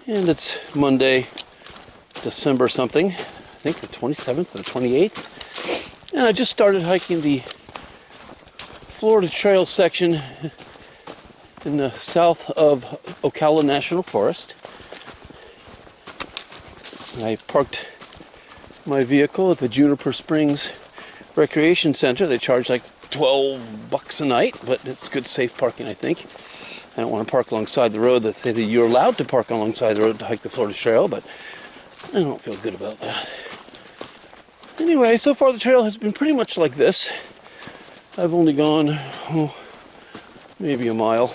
And it's Monday, December something, I think the 27th or the 28th. And I just started hiking the Florida Trail section in the south of Ocala National Forest. I parked my vehicle at the Juniper Springs Recreation Center. They charge like $12 a night, but it's good safe parking, I think. I don't want to park alongside the road. They say that you're allowed to park alongside the road to hike the Florida Trail, but I don't feel good about that. Anyway, so far the trail has been pretty much like this. I've only gone, maybe a mile.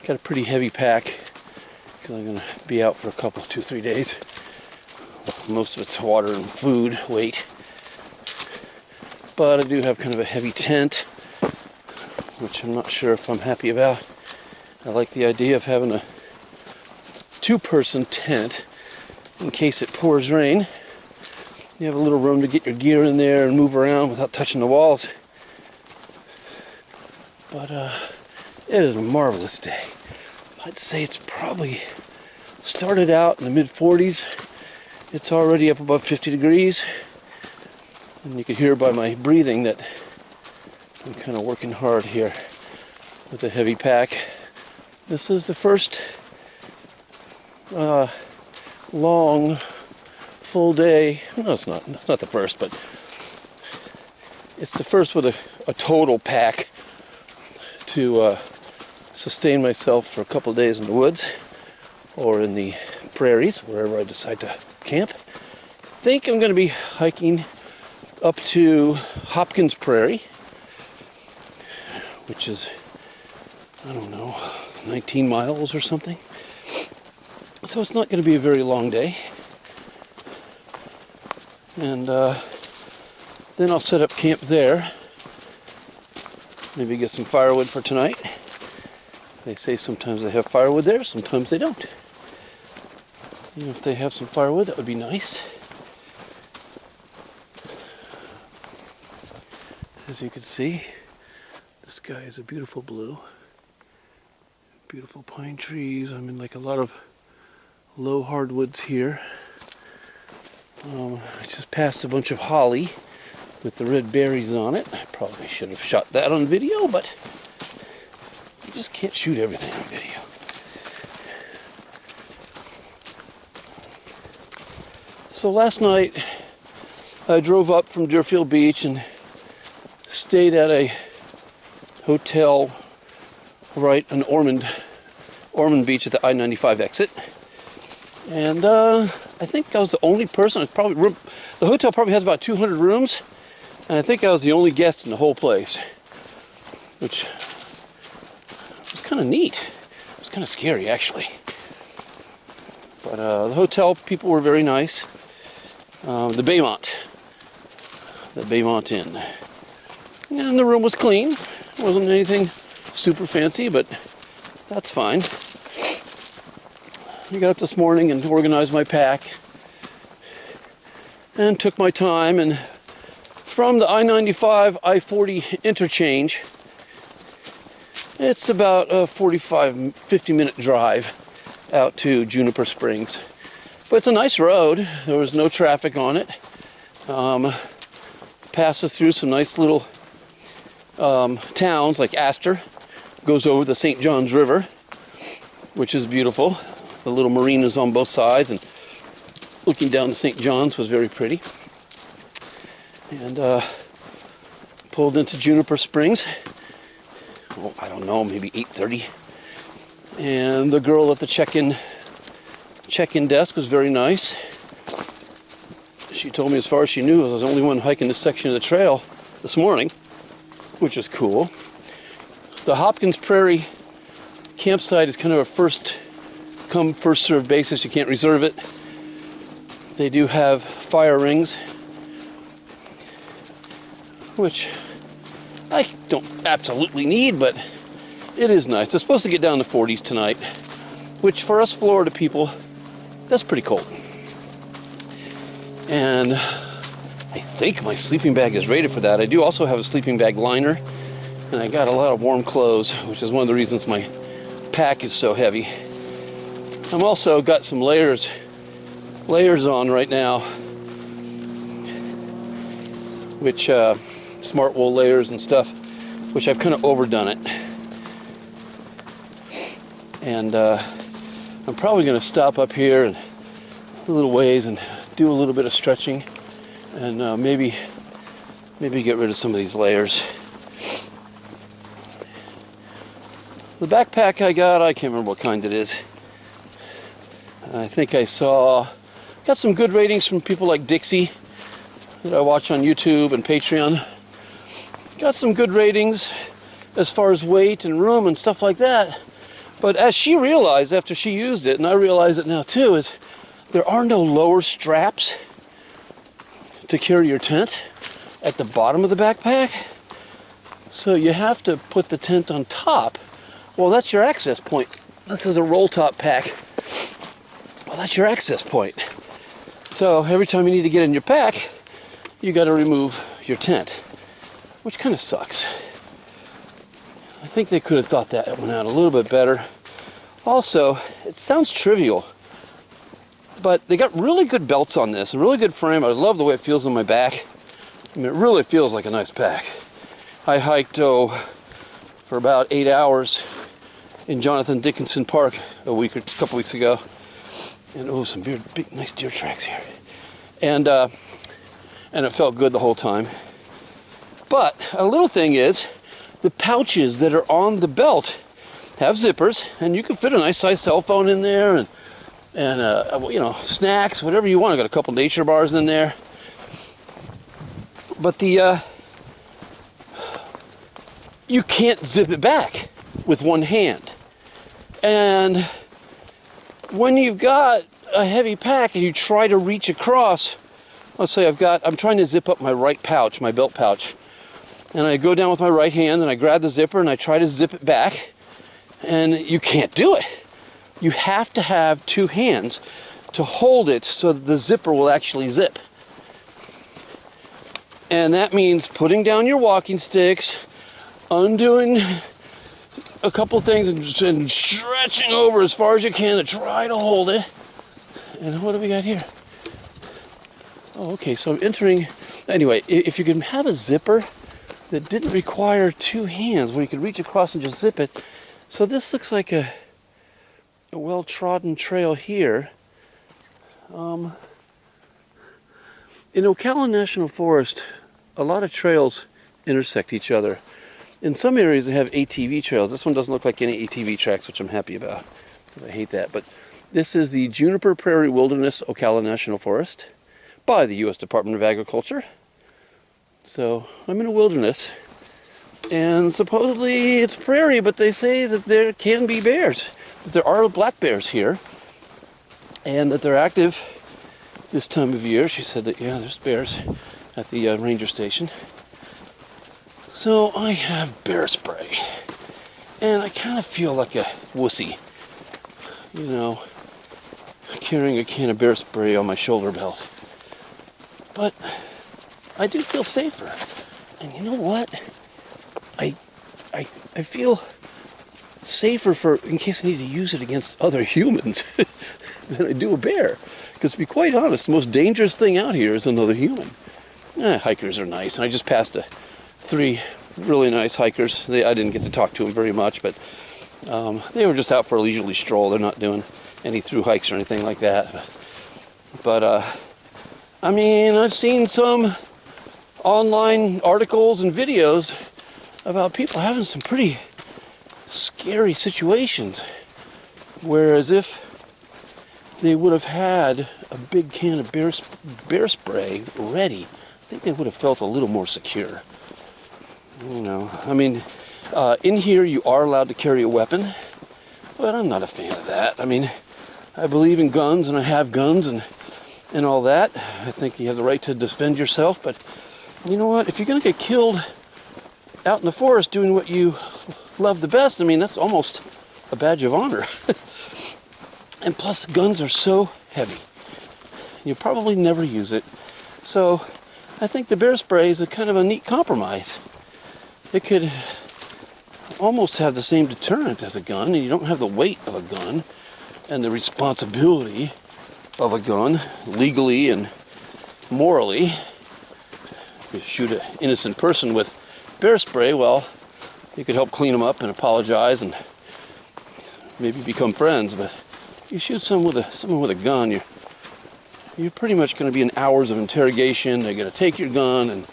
Got a pretty heavy pack because I'm going to be out for a couple, 2-3 days. Most of it's water and food weight. But I do have kind of a heavy tent, which I'm not sure if I'm happy about. I like the idea of having a two-person tent in case it pours rain. You have a little room to get your gear in there and move around without touching the walls. But it is a marvelous day. I'd say it's probably started out in the mid-40s. It's already up above 50 degrees. And you can hear by my breathing that I'm kind of working hard here with a heavy pack. This is the first long, full day. No, it's not. It's not the first, but it's the first with a total pack to sustain myself for a couple of days in the woods or in the prairies, wherever I decide to camp. I think I'm going to be hiking up to Hopkins Prairie, which is, I don't know, 19 miles or something. So it's not going to be a very long day. And then I'll set up camp there. Maybe get some firewood for tonight. They say sometimes they have firewood there, sometimes they don't. You know, if they have some firewood, that would be nice. As you can see, the sky is a beautiful blue. Beautiful pine trees. I'm in like a lot of low hardwoods here. I just passed a bunch of holly with the red berries on it. I probably should have shot that on video, but you just can't shoot everything on video. So last night I drove up from Deerfield Beach and stayed at a hotel right on Ormond Beach at the I-95 exit. And I think I was the only person. The hotel probably has about 200 rooms, and I think I was the only guest in the whole place, which was kind of neat. It was kind of scary, actually. But the hotel people were very nice. The Baymont Inn. And the room was clean. It wasn't anything super fancy, but that's fine. I got up this morning and organized my pack and took my time, and from the I-95 I-40 interchange, it's about a 45-50 minute drive out to Juniper Springs. But it's a nice road. There was no traffic on it. Passes through some nice little towns like Astor. Goes over the St. Johns River, which is beautiful. The little marinas on both sides, and looking down to St. John's was very pretty. And pulled into Juniper Springs. Oh, I don't know, maybe 8:30. And the girl at the check-in desk was very nice. She told me as far as she knew I was the only one hiking this section of the trail this morning, which is cool. The Hopkins Prairie campsite is kind of a first come, first served basis. You can't reserve it. They do have fire rings, which I don't absolutely need, but it is nice. It's supposed to get down to 40s tonight, which for us Florida people, that's pretty cold. And I think my sleeping bag is rated for that. I do also have a sleeping bag liner, and I got a lot of warm clothes, which is one of the reasons my pack is so heavy. I'm also got some layers on right now, which smart wool layers and stuff, which I've kind of overdone it. And I'm probably going to stop up here and a little ways and do a little bit of stretching, and maybe get rid of some of these layers. The backpack I can't remember what kind it is. I think I got some good ratings from people like Dixie that I watch on YouTube and Patreon. Got some good ratings as far as weight and room and stuff like that. But as she realized after she used it, and I realize it now too, is there are no lower straps to carry your tent at the bottom of the backpack. So you have to put the tent on top. Well, that's your access point. This is a roll top pack. Well, that's your access point. So every time you need to get in your pack, you got to remove your tent, which kind of sucks. I think they could have thought that one out a little bit better. Also, it sounds trivial, but they got really good belts on this, a really good frame. I love the way it feels on my back. I mean, it really feels like a nice pack. I hiked for about 8 hours in Jonathan Dickinson Park a couple weeks ago, and some big nice deer tracks here, and it felt good the whole time. But a little thing is, the pouches that are on the belt have zippers, and you can fit a nice size cell phone in there, and snacks, whatever you want. I got a couple nature bars in there, but you can't zip it back with one hand. And when you've got a heavy pack and you try to reach across, let's say I'm trying to zip up my right pouch, my belt pouch, and I go down with my right hand and I grab the zipper and I try to zip it back, and you can't do it. You have to have two hands to hold it so that the zipper will actually zip. And that means putting down your walking sticks, undoing a couple things, and stretching over as far as you can to try to hold it. And what do we got here? Oh, okay, so I'm entering. Anyway, if you can have a zipper that didn't require two hands, where you could reach across and just zip it. So this looks like a well-trodden trail here. In Ocala National Forest, a lot of trails intersect each other. In some areas they have ATV trails. This one doesn't look like any ATV tracks, which I'm happy about, because I hate that. But this is the Juniper Prairie Wilderness Ocala National Forest by the U.S. Department of Agriculture. So I'm in a wilderness, and supposedly it's prairie, but they say that there can be bears, that there are black bears here, and that they're active this time of year. She said that, yeah, there's bears at the ranger station. So I have bear spray, and I kind of feel like a wussy, carrying a can of bear spray on my shoulder belt. But I do feel safer. And you know what? I feel safer in case I need to use it against other humans than I do a bear. Because to be quite honest, the most dangerous thing out here is another human. Hikers are nice. And I just passed 3 really nice hikers. I didn't get to talk to them very much, but they were just out for a leisurely stroll. They're not doing any through hikes or anything like that. But I mean, I've seen some online articles and videos about people having some pretty scary situations, whereas if they would have had a big can of bear spray ready, I think they would have felt a little more secure. I mean, in here you are allowed to carry a weapon, but I'm not a fan of that. I mean, I believe in guns, and I have guns and all that. I think you have the right to defend yourself, but you know what? If you're going to get killed out in the forest doing what you love the best, I mean, that's almost a badge of honor. And plus, guns are so heavy. You'll probably never use it. So I think the bear spray is a kind of a neat compromise. It could almost have the same deterrent as a gun, and you don't have the weight of a gun, and the responsibility of a gun, legally and morally. If you shoot an innocent person with bear spray, well, you could help clean them up and apologize and maybe become friends. But you shoot someone with a gun, you're pretty much going to be in hours of interrogation. They're going to take your gun, and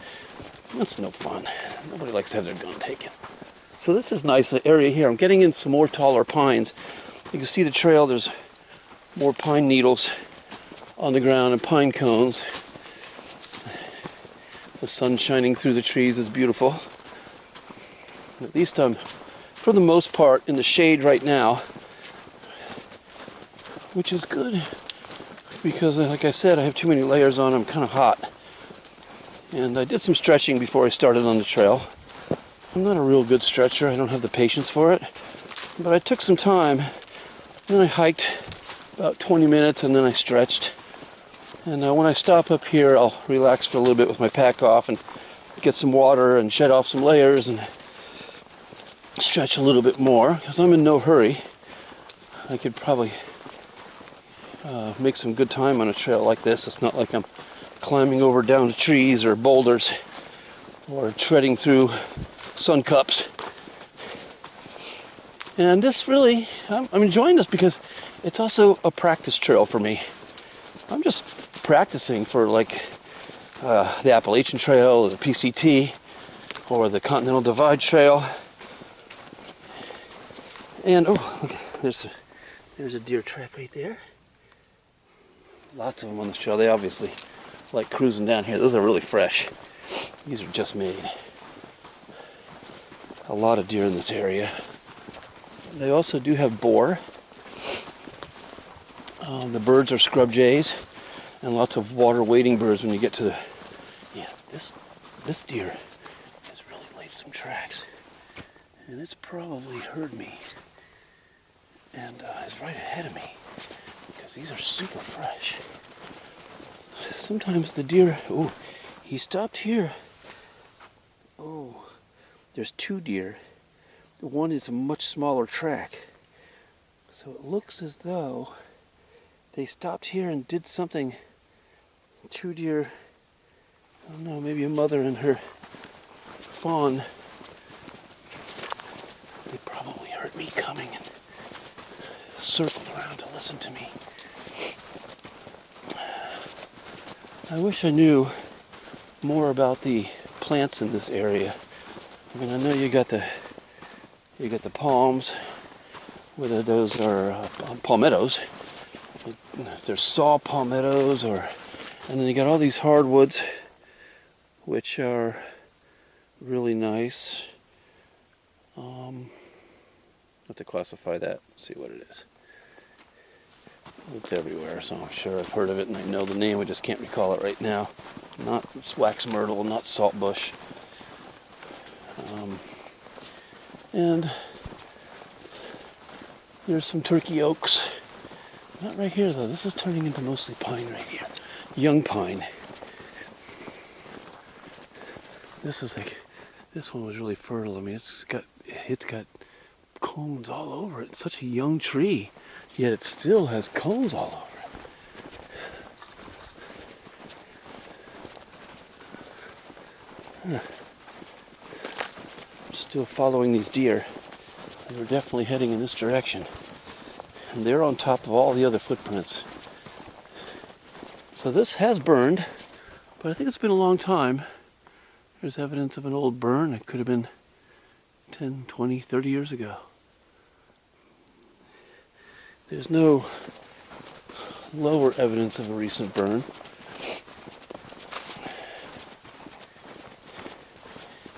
that's no fun. Nobody likes to have their gun taken. So this is nice area here. I'm getting in some more taller pines. You can see the trail. There's more pine needles on the ground and pine cones. The sun shining through the trees is beautiful. At least I'm, for the most part, in the shade right now, which is good because, like I said, I have too many layers on. I'm kind of hot. And I did some stretching before I started on the trail. I'm not a real good stretcher. I don't have the patience for it. But I took some time, and I hiked about 20 minutes, and then I stretched. And when I stop up here, I'll relax for a little bit with my pack off and get some water and shed off some layers and stretch a little bit more, because I'm in no hurry. I could probably make some good time on a trail like this. It's not like I'm climbing over down trees or boulders or treading through sun cups. And this really, I'm enjoying this because it's also a practice trail for me. I'm just practicing for like the Appalachian Trail or the PCT or the Continental Divide Trail. And oh, look, there's a deer track right there. Lots of them on this trail. They obviously like cruising down here. Those are really fresh. These are just made. A lot of deer in this area. They also do have boar. The birds are scrub jays, and lots of water wading birds when you get to the... Yeah, this deer has really laid some tracks, and it's probably heard me, and is right ahead of me, because these are super fresh. Sometimes the deer... Oh, he stopped here. Oh, there's two deer. One is a much smaller track. So it looks as though they stopped here and did something. Two deer, I don't know, maybe a mother and her fawn. They probably heard me coming and circled around to listen to me. I wish I knew more about the plants in this area. I mean, I know you got the palms, whether those are palmettos. There's saw palmettos, and then you got all these hardwoods, which are really nice. Have to classify that, see what it is. It's everywhere, so I'm sure I've heard of it and I know the name, I just can't recall it right now. Not wax myrtle, not saltbush. And there's some turkey oaks. Not right here though, this is turning into mostly pine right here. Young pine. This one was really fertile. I mean, it's got cones all over it. It's such a young tree, yet it still has cones all over it. I'm still following these deer. They were definitely heading in this direction. And they're on top of all the other footprints. So this has burned, but I think it's been a long time. There's evidence of an old burn. It could have been 10, 20, 30 years ago. There's no lower evidence of a recent burn.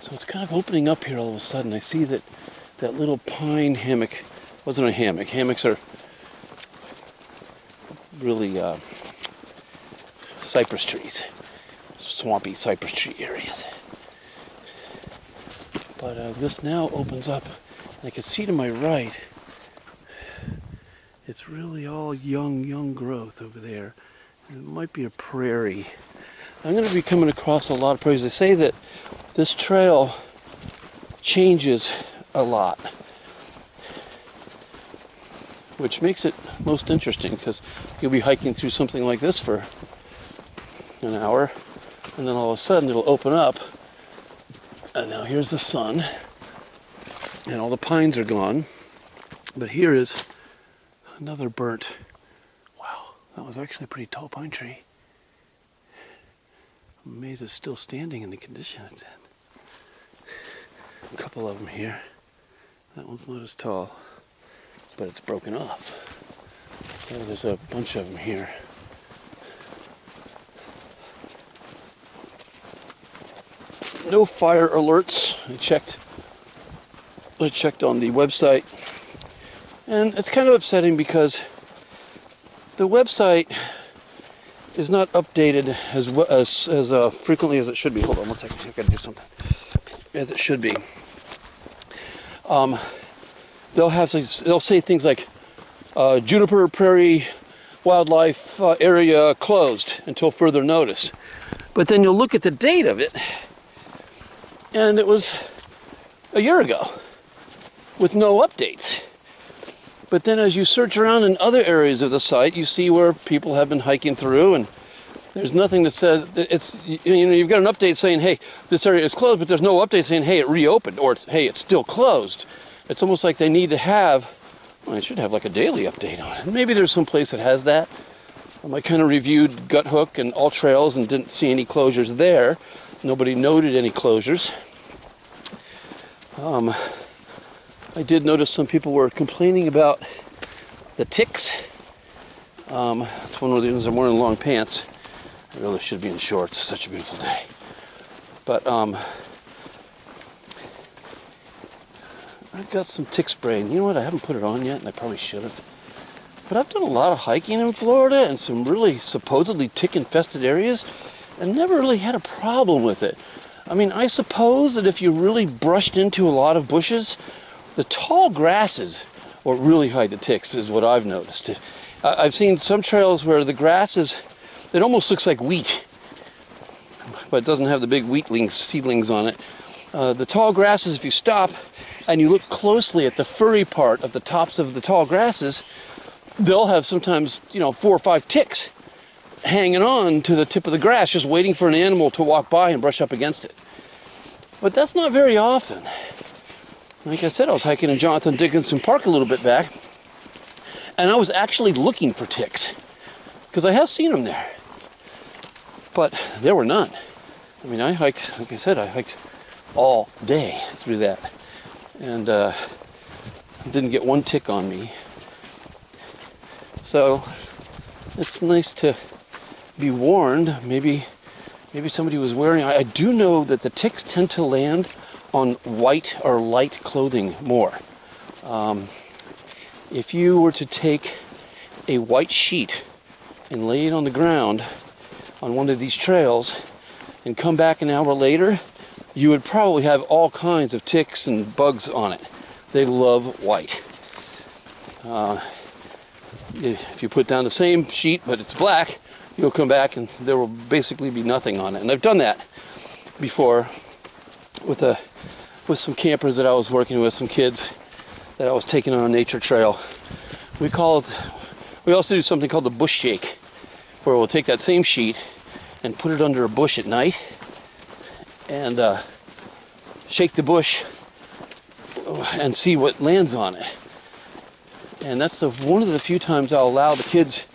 So it's kind of opening up here all of a sudden. I see that little pine hammock wasn't a hammock. Hammocks are really cypress trees, swampy cypress tree areas. But this now opens up, and I can see to my right, it's really all young growth over there. It might be a prairie. I'm going to be coming across a lot of prairies. They say that this trail changes a lot. which makes it most interesting because you'll be hiking through something like this for an hour, and then all of a sudden it'll open up, and now here's the sun, and all the pines are gone, but here is another burnt. Wow, that was actually a pretty tall pine tree. I'm amazed it's still standing in the condition it's in. A couple of them here. That one's not as tall, but it's broken off. And there's a bunch of them here. No fire alerts. I checked on the website, and it's kind of upsetting because the website is not updated as frequently as it should be. Hold on one second, I've got to do something. As it should be. They'll say things like Juniper Prairie wildlife area closed until further notice. But then you'll look at the date of it, and it was a year ago with no updates. But then as you search around in other areas of the site, you see where people have been hiking through, and there's nothing that says that it's, you've got an update saying, hey, this area is closed, but there's no update saying, hey, it reopened, or hey, it's still closed. It's almost like they need to have, well, it should have like a daily update on it. Maybe there's some place that has that. I kind of reviewed Gut Hook and All Trails and didn't see any closures there. Nobody noted any closures. I did notice some people were complaining about the ticks. That's one of the reasons I'm wearing long pants. I really should be in shorts. It's such a beautiful day. But I've got some tick spray, and you know what? I haven't put it on yet, and I probably should have. But I've done a lot of hiking in Florida and some really supposedly tick-infested areas, and never really had a problem with it. I mean, I suppose that if you really brushed into a lot of bushes, the tall grasses will really hide the ticks, is what I've noticed. I've seen some trails where the grass it almost looks like wheat, but it doesn't have the big seedlings on it. The tall grasses, if you stop and you look closely at the furry part of the tops of the tall grasses, they'll have sometimes, 4 or 5 ticks hanging on to the tip of the grass, just waiting for an animal to walk by and brush up against it. But that's not very often. Like I said, I was hiking in Jonathan Dickinson Park a little bit back, and I was actually looking for ticks, because I have seen them there. But there were none. I mean, I hiked, like I said, I hiked all day through that, and didn't get one tick on me. So it's nice to be warned. Maybe somebody was wearing. I do know that the ticks tend to land on white or light clothing more. If you were to take a white sheet and lay it on the ground on one of these trails and come back an hour later, you would probably have all kinds of ticks and bugs on it. They love white. If you put down the same sheet but it's black, you'll come back and there will basically be nothing on it. And I've done that before with some campers that I was working with, some kids that I was taking on a nature trail. We also do something called the bush shake, where we'll take that same sheet and put it under a bush at night and shake the bush and see what lands on it. And that's one of the few times I'll allow the kids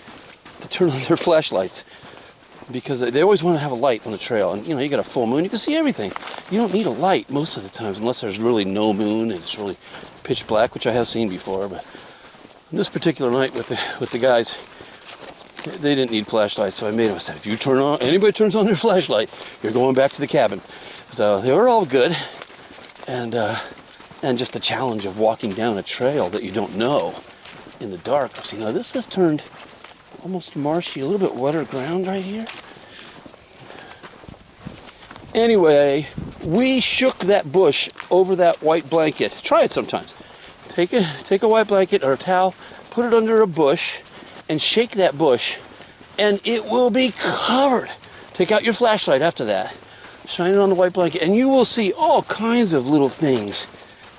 to turn on their flashlights, because they always want to have a light on the trail. And you got a full moon, you can see everything. You don't need a light most of the times unless there's really no moon and it's really pitch black, which I have seen before. But on this particular night with the guys, they didn't need flashlights, so I made them say, if anybody turns on their flashlight, you're going back to the cabin. So they were all good, and just the challenge of walking down a trail that you don't know in the dark. See, now this has turned almost marshy, a little bit wetter ground right here. Anyway, we shook that bush over that white blanket. Try it sometimes. Take a white blanket or a towel, put it under a bush, and shake that bush, and it will be covered. Take out your flashlight after that, shine it on the white blanket, and you will see all kinds of little things.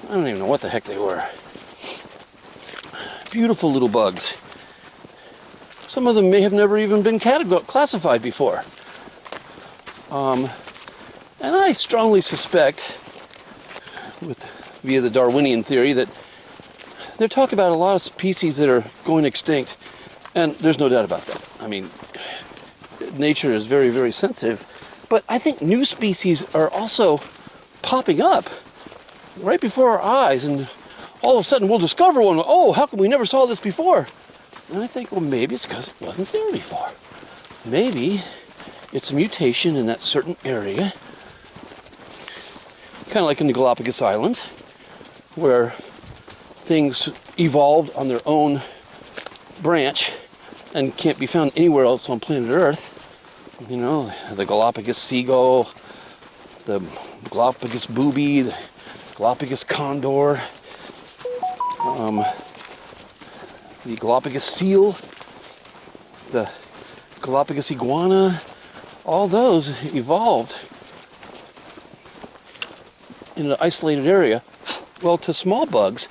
I don't even know what the heck they were. beautiful little bugs. Some of them may have never even been classified before. And I strongly suspect, via the Darwinian theory, that they're talking about a lot of species that are going extinct, and there's no doubt about that. I mean, nature is very, very sensitive, but I think new species are also popping up right before our eyes, and all of a sudden we'll discover one. Oh, how come we never saw this before? And I think, well, maybe it's because it wasn't there before. Maybe it's a mutation in that certain area, kind of like in the Galapagos Islands, where things evolved on their own branch and can't be found anywhere else on planet Earth. You know, the Galapagos seagull, the Galapagos booby, the Galapagos condor, the Galapagos seal, the Galapagos iguana, all those evolved in an isolated area. Well, to small bugs,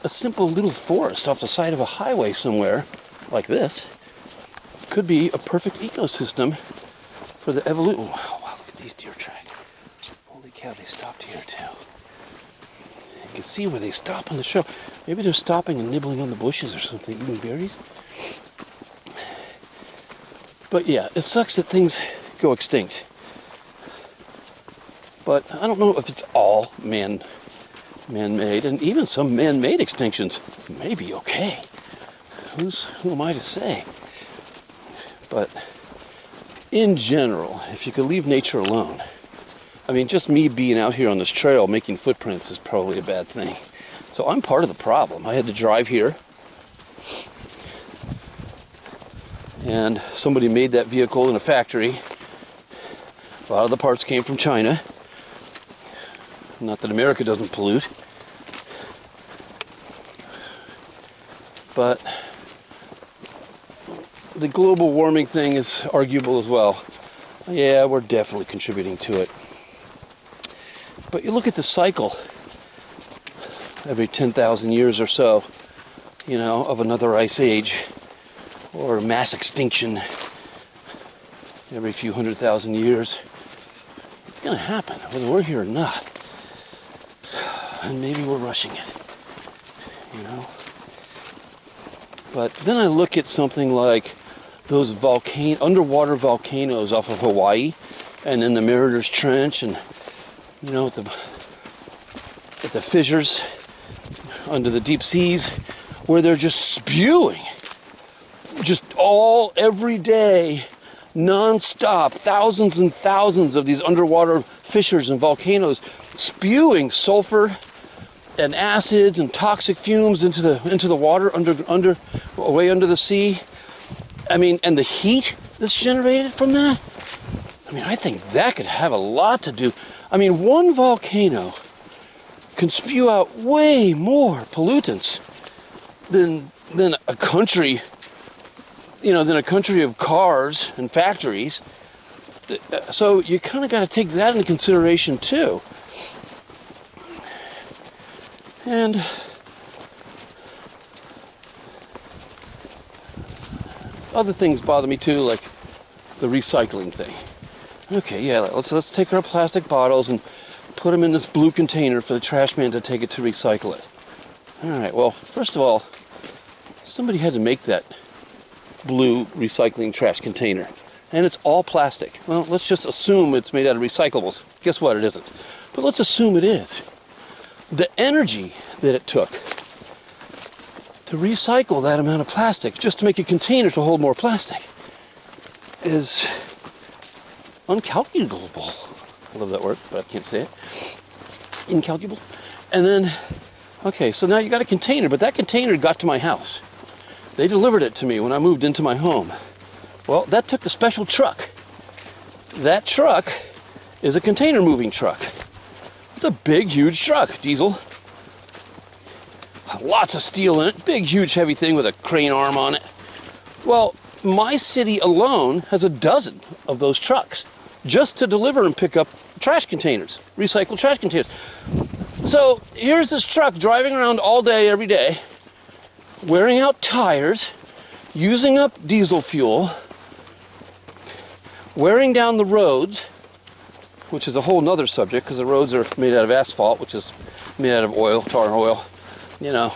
a simple little forest off the side of a highway somewhere like this could be a perfect ecosystem for the evolution. Oh, wow, look at these deer tracks. Holy cow, they stopped here too. You can see where they stop on the show. Maybe they're stopping and nibbling on the bushes or something, eating berries. But yeah, it sucks that things go extinct. But I don't know if it's all man-made, and even some man-made extinctions may be okay. Who am I to say? But in general, if you could leave nature alone, I mean, just me being out here on this trail making footprints is probably a bad thing. So I'm part of the problem. I had to drive here, and somebody made that vehicle in a factory. A lot of the parts came from China. Not that America doesn't pollute, but the global warming thing is arguable as well. Yeah, we're definitely contributing to it. But you look at the cycle every 10,000 years or so, you know, of another ice age or mass extinction every few 100,000 years. It's going to happen, whether we're here or not. And maybe we're rushing it, you know. But then I look at something like those underwater volcanoes off of Hawaii, and in the Mariner's Trench, and you know, at the fissures under the deep seas, where they're just spewing, just every day, non-stop, thousands and thousands of these underwater fissures and volcanoes spewing sulfur and acids and toxic fumes into the water way under the sea. I mean, and the heat that's generated from that, I mean, I think that could have a lot to do. I mean, one volcano can spew out way more pollutants than a country, you know, than a country of cars and factories. So you kind of got to take that into consideration too. And other things bother me too, like the recycling thing. Okay, yeah, let's take our plastic bottles and put them in this blue container for the trash man to take it to recycle it. All right, well, first of all, somebody had to make that blue recycling trash container, and it's all plastic. Well, let's just assume it's made out of recyclables. Guess what? It isn't. But let's assume it is. The energy that it took to recycle that amount of plastic just to make a container to hold more plastic is uncalculable. I love that word, but I can't say it. Incalculable. And then, okay, so now you got a container, but that container got to my house. They delivered it to me when I moved into my home. Well, that took a special truck. That truck is a container moving truck. It's a big, huge truck, diesel. Lots of steel in it, big, huge, heavy thing with a crane arm on it. Well, my city alone has a dozen of those trucks just to deliver and pick up trash containers, recycled trash containers. So here's this truck driving around all day, every day, wearing out tires, using up diesel fuel, wearing down the roads, which is a whole nother subject because the roads are made out of asphalt, which is made out of oil, tar oil. You know,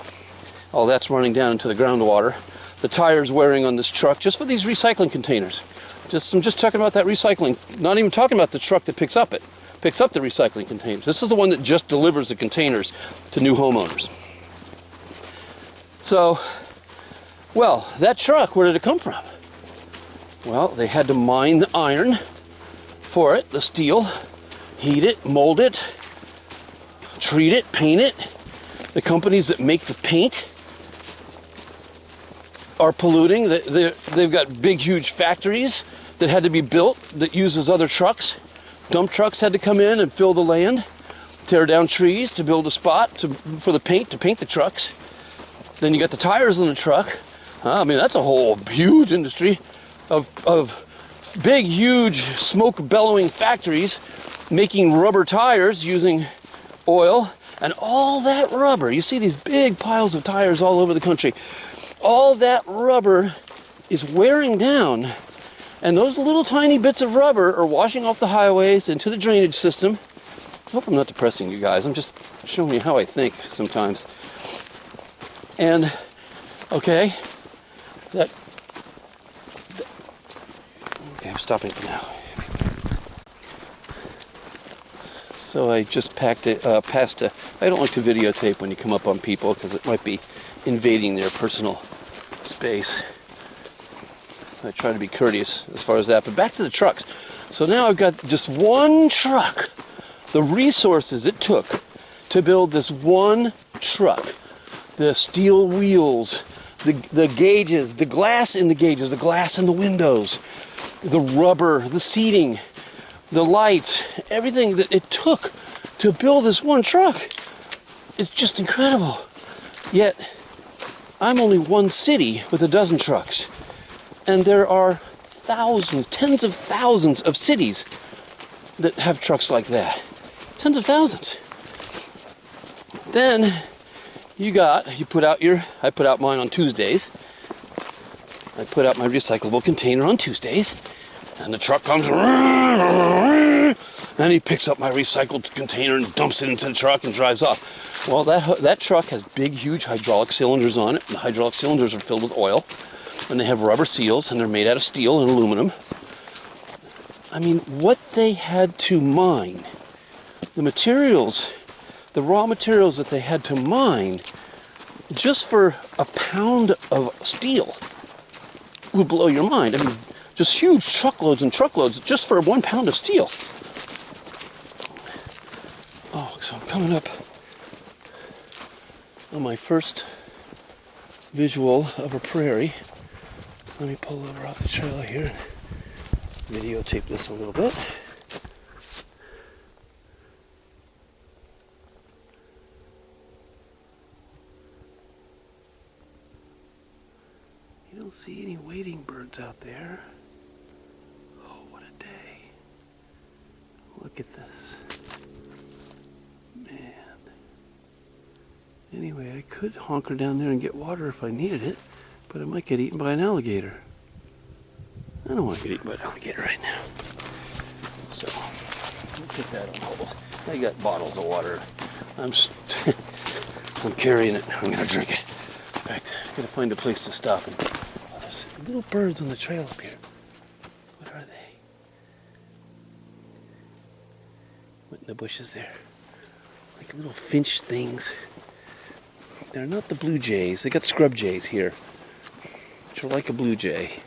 all that's running down into the groundwater. The tires wearing on this truck just for these recycling containers. I'm just talking about that recycling, not even talking about the truck that picks up the recycling containers. This is the one that just delivers the containers to new homeowners. So, well, that truck, where did it come from? Well, they had to mine the iron for it, the steel, heat it, mold it, treat it, paint it. The companies that make the paint are polluting. They've got big, huge factories that had to be built that uses other trucks. Dump trucks had to come in and fill the land, tear down trees to build a spot for the paint, to paint the trucks. Then you got the tires on the truck. I mean, that's a whole huge industry of big, huge smoke-bellowing factories making rubber tires using oil. And all that rubber, you see these big piles of tires all over the country. All that rubber is wearing down, and those little tiny bits of rubber are washing off the highways into the drainage system. I hope I'm not depressing you guys. I'm just showing you how I think sometimes. And, okay, okay, I'm stopping for now. So I just passed a, I don't like to videotape when you come up on people because it might be invading their personal space. I try to be courteous as far as that. But back to the trucks. So now I've got just one truck. The resources it took to build this one truck. The steel wheels, the gauges, the glass in the gauges, the glass in the windows, the rubber, the seating, the lights, everything that it took to build this one truck. It's just incredible. Yet, I'm only one city with a dozen trucks. And there are thousands, tens of thousands of cities that have trucks like that. Tens of thousands. Then, I put out mine on Tuesdays. I put out my recyclable container on Tuesdays. And the truck comes, and he picks up my recycled container and dumps it into the truck and drives off. Well, that truck has big, huge hydraulic cylinders on it. And the hydraulic cylinders are filled with oil. And they have rubber seals, and they're made out of steel and aluminum. I mean, what they had to mine, the materials, the raw materials that they had to mine, just for a pound of steel would blow your mind. I mean, just huge truckloads and truckloads just for 1 pound of steel. Oh, so I'm coming up on my first visual of a prairie. Let me pull over off the trailer here and videotape this a little bit. You don't see any wading birds out there. Oh, what a day. Look at this. Man. Anyway, I could honker down there and get water if I needed it, but I might get eaten by an alligator. I don't want to get eaten by an alligator right now. So, we'll put that on hold. I got bottles of water. I'm carrying it. I'm going to drink it. In fact, I'm going to find a place to stop. And, oh, there's little birds on the trail up here. What are they? What in the bushes there? Like little finch things. They're not the blue jays. They got scrub jays here, which are like a blue jay.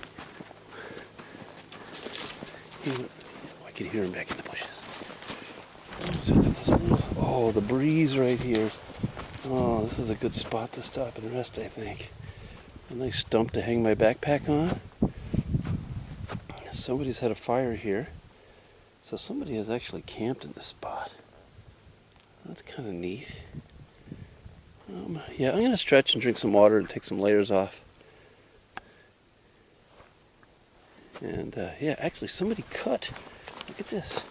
I can hear them back in the bushes. So there's a little, oh, the breeze right here. Oh, this is a good spot to stop and rest, I think. A nice stump to hang my backpack on. Somebody's had a fire here. So somebody has actually camped in this spot. That's kind of neat. Yeah, I'm going to stretch and drink some water and take some layers off. And yeah, actually somebody cut, look at this.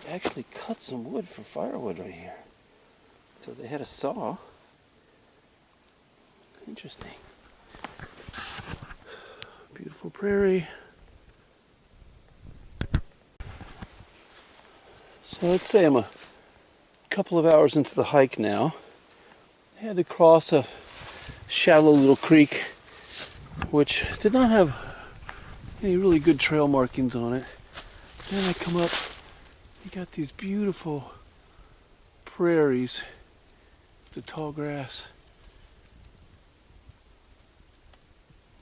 They actually cut some wood for firewood right here. So they had a saw. Interesting. Beautiful prairie. So let's say I'm a couple of hours into the hike now. I had to cross a shallow little creek which did not have any really good trail markings on it. Then I come up, you got these beautiful prairies, the tall grass.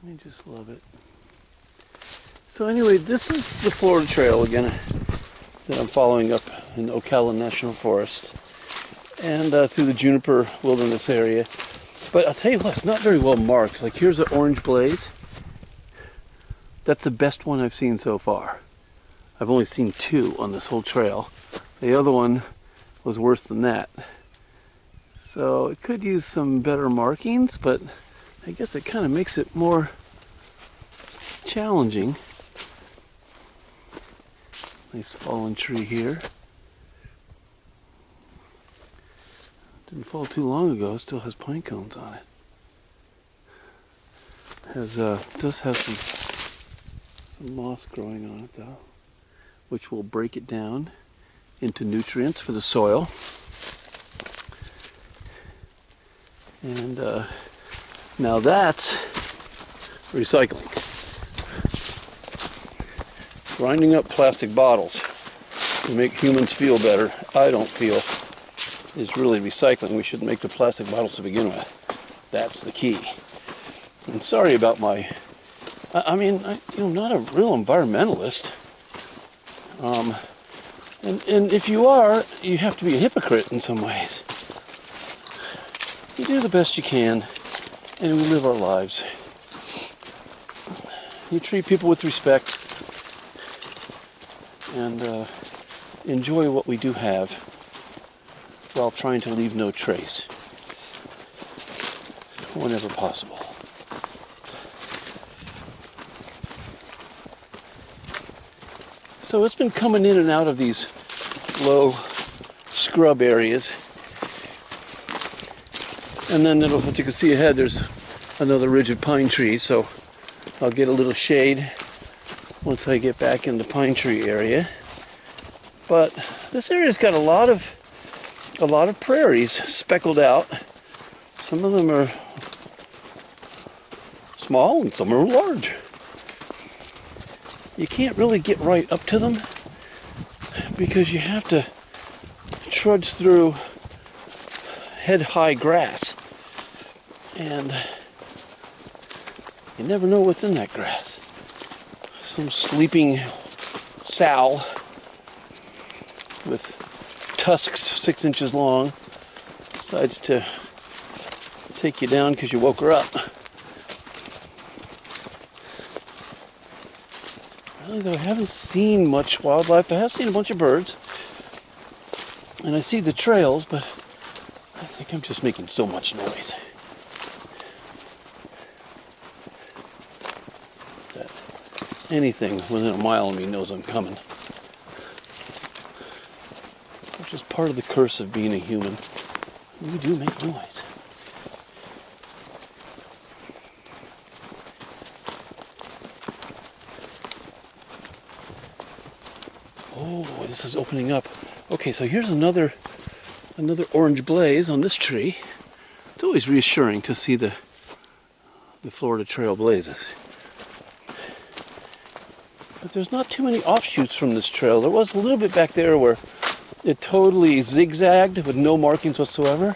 I just love it. So anyway, this is the Florida Trail again that I'm following up in Ocala National Forest and through the Juniper Wilderness area. But I'll tell you what, it's not very well marked. Like here's an orange blaze. That's the best one I've seen so far. I've only seen 2 on this whole trail. The other one was worse than that. So it could use some better markings, but I guess it kind of makes it more challenging. Nice fallen tree here. Didn't fall too long ago. It still has pine cones on it. Does have some moss growing on it though, which will break it down into nutrients for the soil. And now that's recycling. Grinding up plastic bottles to make humans feel better, I don't feel, is really recycling. We shouldn't make the plastic bottles to begin with. That's the key. And sorry about my, I'm not a real environmentalist. And if you are, you have to be a hypocrite in some ways. You do the best you can, and we live our lives. You treat people with respect, and enjoy what we do have while trying to leave no trace whenever possible. So it's been coming in and out of these low scrub areas, and then as you can see ahead, there's another ridge of pine trees, so I'll get a little shade once I get back in the pine tree area. But this area's got a lot of prairies speckled out. Some of them are small and some are large. You can't really get right up to them because you have to trudge through head-high grass, and you never know what's in that grass. Some sleeping sow with tusks 6 inches long decides to take you down because you woke her up. Really though, I haven't seen much wildlife. I have seen a bunch of birds, and I see the trails, but I think I'm just making so much noise that anything within a mile of me knows I'm coming. Which is part of the curse of being a human. We do make noise. Oh, this is opening up. Okay, so here's another orange blaze on this tree. It's always reassuring to see the Florida Trail blazes. But there's not too many offshoots from this trail. There was a little bit back there where it totally zigzagged with no markings whatsoever.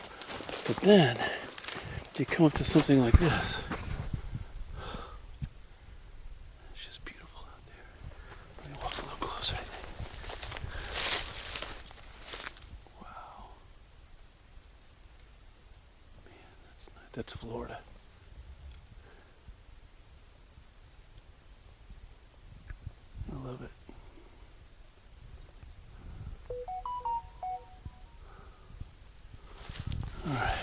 But then you come up to something like this. It's just beautiful out there. Let me walk a little closer, I think. Wow. Man, that's nice. That's Florida. I love it. All right.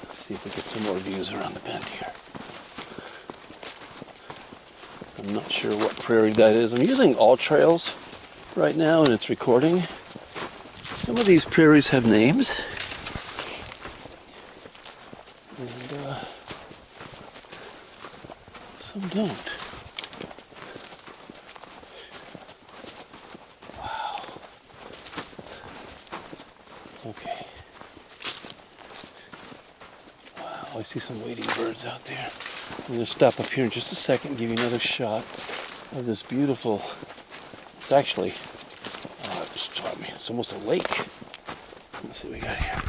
Let's see if we get some more views around the bend here. I'm not sure what prairie that is. I'm using All Trails right now and it's recording. Some of these prairies have names. And Okay. Wow, I see some wading birds out there. I'm going to stop up here in just a second and give you another shot of this beautiful, it's actually, it's almost a lake. Let's see what we got here.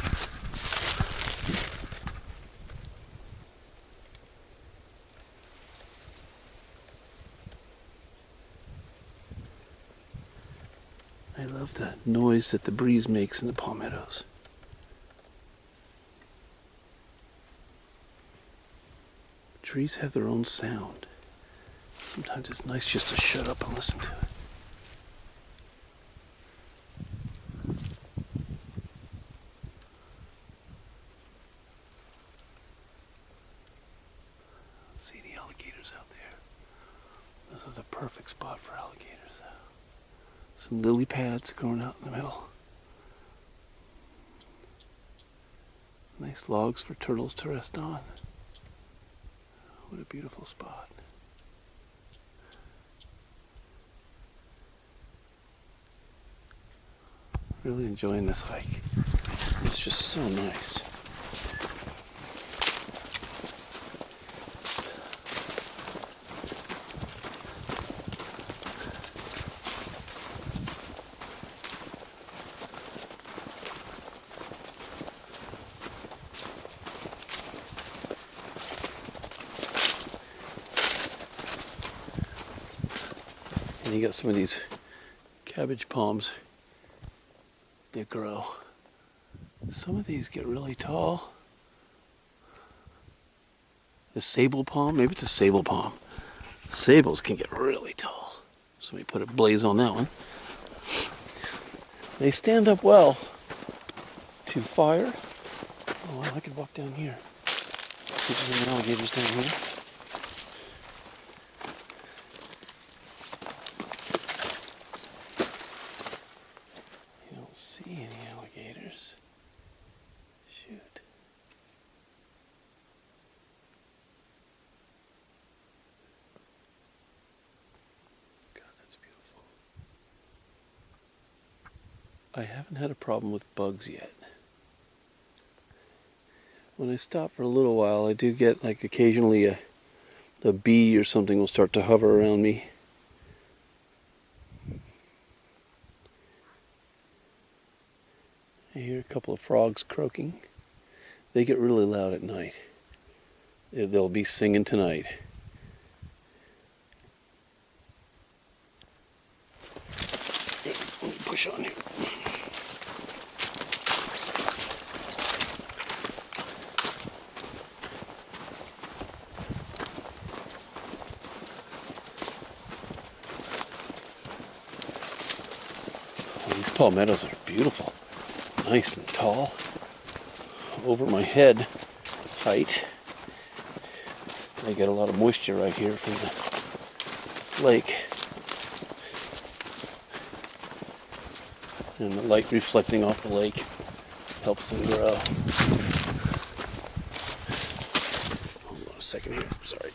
I love the noise that the breeze makes in the palmettos. Trees have their own sound. Sometimes it's nice just to shut up and listen to it. See the alligators out there. This is a perfect spot for alligators. Some lily pads growing out in the middle. Nice logs for turtles to rest on. What a beautiful spot. Really enjoying this hike. It's just so nice. And you got some of these cabbage palms that grow. Some of these get really tall. The sable palm, maybe it's a sable palm. Sables can get really tall. So we put a blaze on that one. They stand up well to fire. Oh, well, I could walk down here. See if there's any alligators down here. See any alligators? Shoot. God, that's beautiful. I haven't had a problem with bugs yet. When I stop for a little while, I do get like occasionally a bee or something will start to hover around me. I hear a couple of frogs croaking. They get really loud at night. They'll be singing tonight. Let me push on here. Oh, these palmettos are beautiful. Nice and tall, over my head height. I get a lot of moisture right here from the lake, and the light reflecting off the lake helps them grow. Hold on a second here, sorry.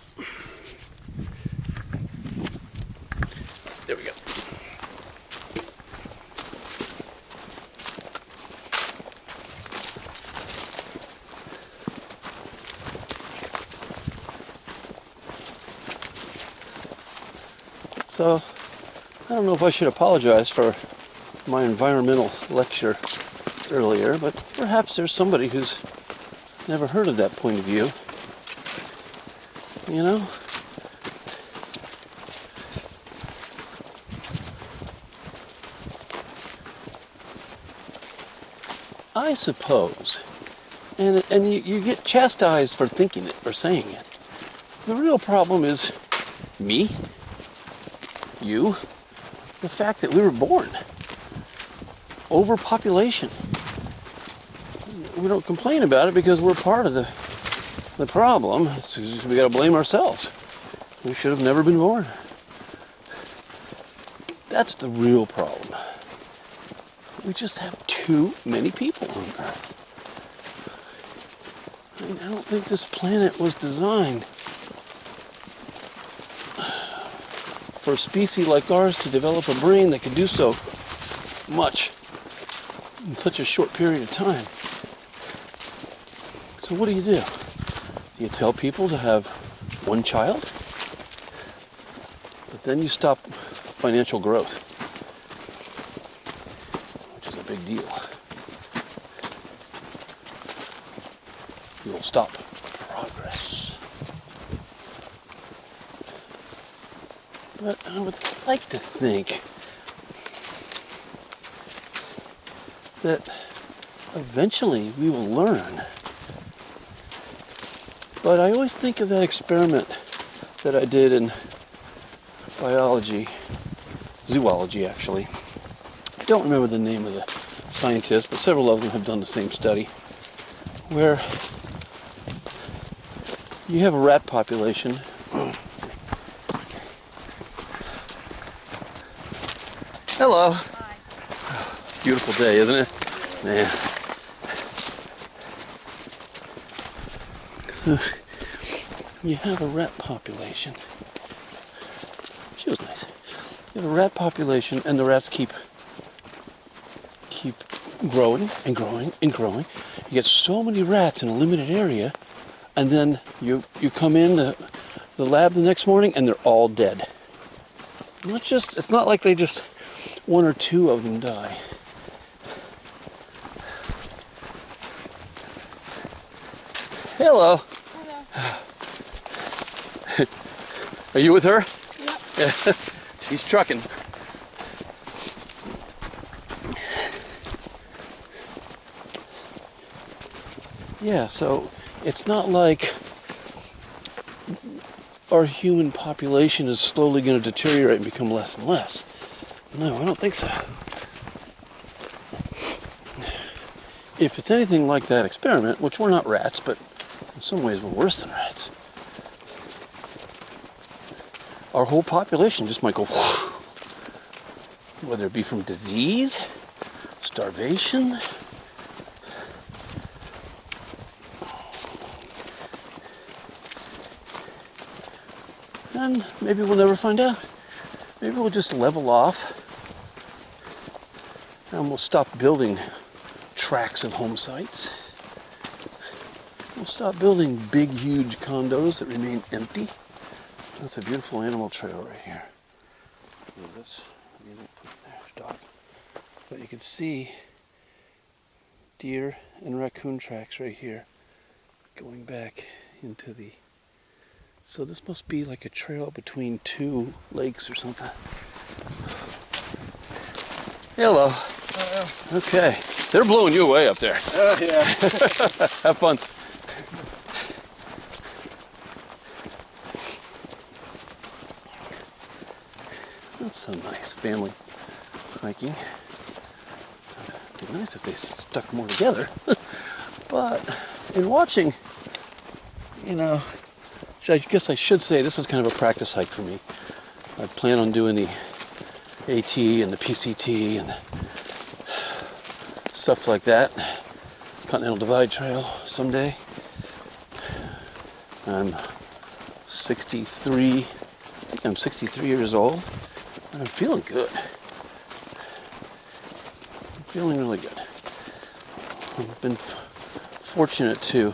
There we go. So, I don't know if I should apologize for my environmental lecture earlier, but perhaps there's somebody who's never heard of that point of view. You know? I suppose, and you get chastised for thinking it, for saying it. The real problem is me, you, the fact that we were born. Overpopulation. We don't complain about it because we're part of the problem. We got to blame ourselves. We should have never been born. That's the real problem. We just have too many people on Earth. I don't think this planet was designed for a species like ours to develop a brain that can do so much. in such a short period of time. So what do? Do you tell people to have one child? But then you stop financial growth, which is a big deal. You'll stop progress. But I would like to think that eventually we will learn. But I always think of that experiment that I did in zoology actually. I don't remember the name of the scientist, but several of them have done the same study, where you have a rat population. Hello. Hi. Beautiful day, isn't it? Yeah. So you have a rat population. She was nice. You have a rat population, and the rats keep growing and growing and growing. You get so many rats in a limited area, and then you come in the lab the next morning, and they're all dead. It's not like they just one or two of them die. Hello. Hello. Are you with her? Yep. She's trucking. Yeah, so it's not like our human population is slowly going to deteriorate and become less and less. No, I don't think so. If it's anything like that experiment, which we're not rats, but in some ways we're worse than rats, our whole population just might go, whether it be from disease, starvation, and maybe we'll never find out. Maybe we'll just level off and we'll stop building tracks and home sites. We'll stop building big, huge condos that remain empty. That's a beautiful animal trail right here. Dog. But you can see deer and raccoon tracks right here going back into the... So this must be like a trail between two lakes or something. Hello. Okay. They're blowing you away up there. Yeah. Have fun. That's a nice family hiking. It'd be nice if they stuck more together. But in watching, I guess I should say this is kind of a practice hike for me. I plan on doing the AT and the PCT and stuff like that. Continental Divide Trail someday. I'm 63. I think I'm 63 years old. And I'm feeling good. I'm feeling really good. I've been fortunate to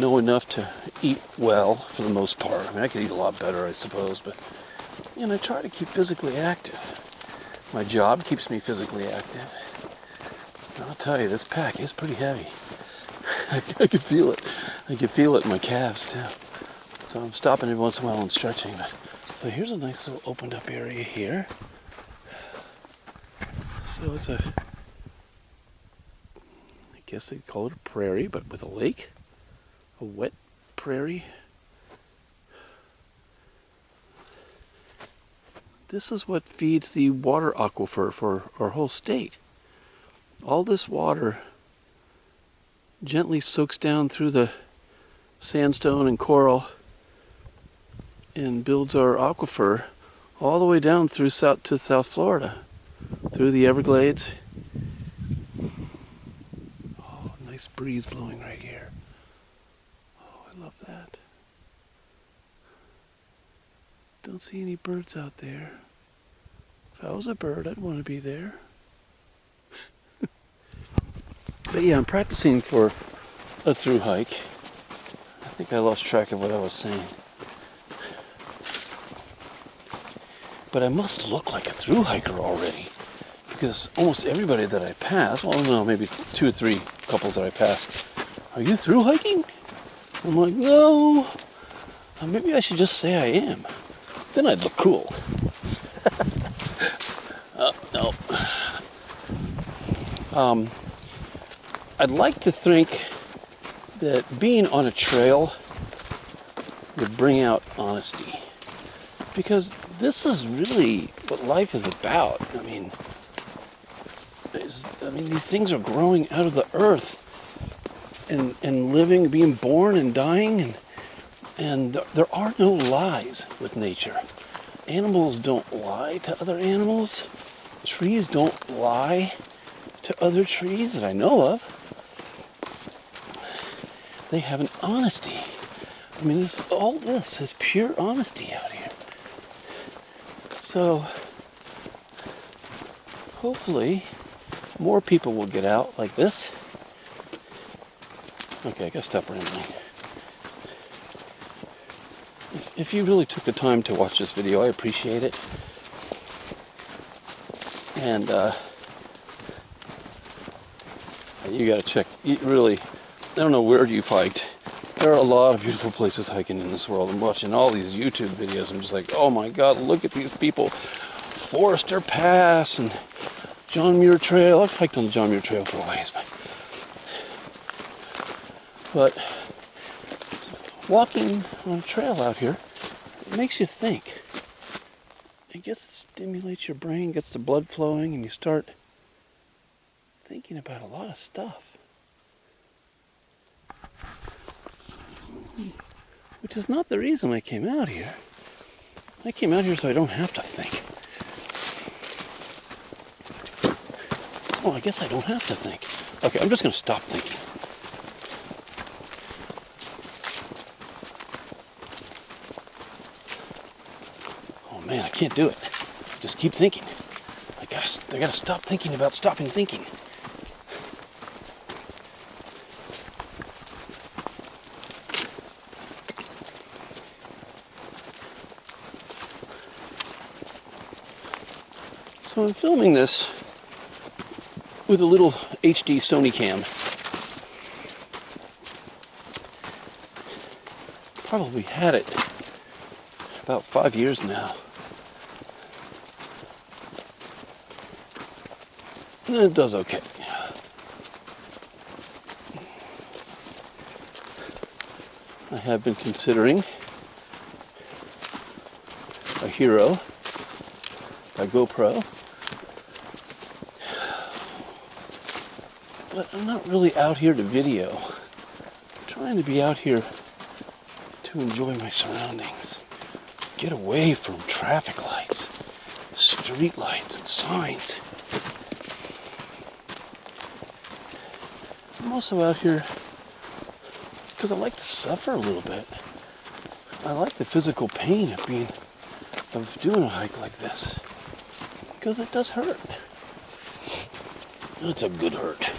know enough to eat well for the most part. I mean, I could eat a lot better, I suppose, but I try to keep physically active. My job keeps me physically active. And I'll tell you, this pack is pretty heavy. I can feel it. I can feel it in my calves too. So I'm stopping every once in a while and stretching. So here's a nice little opened up area here. So it's I guess they'd call it a prairie, but with a lake. A wet prairie. This is what feeds the water aquifer for our whole state. All this water gently soaks down through the sandstone and coral and builds our aquifer all the way down through South Florida, through the Everglades. Oh, nice breeze blowing right here. Oh, I love that. Don't see any birds out there. If I was a bird, I'd want to be there. But yeah, I'm practicing for a through hike. I think I lost track of what I was saying. But I must look like a through hiker already, because almost everybody that I pass, well, no, maybe 2 or 3 couples that I pass, are you through hiking? I'm like, no. Maybe I should just say I am. Then I'd look cool. No. I'd like to think that being on a trail would bring out honesty, because this is really what life is about. I mean, these things are growing out of the earth and living, being born and dying, and there are no lies with nature. Animals don't lie to other animals. Trees don't lie to other trees that I know of. They have an honesty. I mean, all this is pure honesty out here. So, hopefully, more people will get out like this. Okay, I gotta stop rambling. If you really took the time to watch this video, I appreciate it. And you gotta check. Really, I don't know where you've hiked. There are a lot of beautiful places hiking in this world. I'm watching all these YouTube videos. I'm just like, oh my God, look at these people. Forester Pass and John Muir Trail. I've hiked on the John Muir Trail for a ways, but walking on a trail out here, it makes you think. I guess it stimulates your brain, gets the blood flowing, and you start thinking about a lot of stuff. Which is not the reason I came out here. I came out here so I don't have to think. Oh, I guess I don't have to think. Okay, I'm just going to stop thinking. Oh man, I can't do it. Just keep thinking. I gotta stop thinking about stopping thinking. So I'm filming this with a little HD Sony cam. Probably had it about 5 years now. And it does okay. I have been considering a Hero by GoPro. But I'm not really out here to video. I'm trying to be out here to enjoy my surroundings. Get away from traffic lights, street lights, and signs. I'm also out here because I like to suffer a little bit. I like the physical pain of doing a hike like this, because it does hurt. It's a good hurt.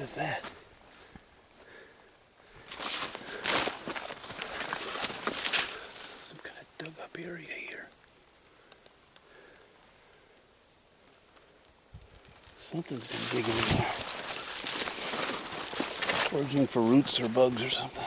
is that? Some kind of dug up area here. Something's been digging in there. Foraging for roots or bugs or something.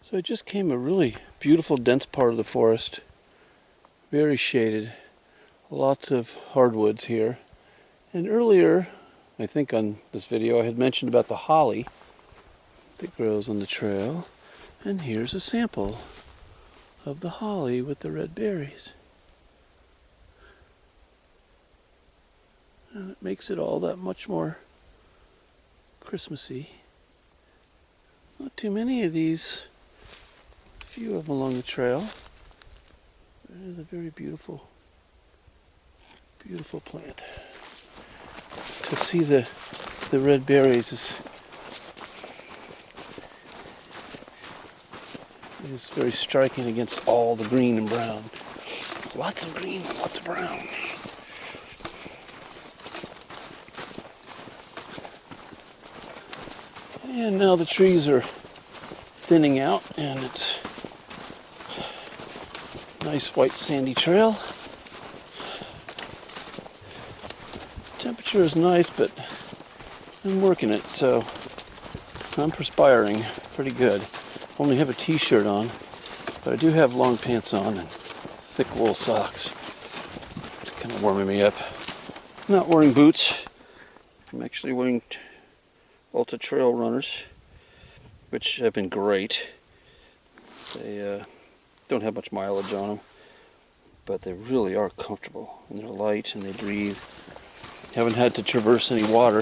So it just came a really beautiful dense part of the forest, very shaded, lots of hardwoods here. And earlier, I think on this video, I had mentioned about the holly that grows on the trail. And here's a sample of the holly with the red berries. And it makes it all that much more Christmassy. Not too many of these. Few of them along the trail. It is a very beautiful, beautiful plant. To see the red berries is very striking against all the green and brown. Lots of green, lots of brown. And now the trees are thinning out, and it's nice white sandy trail. Temperature is nice, but I'm working it, so I'm perspiring pretty good. Only have a t-shirt on, but I do have long pants on and thick wool socks. It's kind of warming me up. I'm not wearing boots. I'm actually wearing Ultra Trail runners, which have been great. They don't have much mileage on them, but they really are comfortable, and they're light and they breathe. Haven't had to traverse any water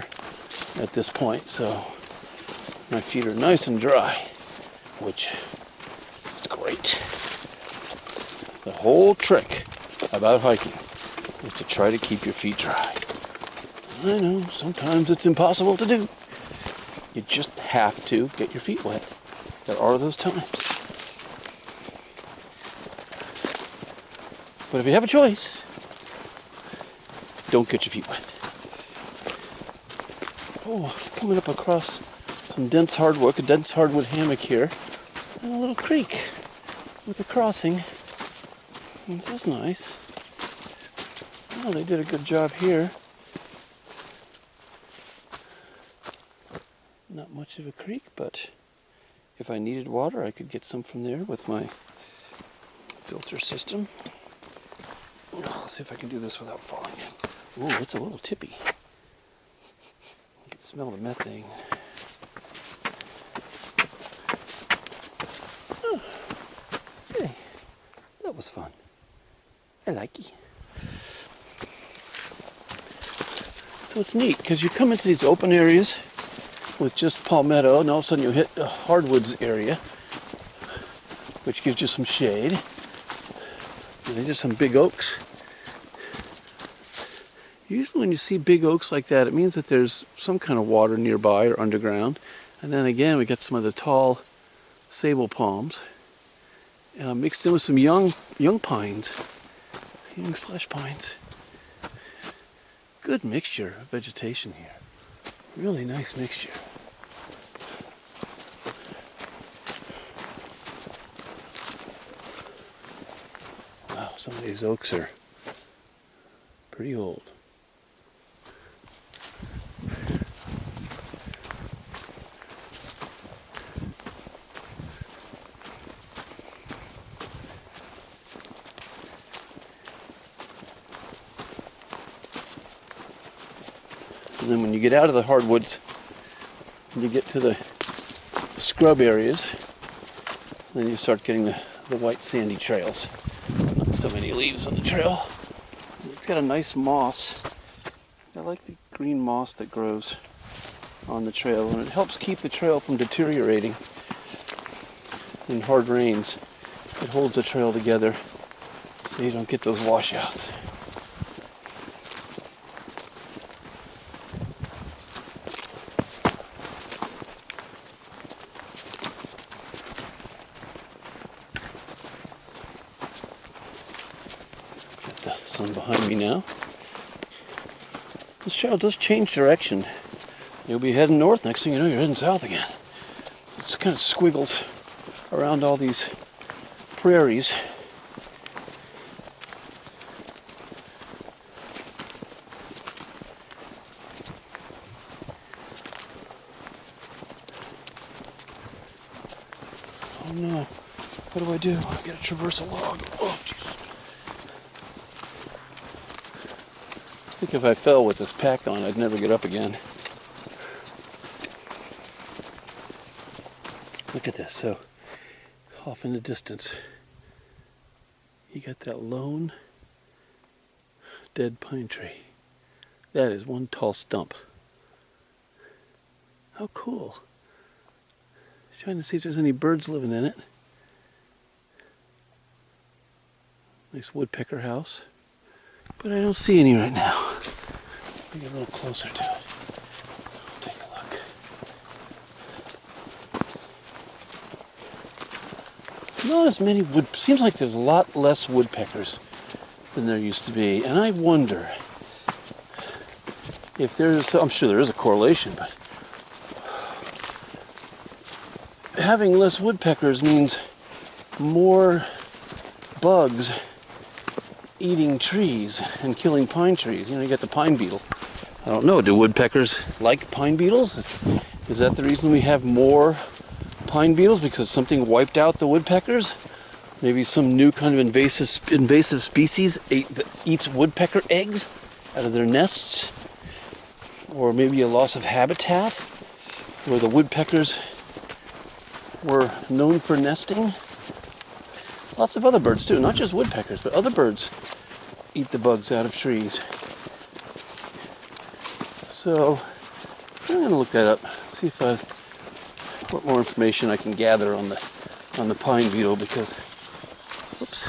at this point, so my feet are nice and dry, which is great. The whole trick about hiking is to try to keep your feet dry. I know, sometimes it's impossible to do. You just have to get your feet wet. There are those times. But if you have a choice, don't get your feet wet. Oh, coming up across some dense hardwood, a dense hardwood hammock here, and a little creek with a crossing. This is nice. Oh, they did a good job here. Not much of a creek, but if I needed water, I could get some from there with my filter system. Let's see if I can do this without falling in. Ooh, it's a little tippy. I can smell the methane. Oh, hey, that was fun. I like it. So it's neat, because you come into these open areas with just palmetto, and all of a sudden you hit a hardwoods area, which gives you some shade. And there's just some big oaks. Usually when you see big oaks like that, it means that there's some kind of water nearby or underground. And then again, we got some of the tall sable palms, mixed in with some young pines, young slush pines. Good mixture of vegetation here. Really nice mixture. Wow, some of these oaks are pretty old. And then when you get out of the hardwoods, you get to the scrub areas, then you start getting the white sandy trails. Not so many leaves on the trail. It's got a nice moss. I like the green moss that grows on the trail, and it helps keep the trail from deteriorating in hard rains. It holds the trail together so you don't get those washouts. Got the sun behind me now. This trail does change direction. You'll be heading north, next thing you know you're heading south again. It's kind of squiggles around all these prairies. Oh no, what do I do? I gotta traverse a log. Oh Jesus. I think if I fell with this pack on, I'd never get up again. Look at this. So, off in the distance, you got that lone dead pine tree. That is one tall stump. How cool. Trying to see if there's any birds living in it. Nice woodpecker house. But I don't see any right now. Let me get a little closer to it. Take a look. Not as many seems like there's a lot less woodpeckers than there used to be. And I wonder if there's, I'm sure there is a correlation, but having less woodpeckers means more bugs eating trees and killing pine trees. You know, you got the pine beetle. I don't know, do woodpeckers like pine beetles? Is that the reason we have more pine beetles? Because something wiped out the woodpeckers? Maybe some new kind of invasive species eats woodpecker eggs out of their nests? Or maybe a loss of habitat where the woodpeckers were known for nesting? Lots of other birds too, not just woodpeckers, but other birds eat the bugs out of trees. So I'm going to look that up, see if what more information I can gather on the pine beetle, because, whoops.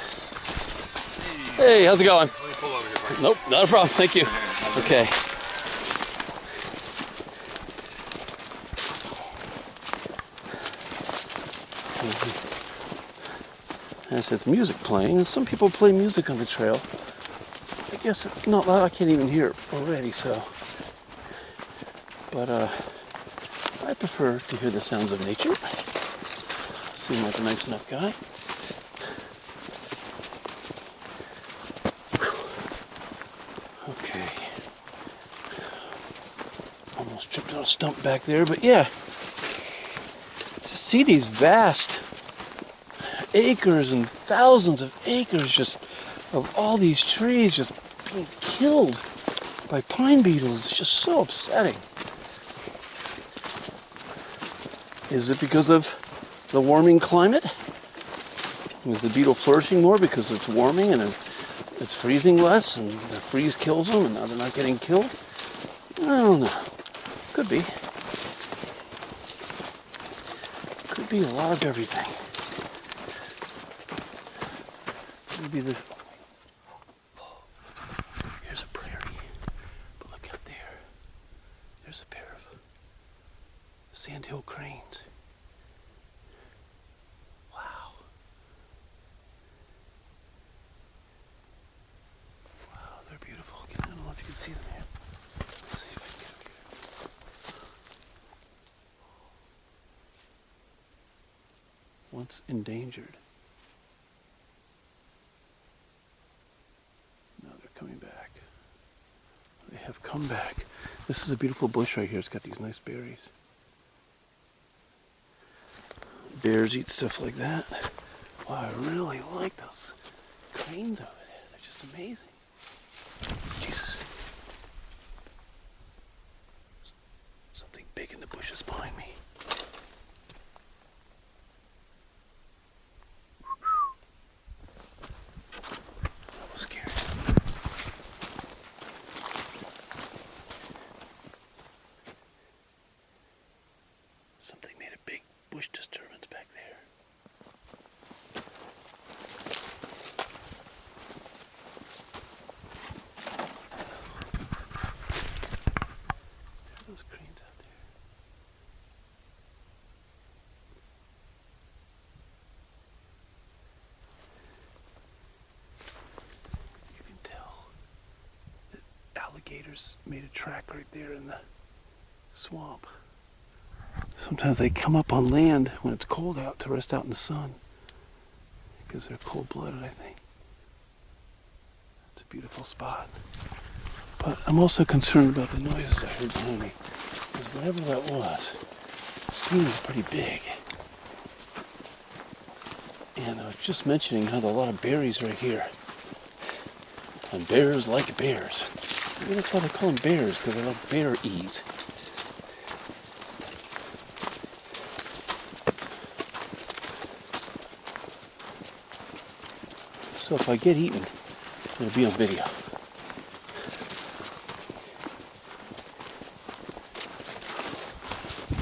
Hey, how's it going? Let me pull over here for you. Nope, not a problem. Thank you. Okay. It says music playing. Some people play music on the trail. I guess it's not loud. I can't even hear it already, so. But I prefer to hear the sounds of nature. Seem like a nice enough guy. Okay. Almost tripped on a stump back there, but yeah. To see these vast acres and thousands of acres just of all these trees just being killed by pine beetles, it's just so upsetting. Is it because of the warming climate? Is the beetle flourishing more because it's warming and it's freezing less and the freeze kills them and now they're not getting killed? I don't know. Could be. Could be a lot of everything. Maybe here's a prairie, but look out there. There's a pair of sandhill cranes. Wow. Wow, they're beautiful. I don't know if you can see them here. Let's see if I can get up here. Once endangered. Coming back. They have come back. This is a beautiful bush right here. It's got these nice berries. Bears eat stuff like that. Wow, I really like those cranes over there. They're just amazing. Jesus. bushes behind me. That was scary. Something made a big bush disturbance back there. There are those cranes out there. You can tell that alligators made a track right there in the swamp. Sometimes they come up on land when it's cold out to rest out in the sun because they're cold-blooded, I think. It's a beautiful spot. But I'm also concerned about the noises I heard behind me, because whatever that was, it seemed pretty big. And I was just mentioning how there are a lot of berries right here. And bears like bears. Maybe that's why they call them bears, because they like bear-eats. So if I get eaten, it'll be on video.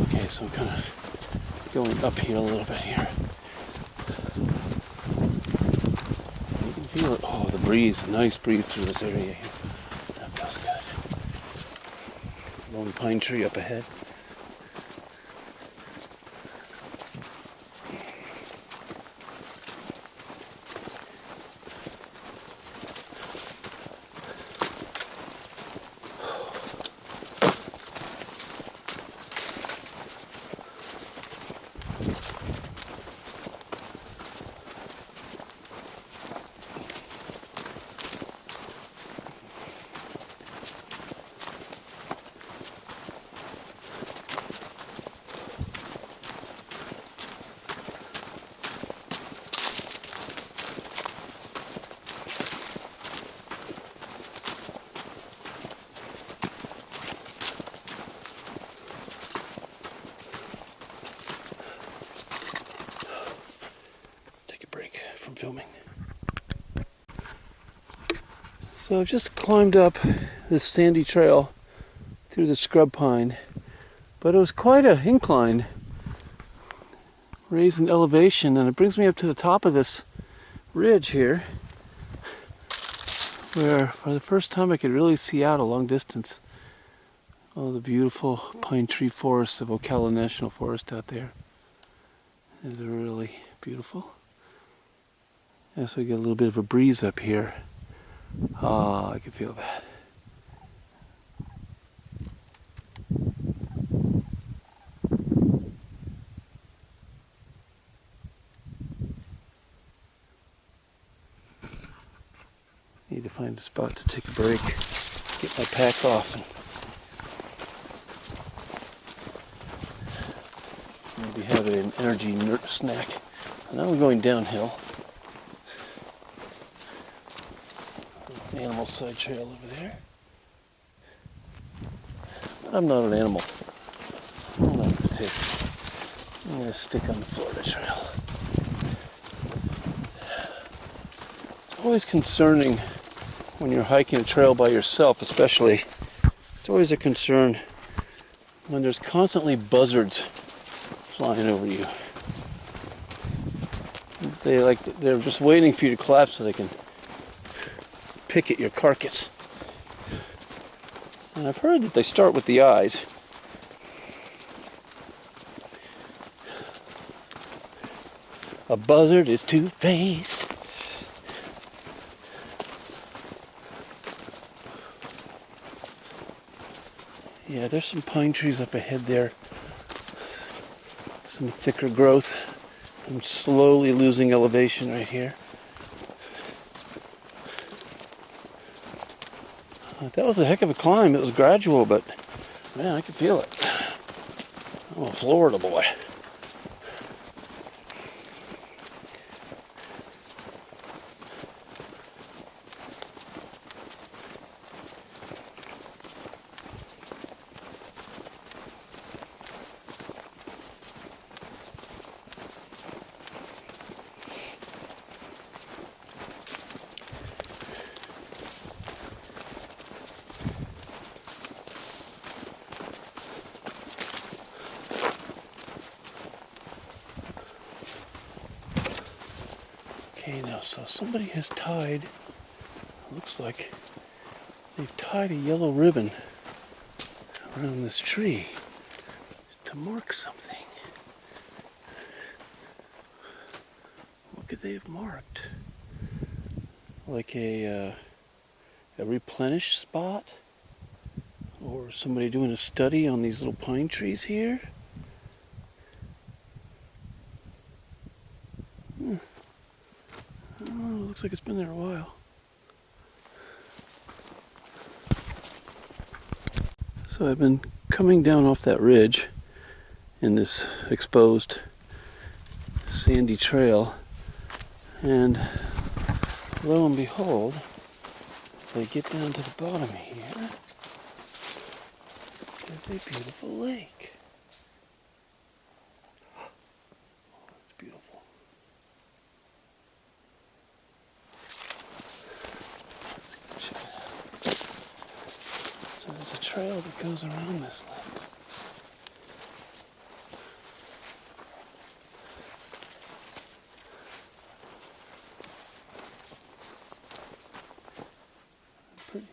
Okay, so I'm kind of going uphill a little bit here. You can feel it. Oh, the breeze, a nice breeze through this area here. That feels good. Lone pine tree up ahead. Filming. So I've just climbed up this sandy trail through the scrub pine, but it was quite an incline, raised in elevation, and it brings me up to the top of this ridge here, where for the first time I could really see out a long distance. Oh, the beautiful pine tree forest of Ocala National Forest out there is really beautiful. Yeah, so I get a little bit of a breeze up here. Ah, I can feel that. Need to find a spot to take a break, get my pack off, and maybe have an energy snack. And now we're going downhill. Animal side trail over there. But I'm not an animal. I'm not going to take. I'm going to stick on the Florida trail. It's always concerning when you're hiking a trail by yourself, especially. It's always a concern when there's constantly buzzards flying over you. They're just waiting for you to collapse so they can pick at your carcass. And I've heard that they start with the eyes. A buzzard is two-faced. Yeah, there's some pine trees up ahead there. Some thicker growth. I'm slowly losing elevation right here. That was a heck of a climb. It was gradual, but man, I could feel it. I'm a Florida boy. So somebody has tied, looks like they've tied a yellow ribbon around this tree to mark something. What could they have marked? Like a replenish spot? Or somebody doing a study on these little pine trees here? Oh, looks like it's been there a while. So I've been coming down off that ridge in this exposed sandy trail, and lo and behold, as I get down to the bottom here, there's a beautiful lake. Oh, it's beautiful. Let's check it out. So there's a trail that goes around this lake. Pretty.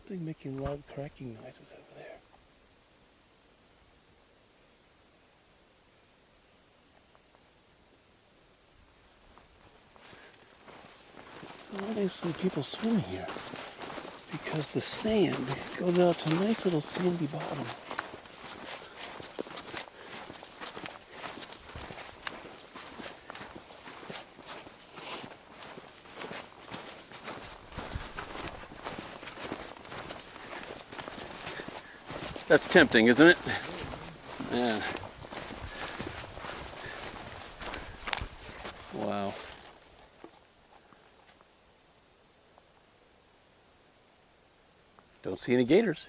Something making loud cracking noises over there. So there's some people swimming here because the sand goes out to a nice little sandy bottom. That's tempting, isn't it? Yeah. Wow. Don't see any gators.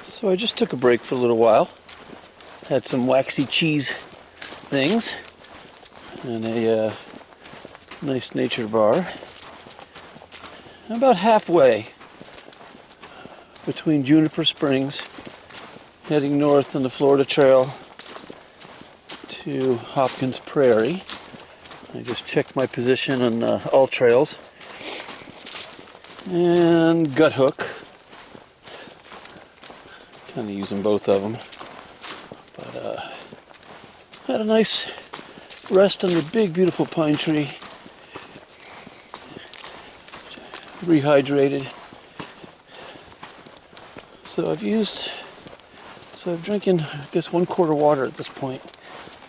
So I just took a break for a little while. Had some waxy cheese things and a nice nature bar. I'm about halfway between Juniper Springs, heading north on the Florida Trail to Hopkins Prairie. I just checked my position on all trails. And gut hook. Kind of using both of them. But had a nice rest under a big, beautiful pine tree. Rehydrated. So I'm drinking, I guess, 1/4 water at this point.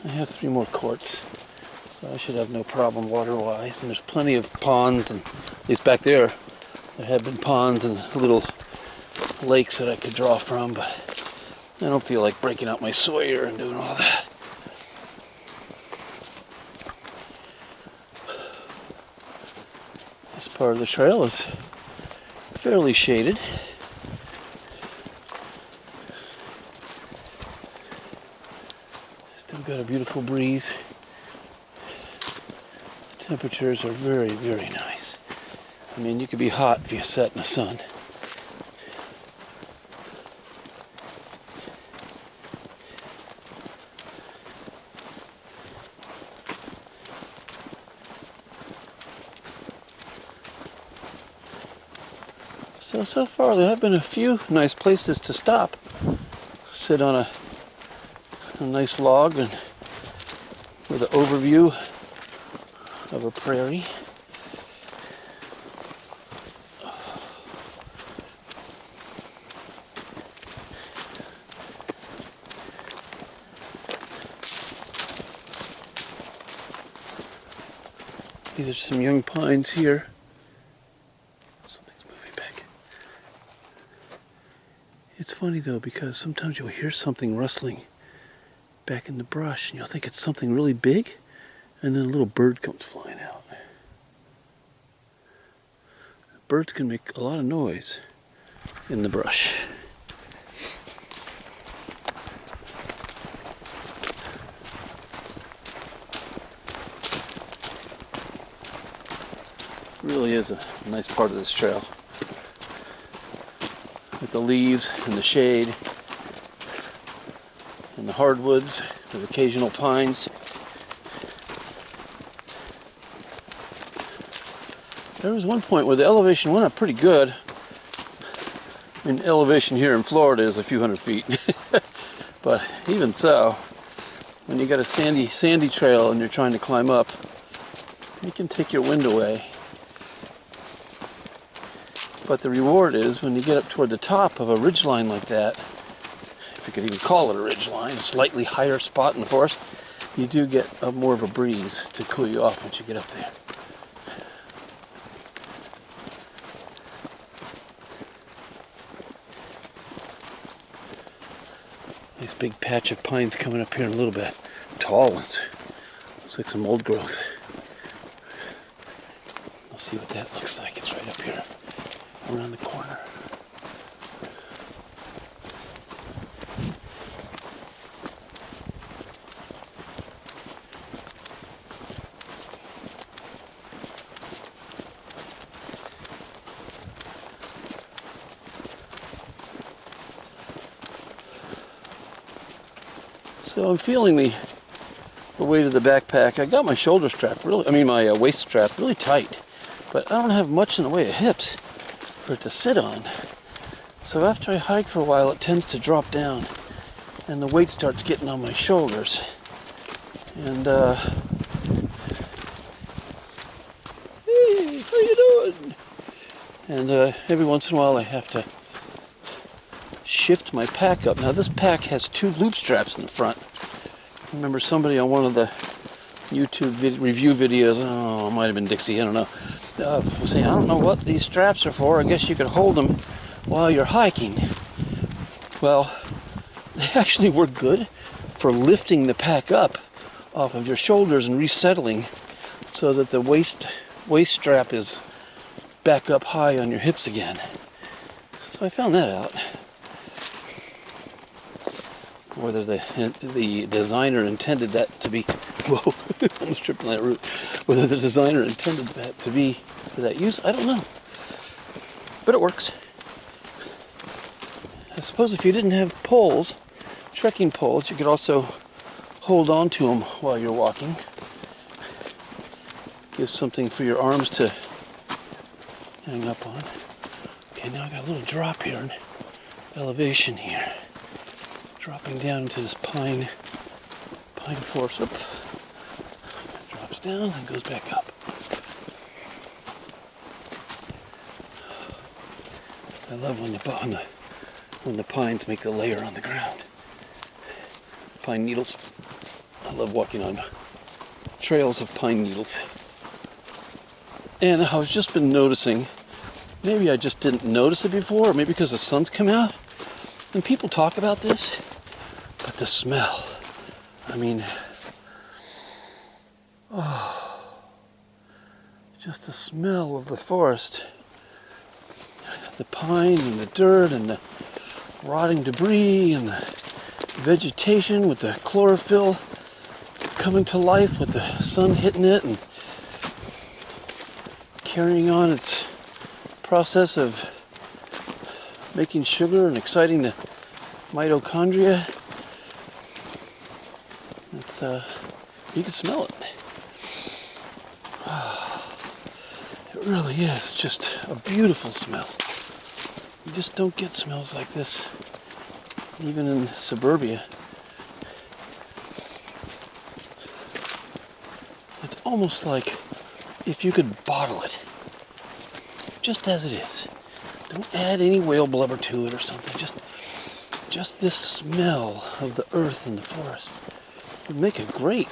I have 3 more quarts. So I should have no problem water-wise. And there's plenty of ponds, and at least back there have been ponds and little lakes that I could draw from, but I don't feel like breaking out my Sawyer and doing all that. This part of the trail is fairly shaded. Still got a beautiful breeze. Temperatures are very, very nice. I mean, you could be hot if you sat in the sun. So far there have been a few nice places to stop. Sit on a nice log and with an overview of a prairie. These are some young pines here. Something's moving back. It's funny though, because sometimes you'll hear something rustling back in the brush and you'll think it's something really big, and then a little bird comes flying out. Birds can make a lot of noise in the brush. It really is a nice part of this trail. with the leaves and the shade and the hardwoods, with occasional pines. There was one point where the elevation went up pretty good. I mean, elevation here in Florida is a few hundred feet. But even so, when you got a sandy trail and you're trying to climb up, it can take your wind away. But the reward is when you get up toward the top of a ridgeline like that, if you could even call it a ridgeline, a slightly higher spot in the forest, you do get more of a breeze to cool you off once you get up there. Nice big patch of pines coming up here in a little bit. Tall ones. Looks like some old growth. We'll see what that looks like. It's right up here, around the corner. So I'm feeling the weight of the backpack. I got my shoulder strap my waist strap really tight, but I don't have much in the way of hips for it to sit on. So after I hike for a while, it tends to drop down and the weight starts getting on my shoulders. And hey, how you doing? And every once in a while I have to shift my pack up. Now this pack has 2 loop straps in the front. I remember somebody on one of the YouTube review videos, it might have been Dixie, I don't know, was saying, I don't know what these straps are for, I guess you could hold them while you're hiking. Well, they actually work good for lifting the pack up off of your shoulders and resettling so that the waist strap is back up high on your hips again. So I found that out. Whether the designer intended that to be, whoa, almost tripped on that root. Whether the designer intended that to be for that use, I don't know. But it works. I suppose if you didn't have poles, trekking poles, you could also hold on to them while you're walking. Give something for your arms to hang up on. Okay, now I got a little drop here in elevation here. Dropping down into this pine forest. Up. Drops down and goes back up. I love when the pines make a layer on the ground. Pine needles. I love walking on trails of pine needles. And I've just been noticing, maybe I just didn't notice it before, or maybe because the sun's come out, and people talk about this, but the smell, I mean, just the smell of the forest, the pine and the dirt and the rotting debris and the vegetation with the chlorophyll coming to life with the sun hitting it and carrying on its process of making sugar and exciting the mitochondria. It's you can smell it. It really is just a beautiful smell. You just don't get smells like this even in suburbia. It's almost like if you could bottle it just as it is. Don't add any whale blubber to it or something. Just this smell of the earth and the forest would make a great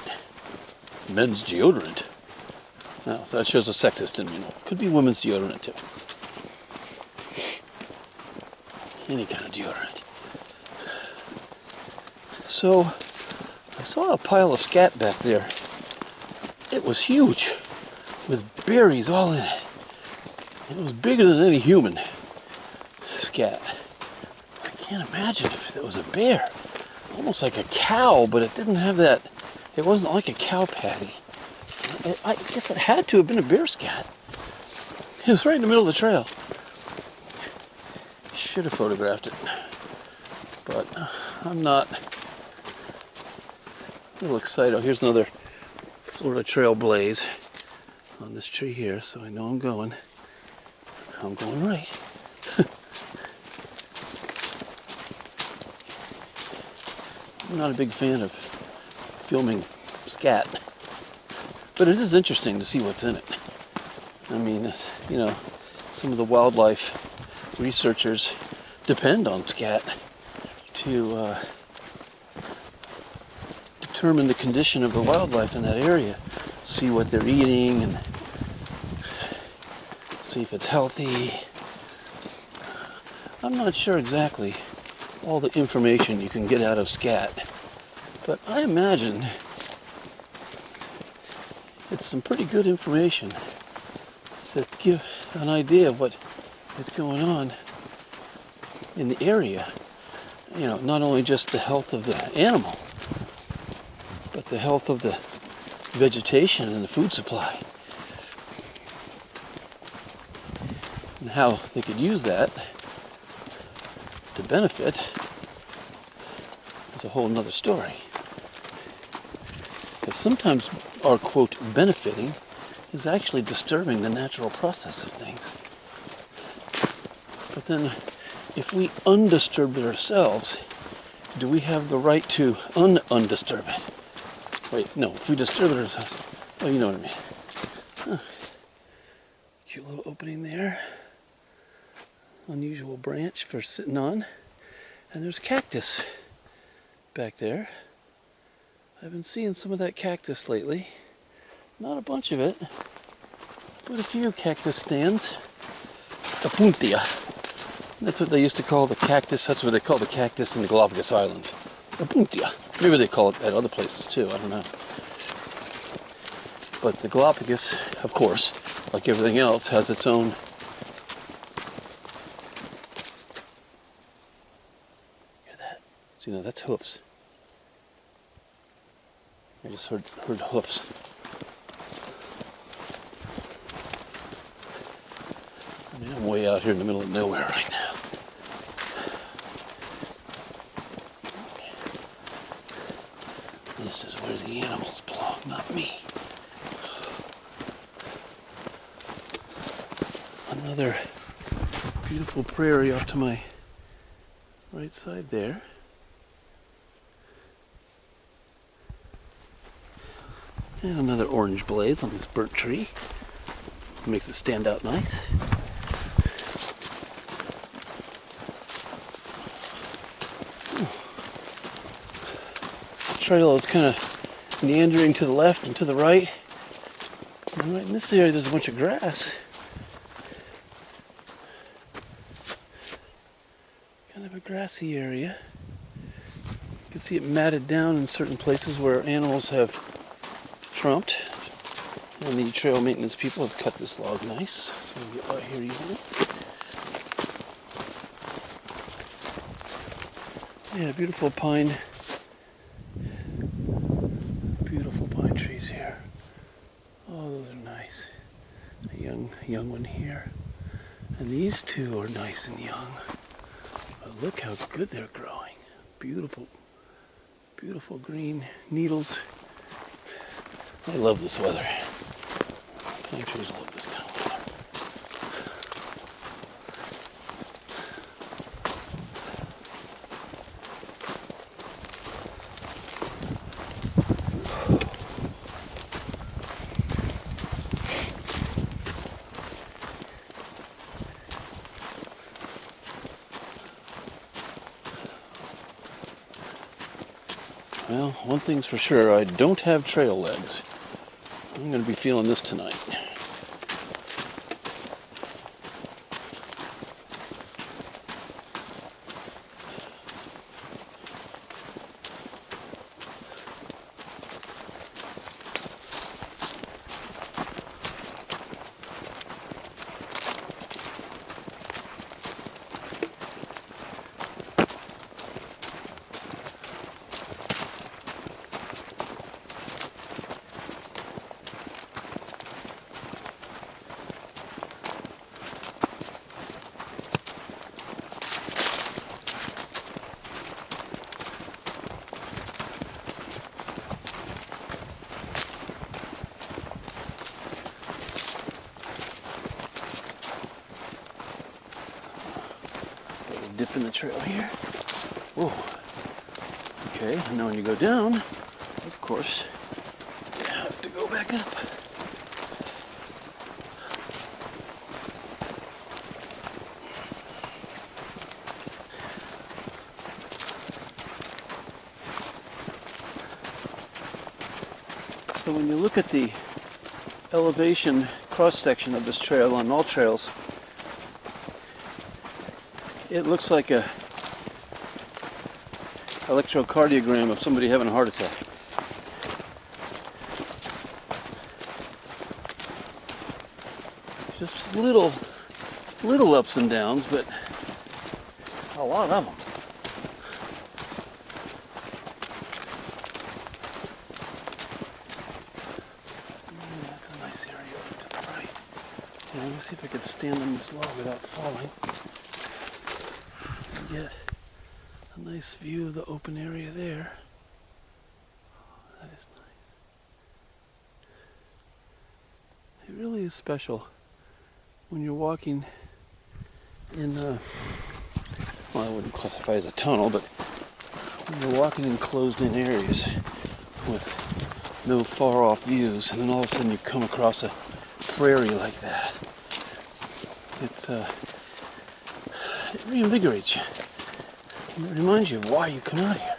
men's deodorant. Now, that shows a sexist in me. Could be women's deodorant too. Any kind of deodorant. So, I saw a pile of scat back there. It was huge, with berries all in it. It was bigger than any human scat. I can't imagine if it was a bear. Almost like a cow, but it didn't have that. It wasn't like a cow patty. I guess it had to have been a bear scat. It was right in the middle of the trail. should have photographed it, but I'm not a little excited. Oh, here's another Florida Trail blaze on this tree here, so I know I'm going right. I'm not a big fan of filming scat, but it is interesting to see what's in it. I mean, you know, some of the wildlife researchers depend on scat to determine the condition of the wildlife in that area, see what they're eating and see if it's healthy. I'm not sure exactly all the information you can get out of scat, but I imagine it's some pretty good information to give an idea of what is going on in the area. You know, not only just the health of the animal, but the health of the vegetation and the food supply. And how they could use that to benefit is a whole nother story. Because sometimes our, quote, benefiting is actually disturbing the natural process of things. But then, if we undisturb it ourselves, do we have the right to undisturb it? Wait, no, if we disturb it ourselves, oh, you know what I mean. Huh. Cute little opening there. Unusual branch for sitting on. And there's cactus back there. I've been seeing some of that cactus lately. Not a bunch of it, but a few cactus stands. Opuntia. That's what they used to call the cactus. That's what they call the cactus in the Galapagos Islands. Opuntia. Maybe they call it at other places too, I don't know. But the Galapagos, of course, like everything else, has its own hear that? So, you know, that's hoofs. I just heard hoofs. I mean, I'm way out here in the middle of nowhere right now. This is where the animals belong, not me. Another beautiful prairie off to my right side there. And another orange blaze on this burnt tree. Makes it stand out nice. The trail is kind of meandering to the left and to the right. And right in this area there's a bunch of grass. Kind of a grassy area. You can see it matted down in certain places where animals have trumped. And the trail maintenance people have cut this log nice. So we can get by here easily. Yeah, beautiful pine trees here. Oh, those are nice. A young one here. And these two are nice and young. But look how good they're growing. Beautiful, beautiful green needles. I love this weather. Pine trees love this kind of weather. Well, one thing's for sure, I don't have trail legs. I'm going to be feeling this tonight. dip in the trail here. Whoa. Okay, and now when you go down, of course, you have to go back up. So when you look at the elevation cross-section of this trail on all trails, it looks like a electrocardiogram of somebody having a heart attack. Just little ups and downs, but a lot of them. That's a nice area over to the right. Yeah, let me see if I could stand on this log without falling. And get a nice view of the open area there. Oh, that is nice. It really is special when you're walking in, well, I wouldn't classify it as a tunnel, but when you're walking in closed-in areas with no far-off views, and then all of a sudden you come across a prairie like that. It reinvigorates you. It reminds you of why you come out here.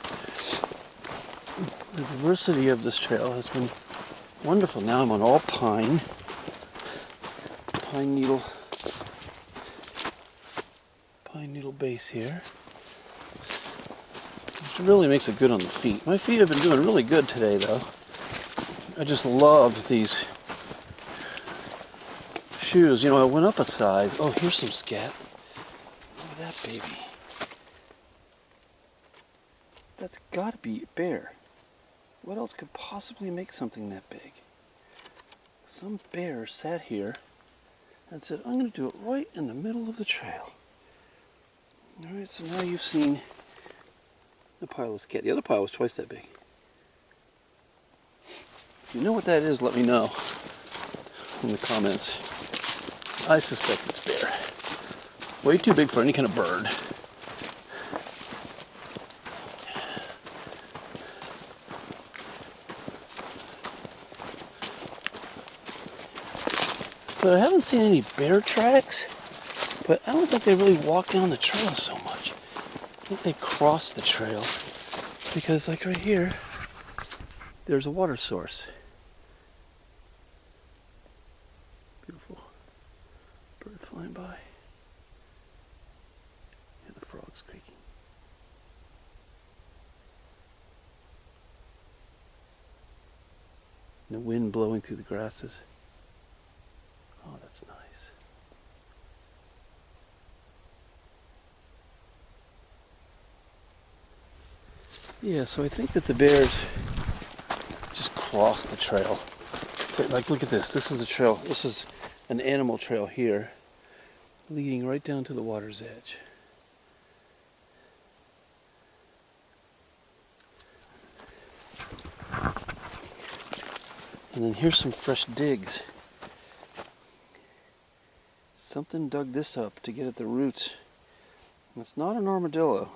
The diversity of this trail has been wonderful. Now I'm on all pine needle base here. Which really makes it good on the feet. My feet have been doing really good today, though. I just love these shoes. You know, I went up a size. Oh, here's some scat. Look at that baby. That's gotta be a bear. What else could possibly make something that big? Some bear sat here and said, I'm going to do it right in the middle of the trail. Alright, so now you've seen the pile of scat. The other pile was twice that big. If you know what that is, let me know in the comments. I suspect it's bear. Way too big for any kind of bird. But I haven't seen any bear tracks, but I don't think they really walk down the trail so much. I think they cross the trail because, like right here, there's a water source. Beautiful bird flying by. And the frogs creaking. And the wind blowing through the grasses. Oh, that's nice. Yeah, so I think that the bears just cross the trail. Like, look at this. This is a trail. This is an animal trail here, leading right down to the water's edge. And then here's some fresh digs. Something dug this up to get at the roots. And it's not an armadillo.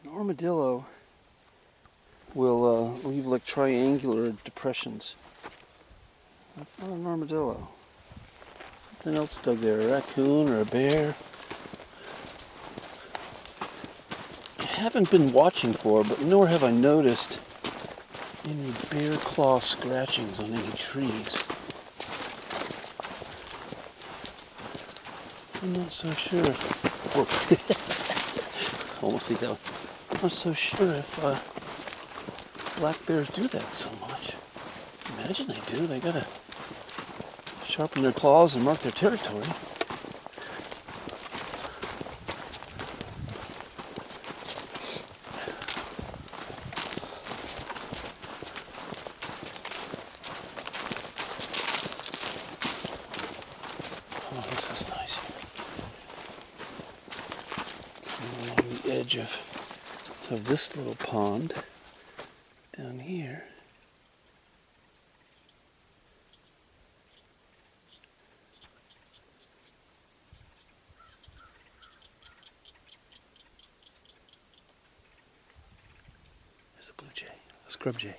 An armadillo will leave like triangular depressions. That's not an armadillo. Something else dug there, a raccoon or a bear. I haven't been watching for, but nor have I noticed any bear claw scratchings on any trees. I'm not so sure if... Whoa. Almost ate that one. I'm not so sure if black bears do that so much. Imagine they do. They gotta sharpen their claws and mark their territory. Oh, this is nice. Coming along the edge of this little pond down here. There's a blue jay, a scrub jay.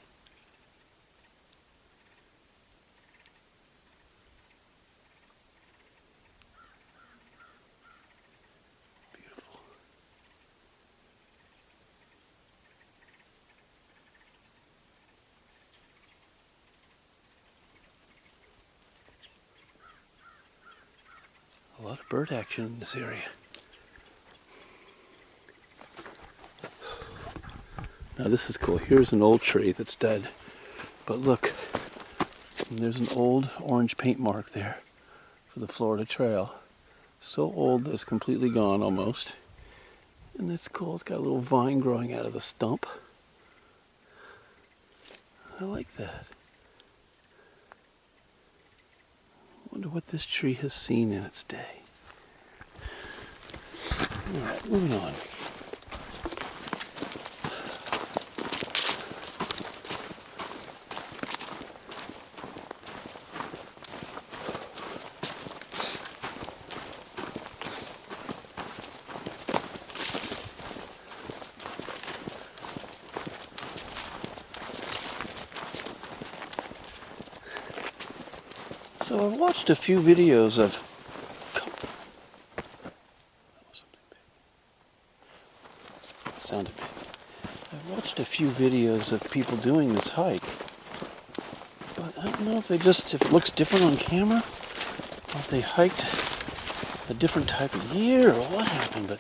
Beautiful. A lot of bird action in this area. Now this is cool. Here's an old tree that's dead. But look, there's an old orange paint mark there for the Florida Trail. So old that it's completely gone almost. And it's cool. It's got a little vine growing out of the stump. I like that. I wonder what this tree has seen in its day. Alright, moving on. So I've watched a few videos of sounded big. I've watched a few videos of people doing this hike, but I don't know if if it looks different on camera, or if they hiked a different type of year, or what happened, but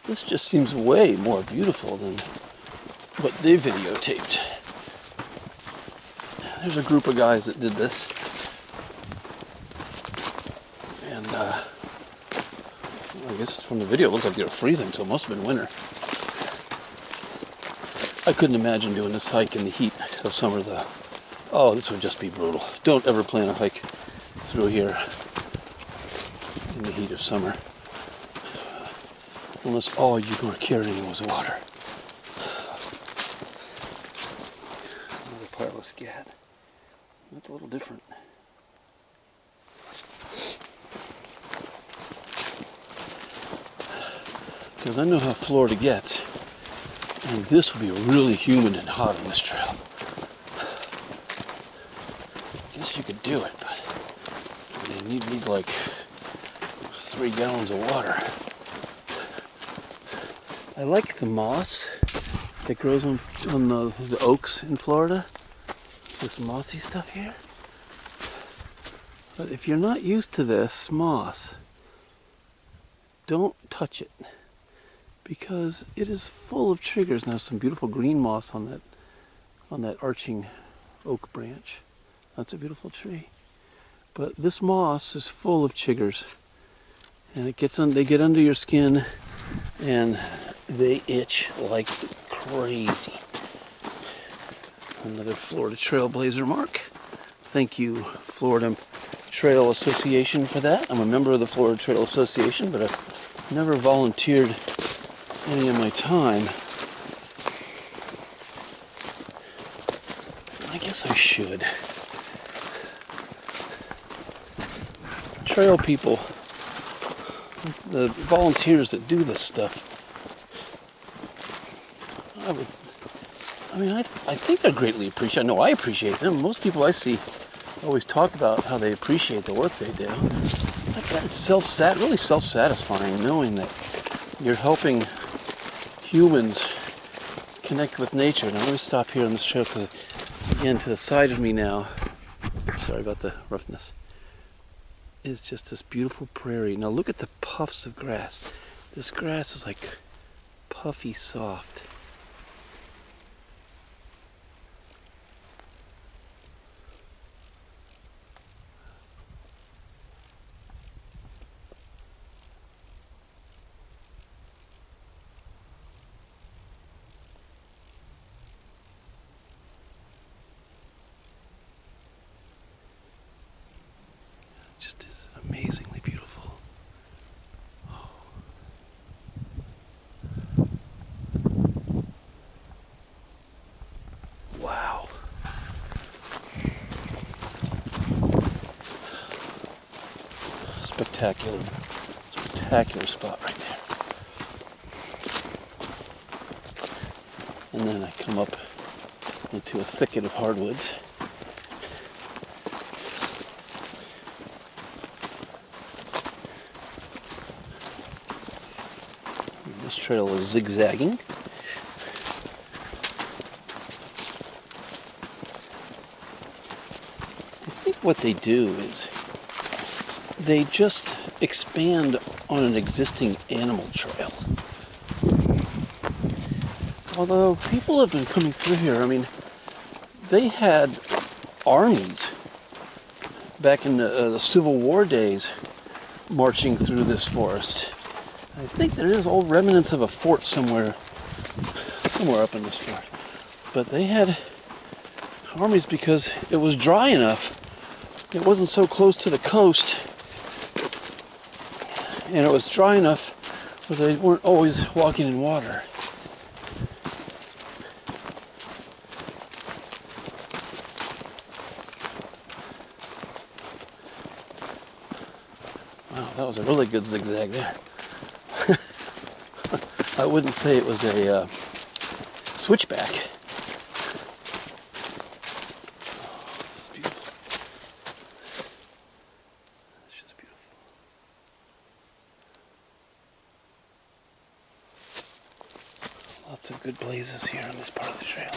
this just seems way more beautiful than what they videotaped. There's a group of guys that did this, and I guess from the video it looked like they were freezing, so it must have been winter. I couldn't imagine doing this hike in the heat of summer though. Oh, this would just be brutal. Don't ever plan a hike through here in the heat of summer, unless all you were carrying was water. Another parlous gat. That's a little different. Because I know how Florida gets, and this will be really humid and hot on this trail. I guess you could do it, but you need like 3 gallons of water. I like the moss that grows on the oaks in Florida. This mossy stuff here. But if you're not used to this moss, don't touch it, because it is full of triggers. Now some beautiful green moss on that arching oak branch. That's a beautiful tree. But this moss is full of chiggers, and they get under your skin and they itch like crazy. Another Florida Trailblazer mark. Thank you, Florida Trail Association, for that. I'm a member of the Florida Trail Association, but I've never volunteered any of my time. I guess I should. Trail people, the volunteers that do this stuff, I think they're greatly appreciated. I know I appreciate them. Most people I see always talk about how they appreciate the work they do. It's really self-satisfying knowing that you're helping humans connect with nature. Now let me stop here on this trail, because again, to the side of me now, sorry about the roughness, is just this beautiful prairie. Now look at the puffs of grass. This grass is like puffy soft. Just is amazingly beautiful. Oh. Wow. Spectacular spot right there. and then I come up into a thicket of hardwoods. And this trail is zigzagging. I think what they do is they just expand on an existing animal trail. Although people have been coming through here, I mean, they had armies back in the Civil War days marching through this forest. I think there is old remnants of a fort somewhere up in this forest. But they had armies because it was dry enough. It wasn't so close to the coast, and it was dry enough where they weren't always walking in water. Wow, that was a really good zigzag there. I wouldn't say it was a switchback. Oh, this is beautiful. It's just beautiful. Lots of good blazes here on this part of the trail.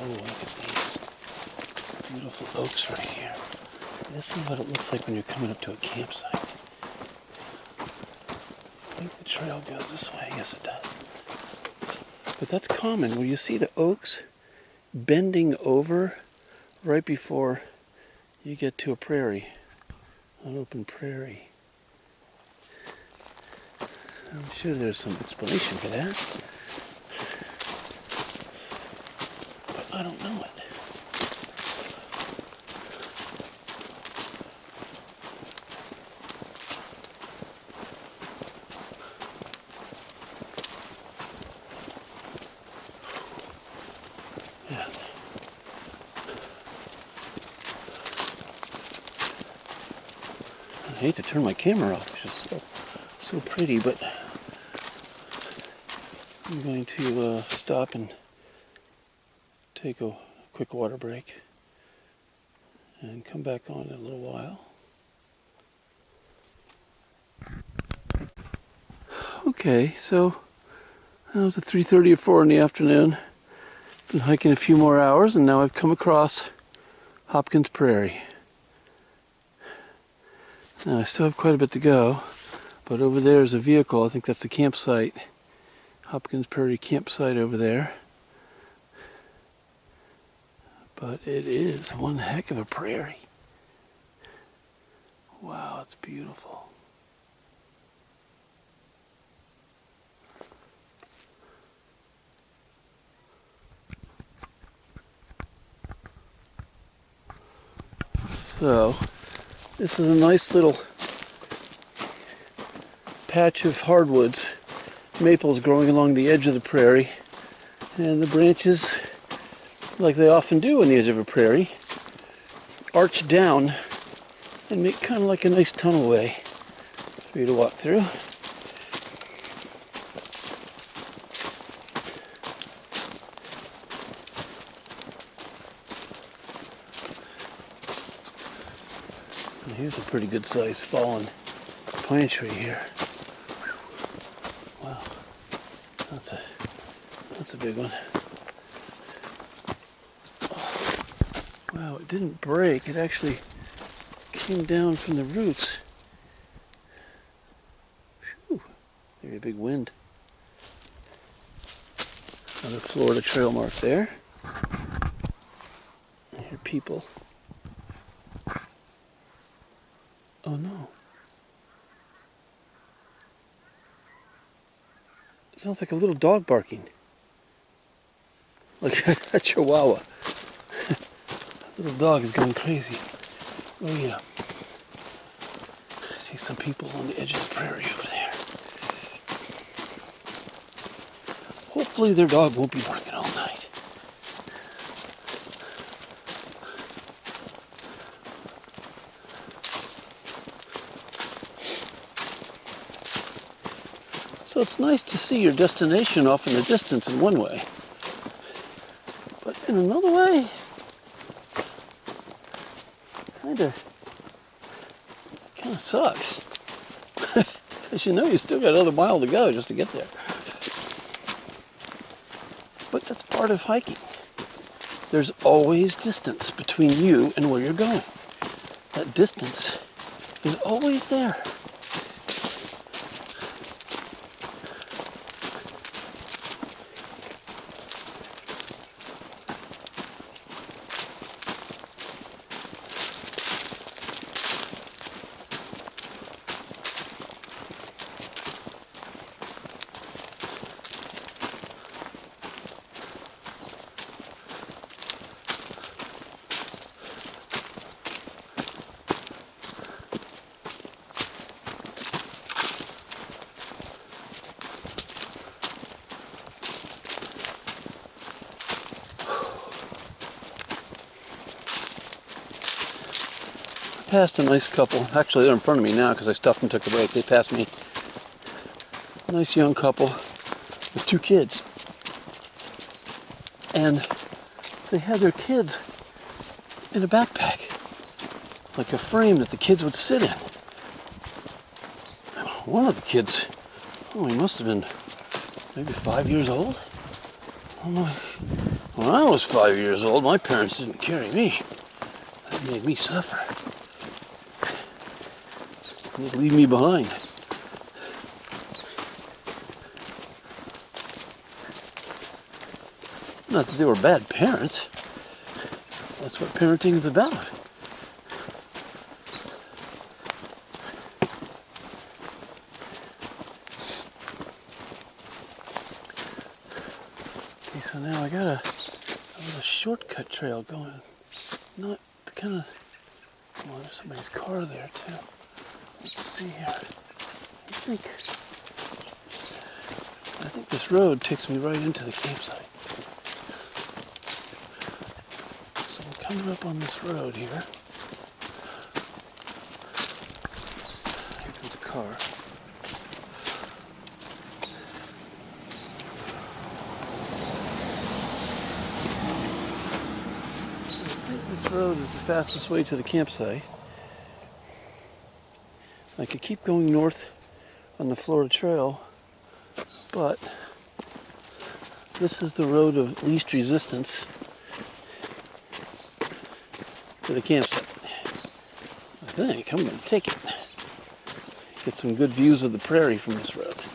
Oh, look at these beautiful oaks right here. This is what it looks like when you're coming up to a campsite. I think the trail goes this way. Yes, it does. But that's common where you see the oaks bending over right before you get to a prairie, an open prairie. I'm sure there's some explanation for that. I don't know it. Yeah. I hate to turn my camera off. It's just so pretty, but I'm going to stop and take a quick water break and come back on in a little while. Okay, so that was at 3:30 or 4 in the afternoon. Been hiking a few more hours, and now I've come across Hopkins Prairie. Now I still have quite a bit to go, but over there is a vehicle. I think that's the campsite. Hopkins Prairie campsite over there. But it is one heck of a prairie. Wow, it's beautiful. So, this is a nice little patch of hardwoods, maples growing along the edge of the prairie, and the branches, like they often do on the edge of a prairie, arch down and make kind of like a nice tunnelway for you to walk through. And here's a pretty good sized fallen pine tree here. Wow, that's a big one. Wow, it didn't break. It actually came down from the roots. Whew, maybe a big wind. Another Florida trail mark there. I hear people. Oh no. It sounds like a little dog barking. Like a chihuahua. Little dog is going crazy. Oh yeah. I see some people on the edge of the prairie over there. hopefully their dog won't be barking all night. So it's nice to see your destination off in the distance in one way. But in another way, kind of sucks. Because you know you still got another mile to go just to get there. But that's part of hiking. There's always distance between you and where you're going. That distance is always there. Passed a nice couple. Actually, they're in front of me now because I stopped and took a break. They passed me. A nice young couple with 2 kids. And they had their kids in a backpack, like a frame that the kids would sit in. One of the kids, he must have been maybe 5 years old. When I was 5 years old, my parents didn't carry me. That made me suffer. They'd leave me behind. Not that they were bad parents. That's what parenting is about. Okay, so now I got a shortcut trail going. Not the kind of... Well, there's somebody's car there too. Let's see here. I think this road takes me right into the campsite. So I'm coming up on this road here. Here comes a car. I think this road is the fastest way to the campsite. I could keep going north on the Florida Trail, but this is the road of least resistance to the campsite. So I think I'm going to take it. Get some good views of the prairie from this road.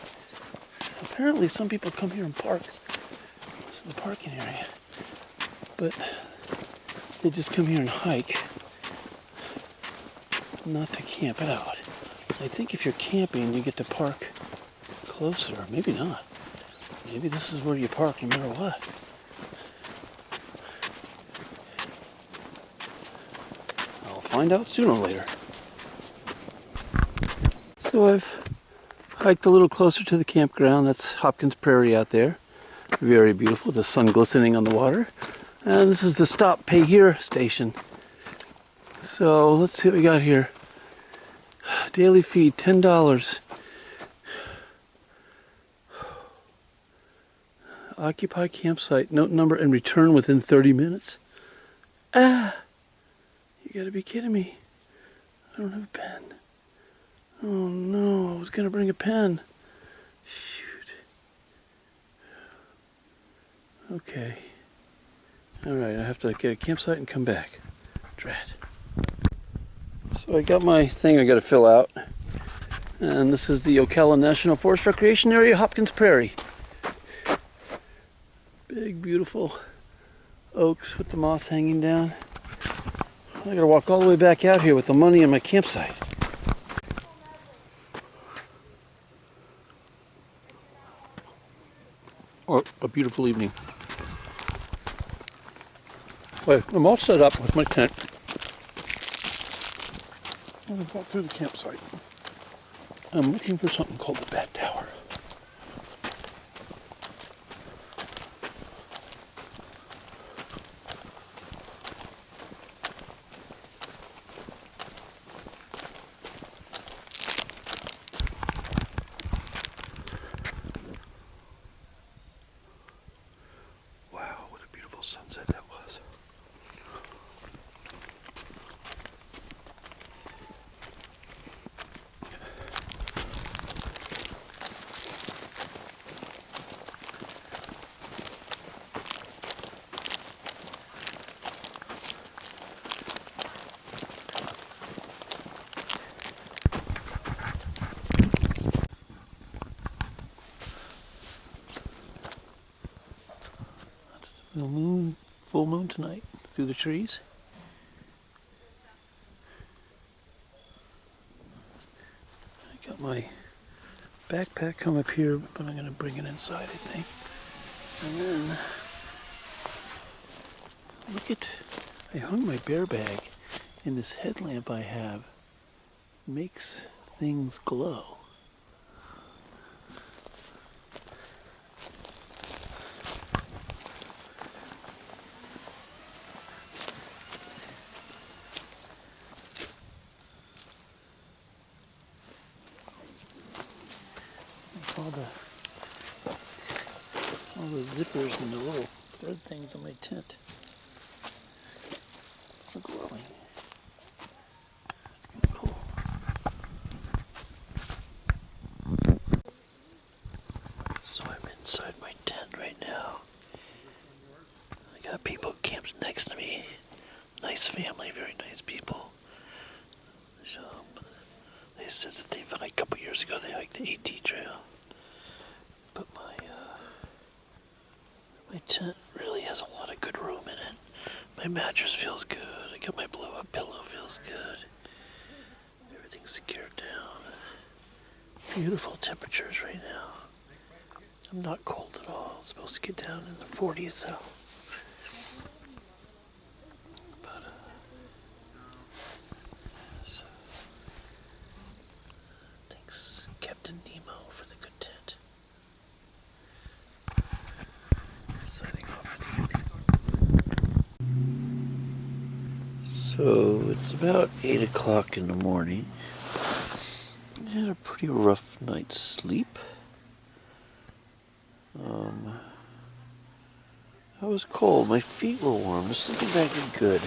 Apparently some people come here and park. This is the parking area. But they just come here and hike, not to camp out. I think if you're camping, you get to park closer. Maybe not. Maybe this is where you park no matter what. I'll find out sooner or later. So I've hiked a little closer to the campground. That's Hopkins Prairie out there. Very beautiful. The sun glistening on the water. And this is the Stop Pay Here station. So let's see what we got here. Daily fee, $10. Occupy campsite, note number, and return within 30 minutes. You gotta be kidding me. I don't have a pen. Oh no, I was gonna bring a pen. Shoot. Okay. Alright, I have to get a campsite and come back. Drat. So I got my thing I got to fill out, and this is the Ocala National Forest Recreation Area, Hopkins Prairie. Big, beautiful oaks with the moss hanging down. I got to walk all the way back out here with the money in my campsite. Oh, a beautiful evening. Wait, I'm all set up with my tent. I'm going to walk through the campsite. I'm looking for something called the Bat Tower. Full moon tonight through the trees. I got my backpack come up here, but I'm going to bring it inside, I think. And then, look at, I hung my bear bag in this headlamp I have. Makes things glow. All the zippers and the little thread things on my tent are glowing. It's kind of cool. So I'm inside my tent right now. I got people camped next to me. Nice family, very nice people. So they said that a couple years ago they hiked the AT trail. But my tent really has a lot of good room in it. My mattress feels good. I got my blow-up pillow, feels good. Everything's secured down. Beautiful temperatures right now. I'm not cold at all. I'm supposed to get down in the 40s though. But so, thanks Captain Nemo for the good tent. Signing off for the evening. So it's about 8 o'clock in the morning. I had a pretty rough night's sleep. I was cold. My feet were warm. The sleeping bag did good.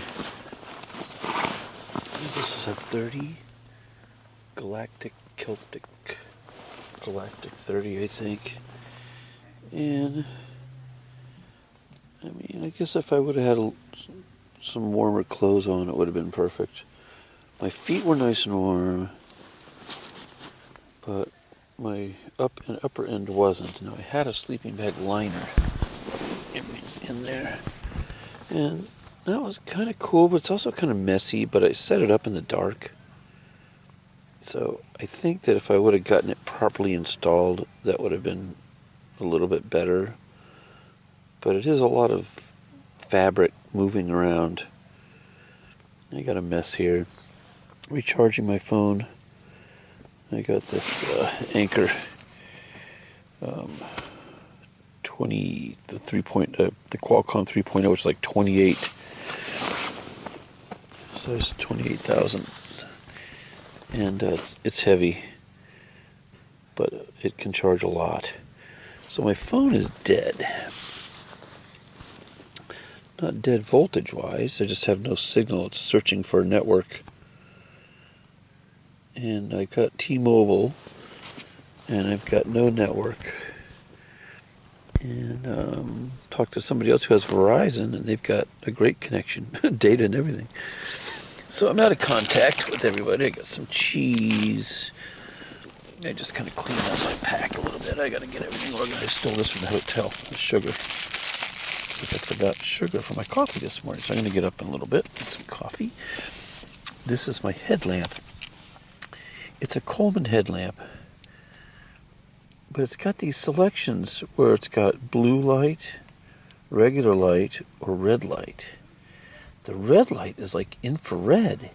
This is a 30 Galactic 30, I think. And I mean, I guess if I would have had some warmer clothes on, it would have been perfect. My feet were nice and warm, but my upper end wasn't. Now I had a sleeping bag liner in there, and that was kind of cool, but it's also kind of messy. But I set it up in the dark, so I think that if I would have gotten it properly installed, that would have been a little bit better. But it is a lot of fabric moving around. I got a mess here. Recharging my phone. I got this Anchor 20, the Qualcomm 3.0, which is like 28. So it's 28,000, and it's heavy, but it can charge a lot. So my phone is dead. Not dead voltage-wise. I just have no signal. It's searching for a network. And I got T-Mobile, and I've got no network. And talked to somebody else who has Verizon, and they've got a great connection, data and everything. So I'm out of contact with everybody. I got some cheese. I just kind of cleaned out my pack a little bit. I got to get everything organized. I stole this from the hotel, the sugar. I forgot sugar for my coffee this morning, so I'm going to get up in a little bit, get some coffee. This is my headlamp. It's a Coleman headlamp, but it's got these selections where it's got blue light, regular light, or red light. The red light is like infrared,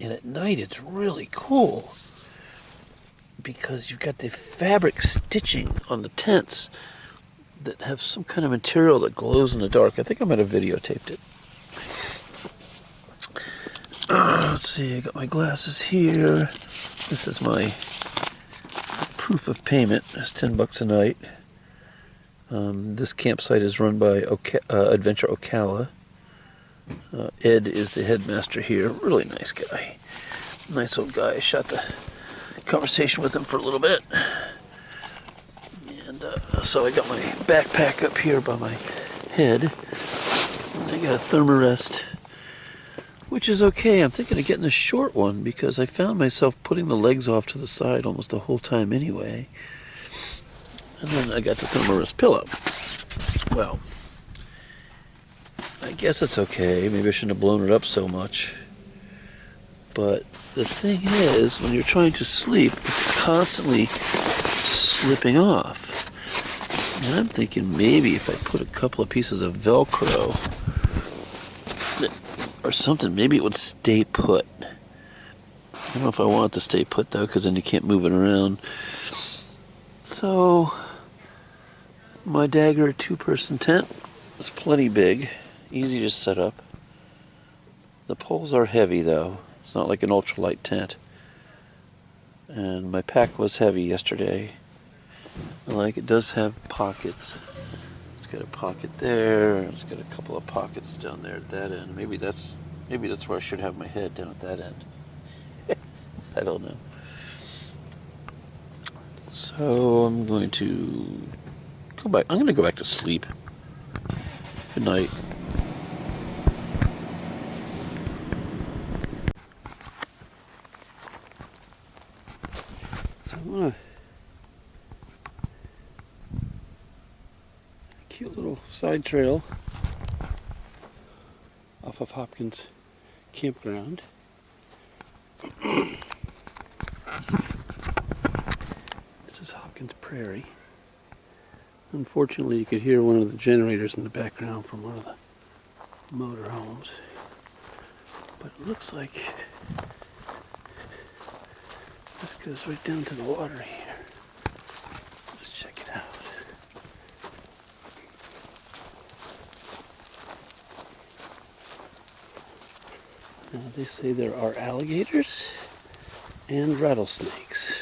and at night it's really cool because you've got the fabric stitching on the tents that have some kind of material that glows in the dark. I think I might have videotaped it. Let's see, I got my glasses here. This is my proof of payment. It's $10 a night. This campsite is run by Adventure Ocala. Ed is the headmaster here. Really nice guy. Nice old guy. I shot the conversation with him for a little bit. So I got my backpack up here by my head. I got a thermarest, which is okay. I'm thinking of getting a short one because I found myself putting the legs off to the side almost the whole time anyway. And then I got the thermarest pillow. Well, I guess it's okay. Maybe I shouldn't have blown it up so much. But the thing is, when you're trying to sleep, it's constantly slipping off. And I'm thinking maybe if I put a couple of pieces of Velcro or something, maybe it would stay put. I don't know if I want it to stay put though, because then you can't move it around. So, my Dagger two-person tent is plenty big, easy to set up. The poles are heavy though. It's not like an ultralight tent. And my pack was heavy yesterday. Like, it does have pockets. It's got a pocket there. It's got a couple of pockets down there at that end. Maybe that's where I should have my head, down at that end. I don't know. So I'm going to go back. I'm going to go back to sleep. Good night. So I'm on a cute little side trail off of Hopkins campground. This is Hopkins Prairie. Unfortunately, you could hear one of the generators in the background from one of the motor homes. But it looks like this goes right down to the water here. Let's check it out. Now, they say there are alligators and rattlesnakes.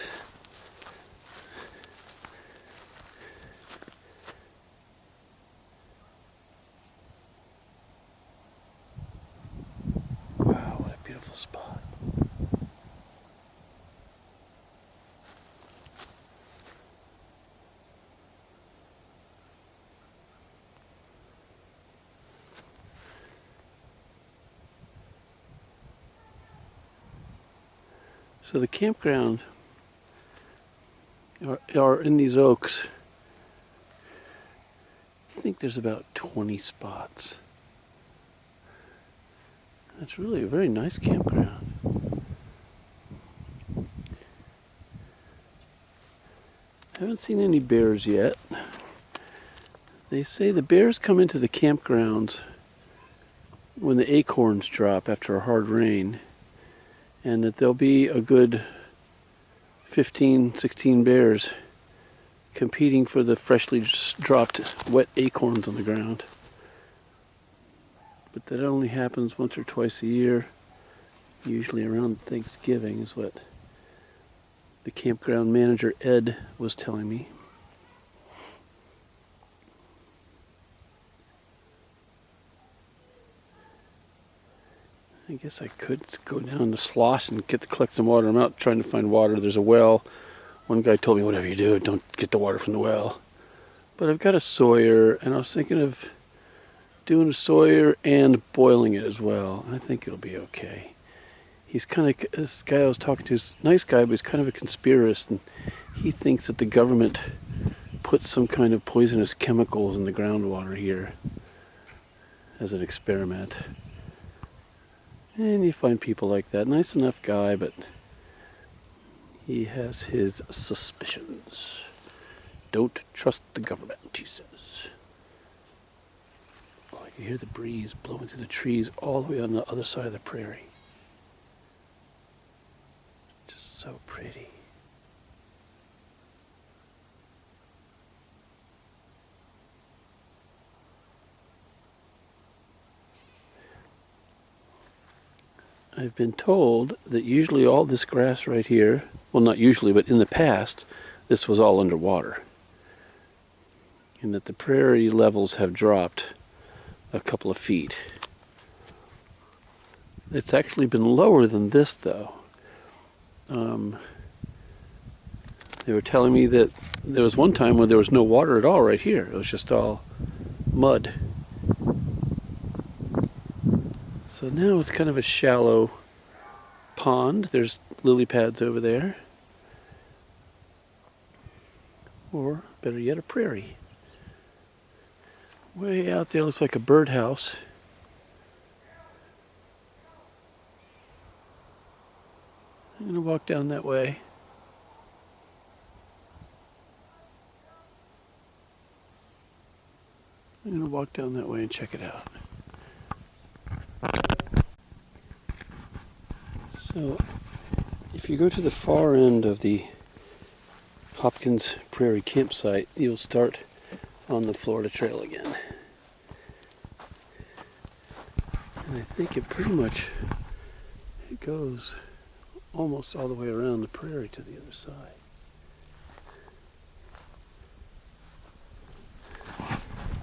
Wow, what a beautiful spot. So the campground are in these oaks. I think there's about 20 spots. It's really a very nice campground. Haven't seen any bears yet. They say the bears come into the campgrounds when the acorns drop after a hard rain, and that there'll be a good 15, 16 bears competing for the freshly dropped wet acorns on the ground. But that only happens once or twice a year, usually around Thanksgiving is what the campground manager Ed was telling me. I guess I could go down the slosh and collect some water. I'm out trying to find water. There's a well. One guy told me, whatever you do, don't get the water from the well. But I've got a Sawyer, and I was thinking of doing a Sawyer and boiling it as well. I think it'll be okay. He's kind of, this guy I was talking to is a nice guy, but he's kind of a conspiracist, and he thinks that the government put some kind of poisonous chemicals in the groundwater here as an experiment. And you find people like that. Nice enough guy, but he has his suspicions. Don't trust the government, he says. Oh, I can hear the breeze blowing through the trees all the way on the other side of the prairie. Just so pretty. I've been told that usually all this grass right here, well, not usually, but in the past, this was all underwater. And that the prairie levels have dropped a couple of feet. It's actually been lower than this, though. They were telling me that there was one time when there was no water at all right here. It was just all mud. So now it's kind of a shallow pond. There's lily pads over there. Or, better yet, a prairie. Way out there looks like a birdhouse. I'm going to walk down that way. I'm going to walk down that way and check it out. So, if you go to the far end of the Hopkins Prairie campsite, you'll start on the Florida Trail again. And I think it pretty much it goes almost all the way around the prairie to the other side.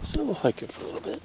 So we'll hike it for a little bit.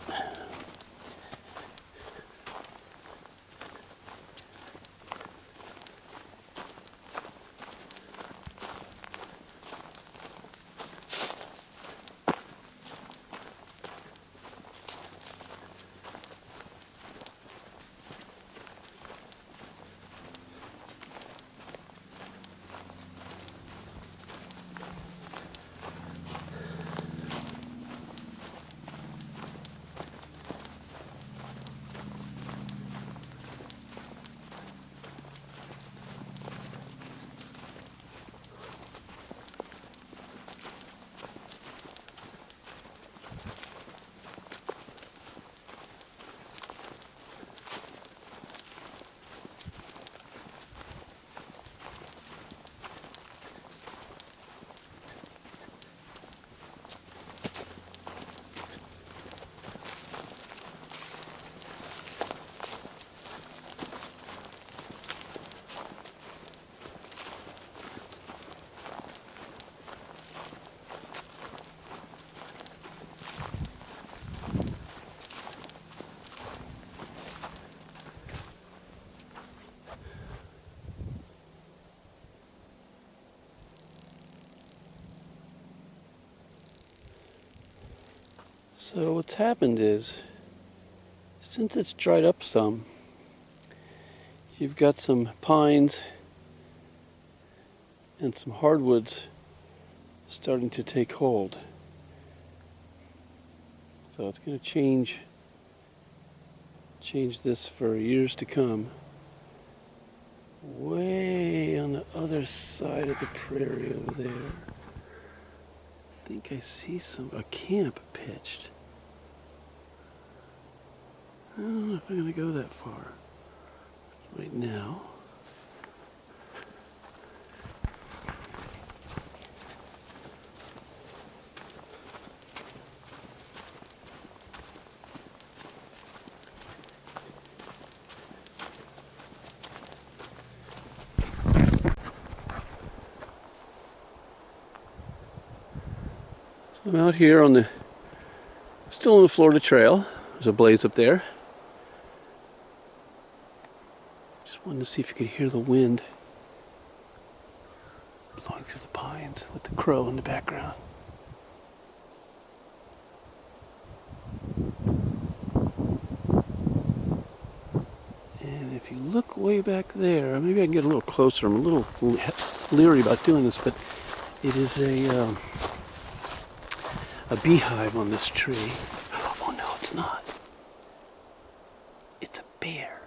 So what's happened is, since it's dried up some, you've got some pines and some hardwoods starting to take hold. So it's going to change this for years to come. Way on the other side of the prairie over there, I think I see a camp pitched. I don't know if I'm going to go that far right now. So I'm out here still on the Florida Trail. There's a blaze up there. Just wanted to see if you could hear the wind blowing through the pines with the crow in the background. And if you look way back there, maybe I can get a little closer. I'm a little leery about doing this, but it is a beehive on this tree. Oh no, it's not. It's a bear.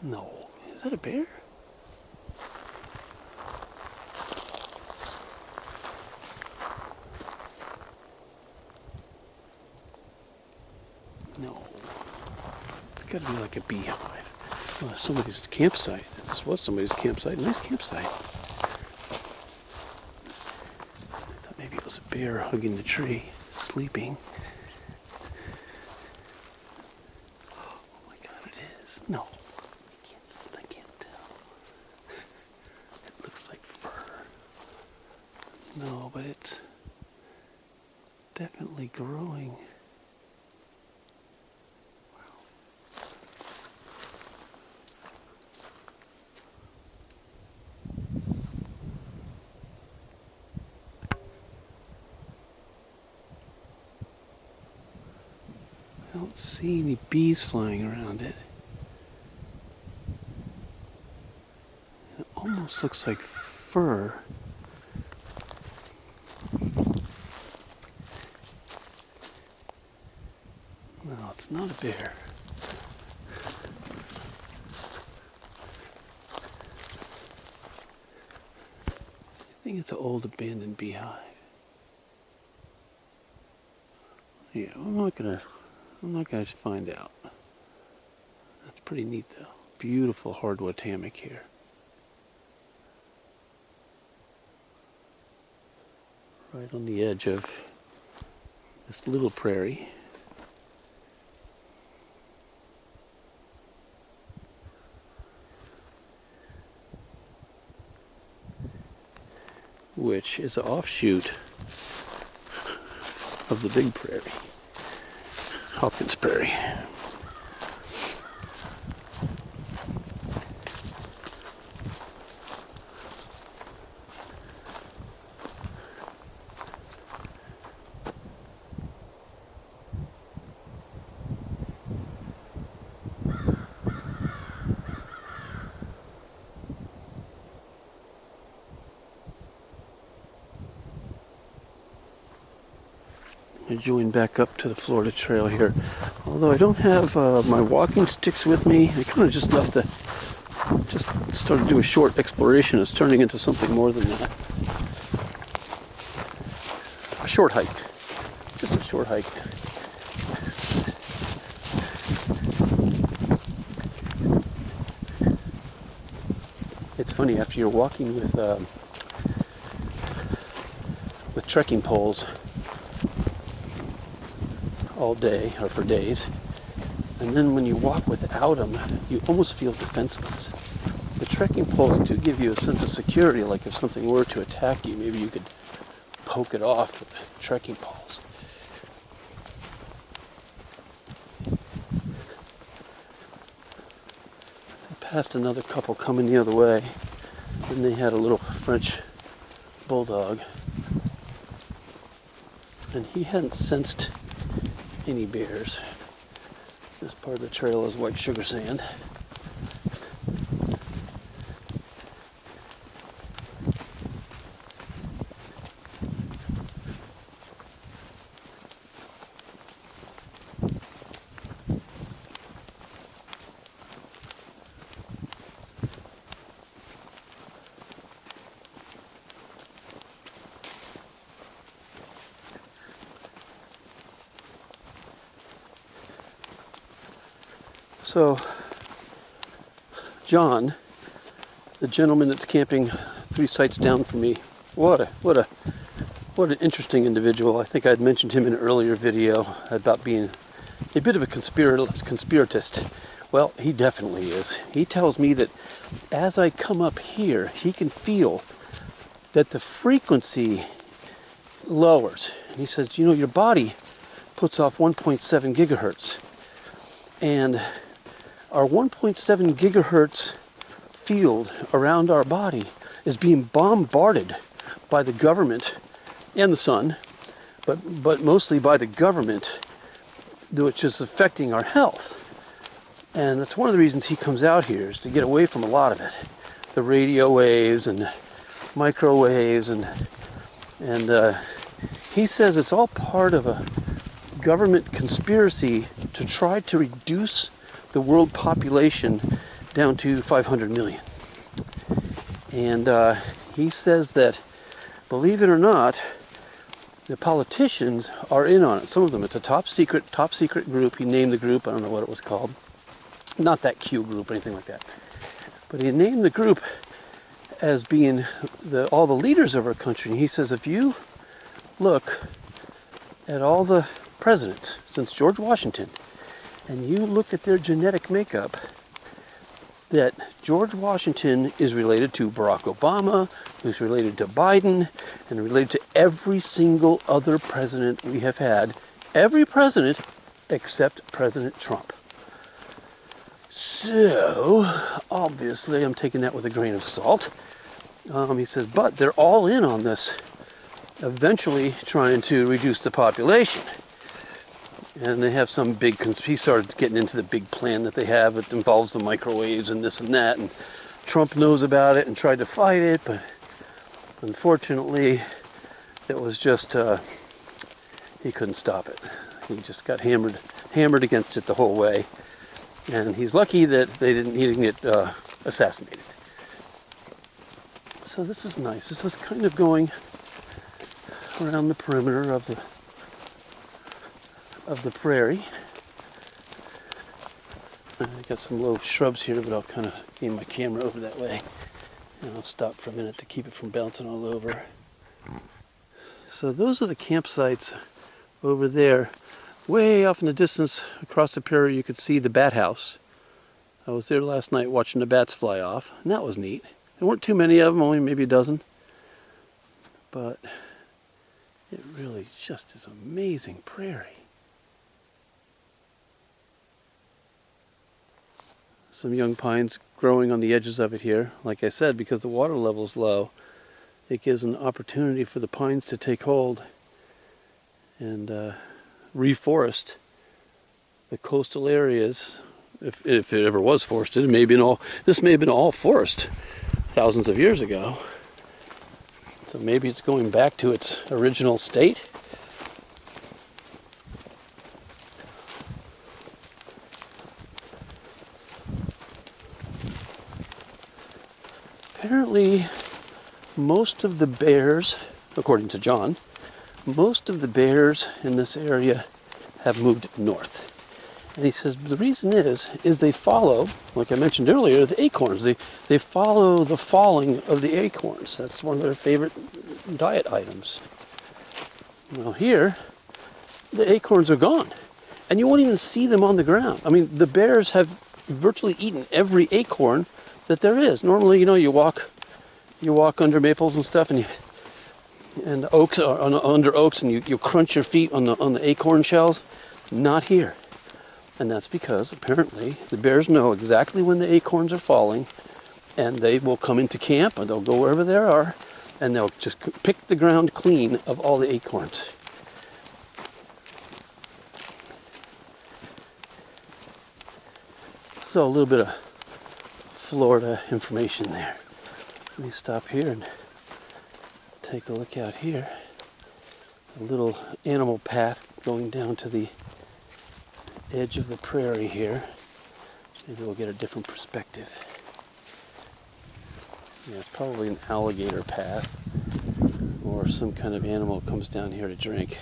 No, is that a bear? No. It's got to be like a beehive. Oh, somebody's campsite. This was somebody's campsite. Nice campsite. I thought maybe it was a bear hugging the tree, sleeping. Oh my God, it is. No. I can't tell. It looks like fur. No, but it's definitely growing. I don't see any bees flying around it. It almost looks like fur. No, it's not a bear. I think it's an old abandoned beehive. Yeah, I'm not gonna find out. That's pretty neat though. Beautiful hardwood hammock here. Right on the edge of this little prairie. Which is an offshoot of the big prairie, Hopkins Prairie. I join back up to the Florida Trail here. Although I don't have my walking sticks with me, I kind of just started to do a short exploration. It's turning into something more than that. A short hike. Just a short hike. It's funny, after you're walking with trekking poles all day, or for days, and then when you walk without them, you almost feel defenseless. The trekking poles do give you a sense of security, like if something were to attack you, maybe you could poke it off with the trekking poles. I passed another couple coming the other way, and they had a little French bulldog, and he hadn't sensed any bears. This part of the trail is white sugar sand. So, John, the gentleman that's camping 3 sites down from me, what an interesting individual. I think I'd mentioned him in an earlier video about being a bit of a conspiratist. Well, he definitely is. He tells me that as I come up here, he can feel that the frequency lowers. And he says, you know, your body puts off 1.7 gigahertz. And our 1.7 gigahertz field around our body is being bombarded by the government and the sun, but mostly by the government, which is affecting our health. And that's one of the reasons he comes out here, is to get away from a lot of it. The radio waves and microwaves, and he says it's all part of a government conspiracy to try to reduce the world population down to 500 million. And he says that, believe it or not, the politicians are in on it. Some of them, it's a top secret group. He named the group, I don't know what it was called. Not that Q group or anything like that. But he named the group as being all the leaders of our country. And he says, if you look at all the presidents since George Washington, and you look at their genetic makeup, that George Washington is related to Barack Obama, who's related to Biden, and related to every single other president we have had. Every president except President Trump. So, obviously, I'm taking that with a grain of salt. He says, but they're all in on this, eventually trying to reduce the population. And they have some big, he started getting into the big plan that they have. It involves the microwaves and this and that. And Trump knows about it and tried to fight it. But unfortunately, it was just, he couldn't stop it. He just got hammered against it the whole way. And he's lucky that he didn't get assassinated. So this is nice. This is kind of going around the perimeter of the prairie. I got some low shrubs here, but I'll kind of aim my camera over that way. And I'll stop for a minute to keep it from bouncing all over. So those are the campsites over there. Way off in the distance across the prairie you could see the bat house. I was there last night watching the bats fly off, and that was neat. There weren't too many of them, only maybe a dozen. But it really just is amazing prairie. Some young pines growing on the edges of it here. Like I said, because the water level is low, it gives an opportunity for the pines to take hold and reforest the coastal areas. If it ever was forested, this may have been all forest thousands of years ago. So maybe it's going back to its original state. Apparently, most of the bears, according to John, most of the bears in this area have moved north. And he says the reason is they follow, like I mentioned earlier, the acorns. They follow the falling of the acorns. That's one of their favorite diet items. Well, here, the acorns are gone. And you won't even see them on the ground. I mean, the bears have virtually eaten every acorn that there is. Normally, you walk under maples and stuff, and oaks under oaks, and you crunch your feet on the acorn shells. Not here. And that's because apparently the bears know exactly when the acorns are falling, and they will come into camp, or they'll go wherever they are, and they'll just pick the ground clean of all the acorns. So a little bit of Florida information there. Let me stop here and take a look out here. A little animal path going down to the edge of the prairie here. Maybe we'll get a different perspective. Yeah, it's probably an alligator path, or some kind of animal comes down here to drink.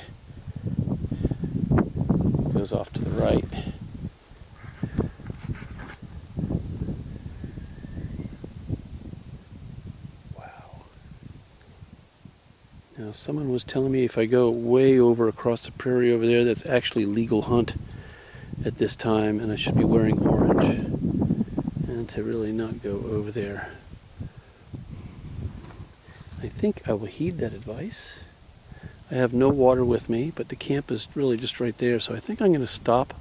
Goes off to the right. Wow. Now, someone was telling me if I go way over across the prairie over there, that's actually legal hunt at this time, and I should be wearing orange, and to really not go over there. I think I will heed that advice. I have no water with me, but the camp is really just right there, so I think I'm going to stop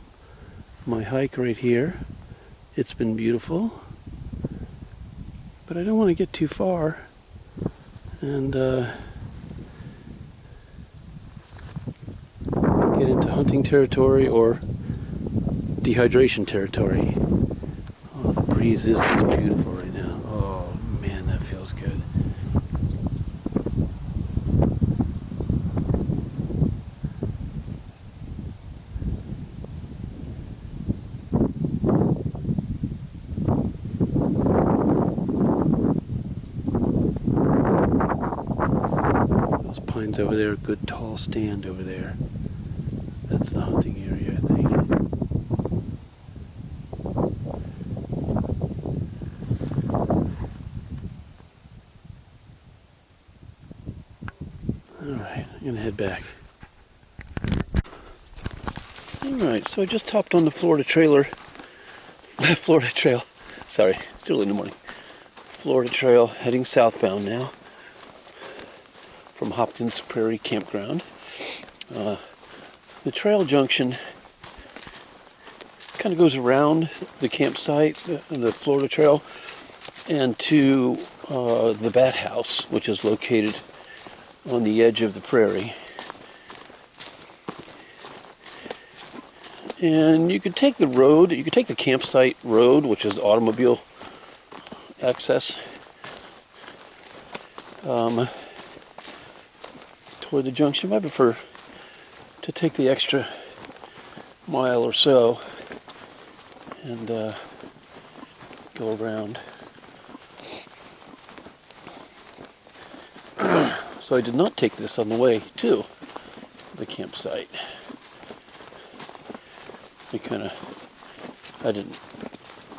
my hike right here. It's been beautiful, but I don't want to get too far and get into hunting territory or dehydration territory. Oh, the breeze is just beautiful right now. Oh man, that feels good. Those pines over there, a good tall stand over there. That's the hunting area, I think. Alright, I'm going to head back. Alright, so I just hopped on the Florida Trail, sorry, it's early in the morning. Florida Trail, heading southbound now from Hopkins Prairie Campground. The trail junction kind of goes around the campsite, the Florida Trail, and to the bat house, which is located on the edge of the prairie. And you could take the road, you could take the campsite road, which is automobile access, toward the junction. I prefer to take the extra mile or so and go around. So I did not take this on the way to the campsite. I didn't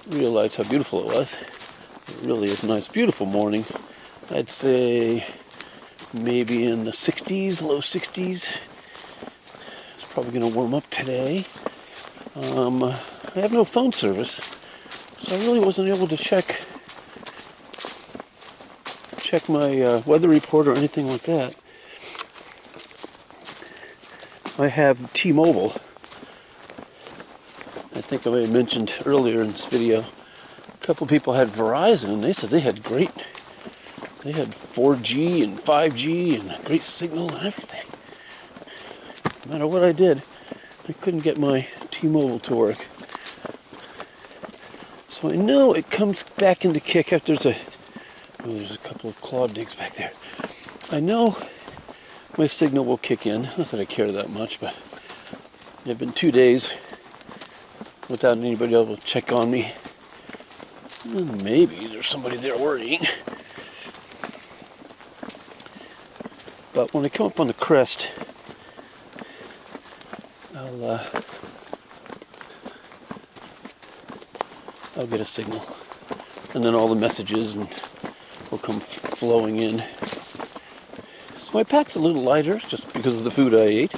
realize how beautiful it was. It really is a nice, beautiful morning. I'd say maybe in the 60s, low 60s. It's probably going to warm up today. I have no phone service, so I really wasn't able to check my weather report or anything like that. I have T-Mobile. I think I may have mentioned earlier in this video, a couple people had Verizon, and they said they had 4G and 5G and a great signal and everything. No matter what I did, I couldn't get my T-Mobile to work. So I know it comes back into kick after there's a couple of claw digs back there. I know my signal will kick in. Not that I care that much, but it's been 2 days without anybody able to check on me. And maybe there's somebody there worrying. But when I come up on the crest, I'll get a signal, and then all the messages will come flowing in. So my pack's a little lighter just because of the food I ate.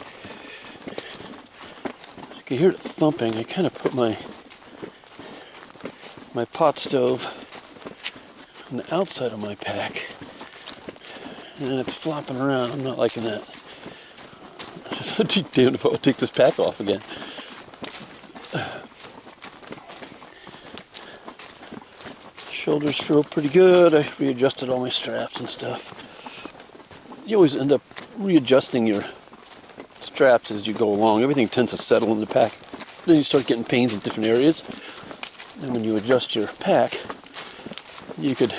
You can hear it thumping. I kind of put my pot stove on the outside of my pack, and it's flopping around. I'm not liking that. I'm just damned if I'll take this pack off again. Shoulders feel pretty good. I readjusted all my straps and stuff. You always end up readjusting your straps as you go along. Everything tends to settle in the pack. Then you start getting pains in different areas. And when you adjust your pack, you could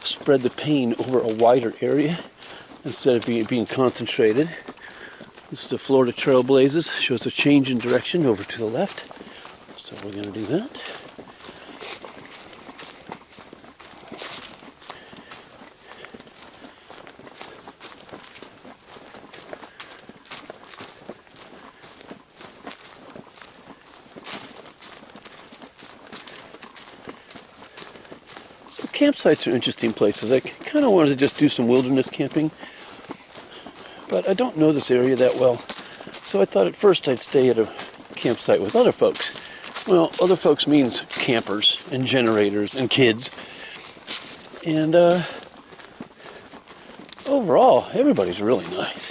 spread the pain over a wider area instead of being concentrated. This is the Florida Trailblazers. Shows a change in direction over to the left. So we're going to do that. So campsites are interesting places. I kind of wanted to just do some wilderness camping, but I don't know this area that well. So I thought at first I'd stay at a campsite with other folks. Well, other folks means campers and generators and kids. And overall, everybody's really nice.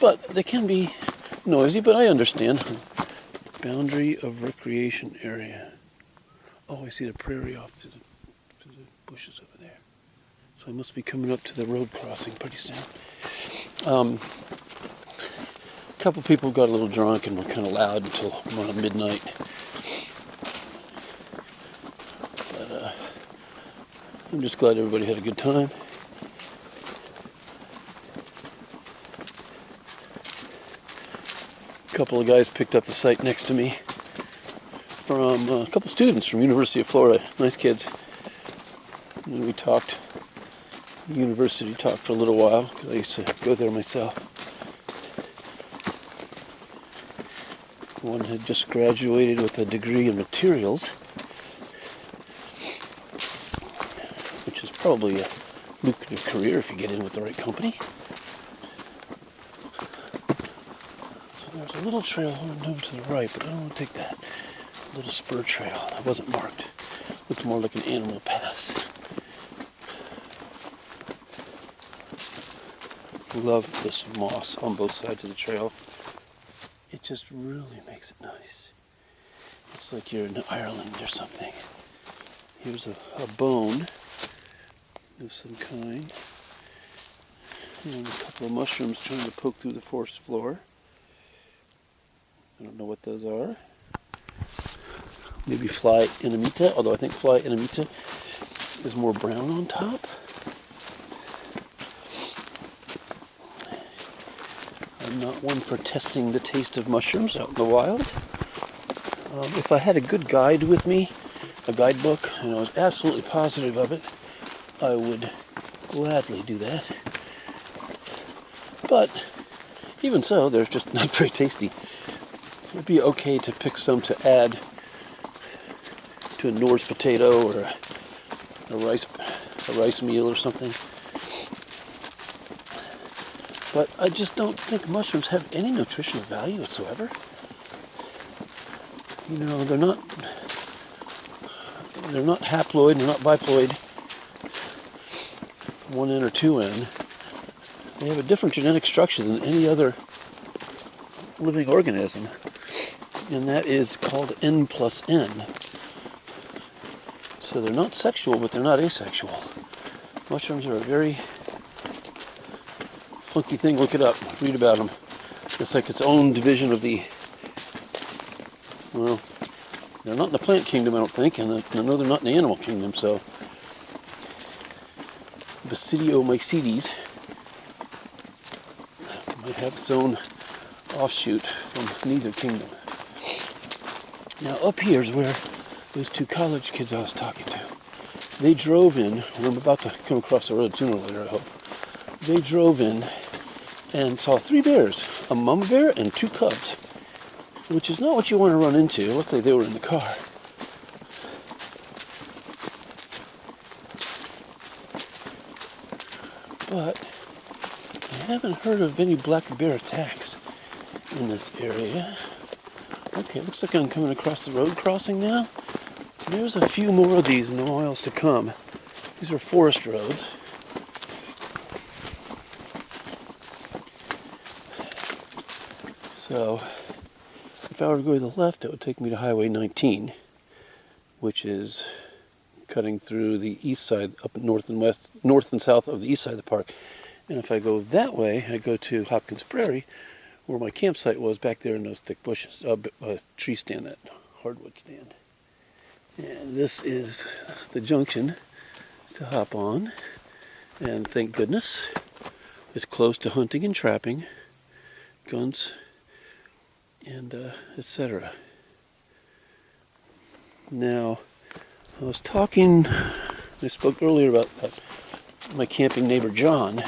But they can be noisy, but I understand. Boundary of recreation area. Oh, I see the prairie off to the bushes over there. So I must be coming up to the road crossing pretty soon. A couple people got a little drunk and were kind of loud until around midnight. But I'm just glad everybody had a good time. A couple of guys picked up the site next to me from a couple students from University of Florida. Nice kids. And we talked. University talked for a little while because I used to go there myself. One had just graduated with a degree in materials, which is probably a lucrative career if you get in with the right company. So there's a little trail over to the right, but I don't want to take that. A little spur trail that wasn't marked. Looked more like an animal pass. Love this moss on both sides of the trail. It just really makes it nice. It's like you're in Ireland or something. Here's a bone of some kind. And a couple of mushrooms trying to poke through the forest floor. I don't know what those are. Maybe fly inamita, although I think fly inamita is more brown on top. I'm not one for testing the taste of mushrooms out in the wild. If I had a good guide with me, a guidebook, and I was absolutely positive of it, I would gladly do that. But even so, they're just not very tasty. It would be okay to pick some to add to a Norse potato or a rice meal or something. But I just don't think mushrooms have any nutritional value whatsoever. You know, they're not haploid, they're not biploid, 1N or 2N. They have a different genetic structure than any other living organism, and that is called N plus N. So they're not sexual, but they're not asexual. Mushrooms are a very funky thing. Look it up, read about them. It's like its own division of the, well, they're not in the plant kingdom, I don't think, and I know they're not in the animal kingdom, so Basidiomycetes might have its own offshoot from neither kingdom. Now up here is where those two college kids I was talking to, they drove in, and I'm about to come across the road sooner or later, I hope. They drove in and saw 3 bears, a mama bear and 2 cubs, which is not what you want to run into. Luckily they were in the car. But I haven't heard of any black bear attacks in this area. Okay, it looks like I'm coming across the road crossing now. There's a few more of these in the miles to come. These are forest roads. So, if I were to go to the left, it would take me to Highway 19, which is cutting through the east side, up north and south of the east side of the park. And if I go that way, I go to Hopkins Prairie, where my campsite was back there in those thick bushes, a tree stand, that hardwood stand. And this is the junction to hop on, and thank goodness it's close to hunting and trapping, guns, and etc. Now, I spoke earlier about my camping neighbor John.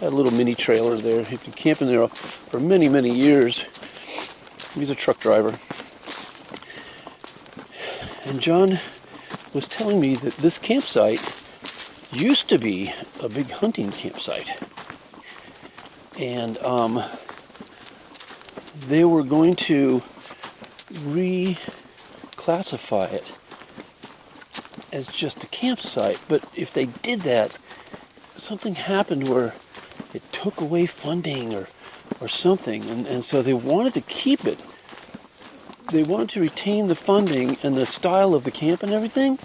Had a little mini trailer there. He'd been camping there for many, many years. He's a truck driver. And John was telling me that this campsite used to be a big hunting campsite. And they were going to reclassify it as just a campsite. But if they did that, something happened where it took away funding or something. And so they wanted to keep it. They wanted to retain the funding and the style of the camp and everything,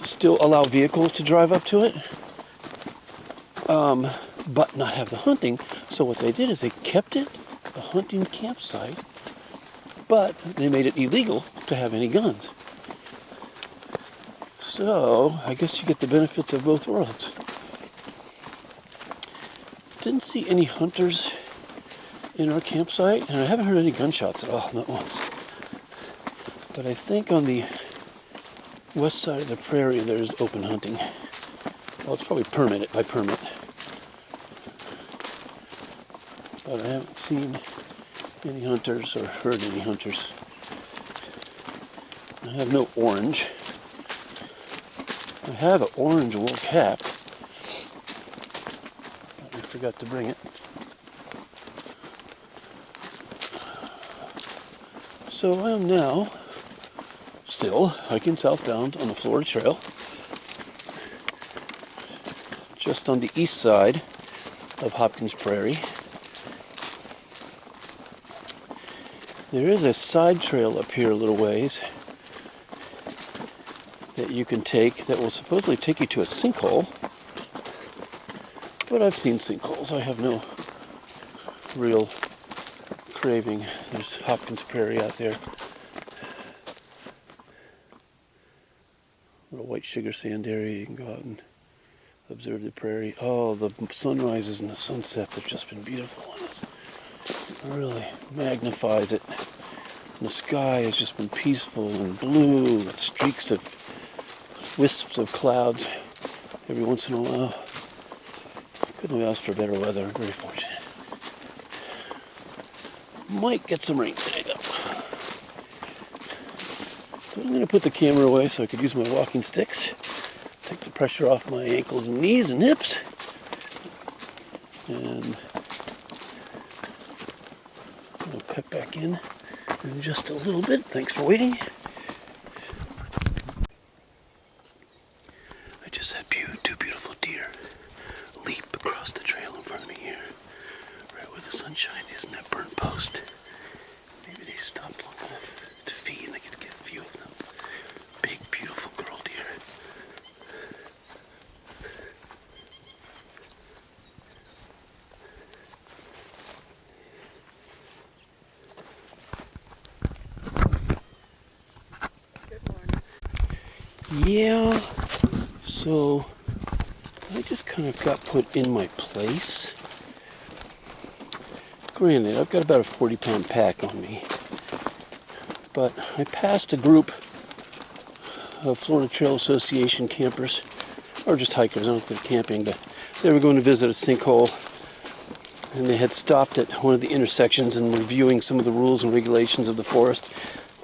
still allow vehicles to drive up to it, but not have the hunting. So what they did is they kept it a hunting campsite, but they made it illegal to have any guns. So I guess you get the benefits of both worlds. Didn't see any hunters in our campsite, and I haven't heard any gunshots at all, not once. But I think on the west side of the prairie there's open hunting. Well, it's probably permitted by permit. But I haven't seen any hunters or heard any hunters. I have no orange. I have an orange wool cap. I forgot to bring it. So I am now still hiking southbound on the Florida Trail, just on the east side of Hopkins Prairie. There is a side trail up here a little ways that you can take that will supposedly take you to a sinkhole, but I've seen sinkholes. I have no real craving. There's Hopkins Prairie out there. Little white sugar sand area. You can go out and observe the prairie. Oh, the sunrises and the sunsets have just been beautiful on this. really magnifies it. And the sky has just been peaceful and blue with streaks of wisps of clouds every once in a while. Couldn't have asked for better weather. I'm very fortunate. Might get some rain today though. So I'm going to put the camera away so I could use my walking sticks. Take the pressure off my ankles and knees and hips. And I'll cut back in just a little bit. Thanks for waiting. I just had two beautiful deer leap across the trail in front of me here, right where the sunshine is in that burnt post. Maybe they stopped long enough to feed and I could get a view of them. Big, beautiful girl deer. Yeah, so I just kind of got put in my place. Granted, I've got about a 40-pound pack on me, but I passed a group of Florida Trail Association campers, or just hikers, I don't know if they're camping, but they were going to visit a sinkhole, and they had stopped at one of the intersections and reviewing some of the rules and regulations of the forest.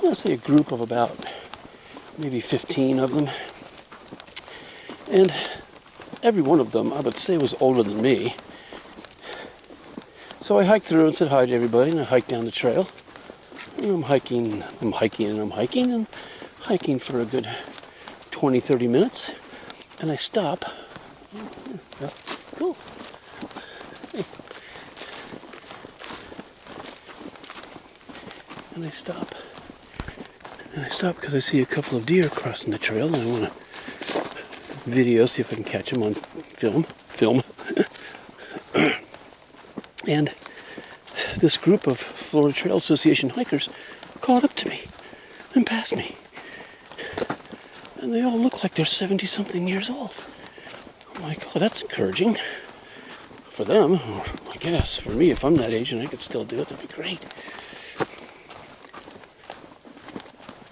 I'll say a group of about maybe 15 of them. And every one of them, I would say, was older than me. So I hiked through and said hi to everybody, and I hiked down the trail. And I'm hiking for a good 20, 30 minutes. And I stop. Oh, cool. Hey. And I stop. And I stop because I see a couple of deer crossing the trail, and I want to video, see if I can catch them on film. And this group of Florida Trail Association hikers caught up to me and passed me. And they all look like they're 70-something years old. I'm like, oh, that's encouraging. For them, or I guess. For me, if I'm that age and I could still do it, that'd be great.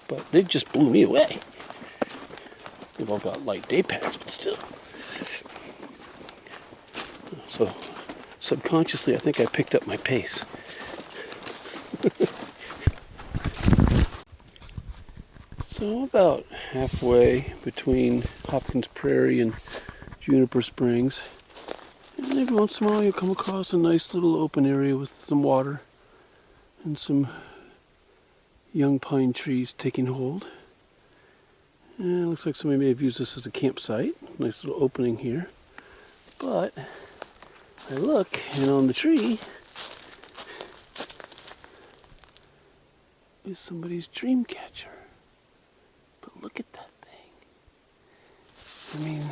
But they just blew me away. They've all got light day packs, but still. So, subconsciously, I think I picked up my pace. So, about halfway between Hopkins Prairie and Juniper Springs. And every once in a while, you'll come across a nice little open area with some water and some young pine trees taking hold. And it looks like somebody may have used this as a campsite. Nice little opening here. But I look, and on the tree is somebody's dream catcher. But look at that thing. I mean,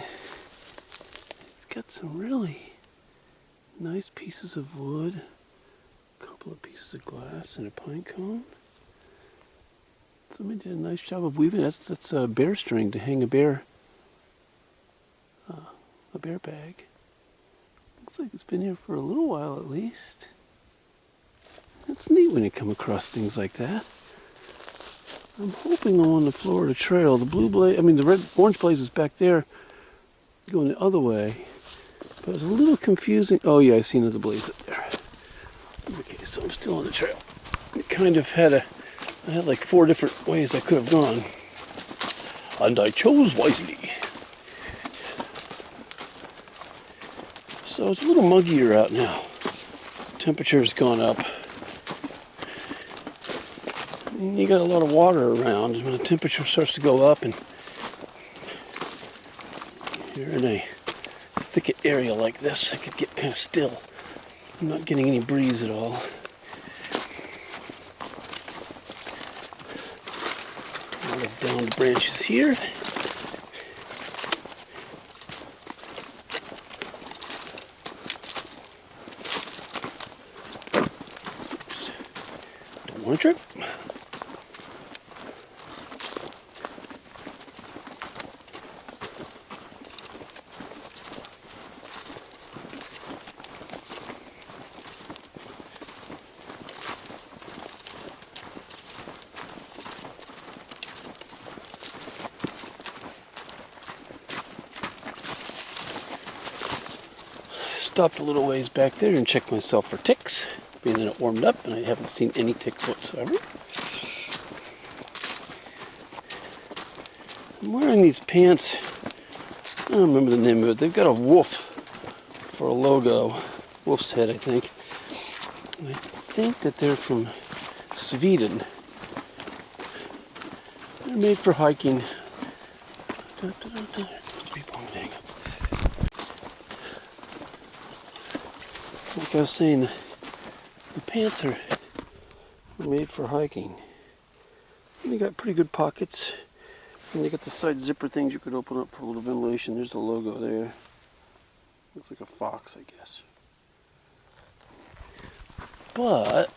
it's got some really nice pieces of wood, a couple of pieces of glass, and a pine cone. Somebody did a nice job of weaving. That's a bear string to hang a bear bag. Looks like it's been here for a little while at least. That's neat when you come across things like that. I'm hoping on the Florida Trail, the orange blaze is back there going the other way. But it's a little confusing. Oh yeah, I see another blaze up there. Okay, so I'm still on the trail. It kind of I had like 4 different ways I could have gone. And I chose wisely. So it's a little muggier out now. Temperature's gone up. And you got a lot of water around. When the temperature starts to go up and you're in a thicket area like this, it could get kind of still. I'm not getting any breeze at all. A lot of downed branches here. Oops. Don't want to trip. stopped a little ways back there and checked myself for ticks, being that it warmed up, and I haven't seen any ticks whatsoever. I'm wearing these pants, I don't remember the name of it. They've got a wolf for a logo, wolf's head, I think. And I think that they're from Sweden. They're made for hiking. Like I was saying, the pants are made for hiking. And they got pretty good pockets. And they got the side zipper things you could open up for a little ventilation. There's the logo there. Looks like a fox, I guess. But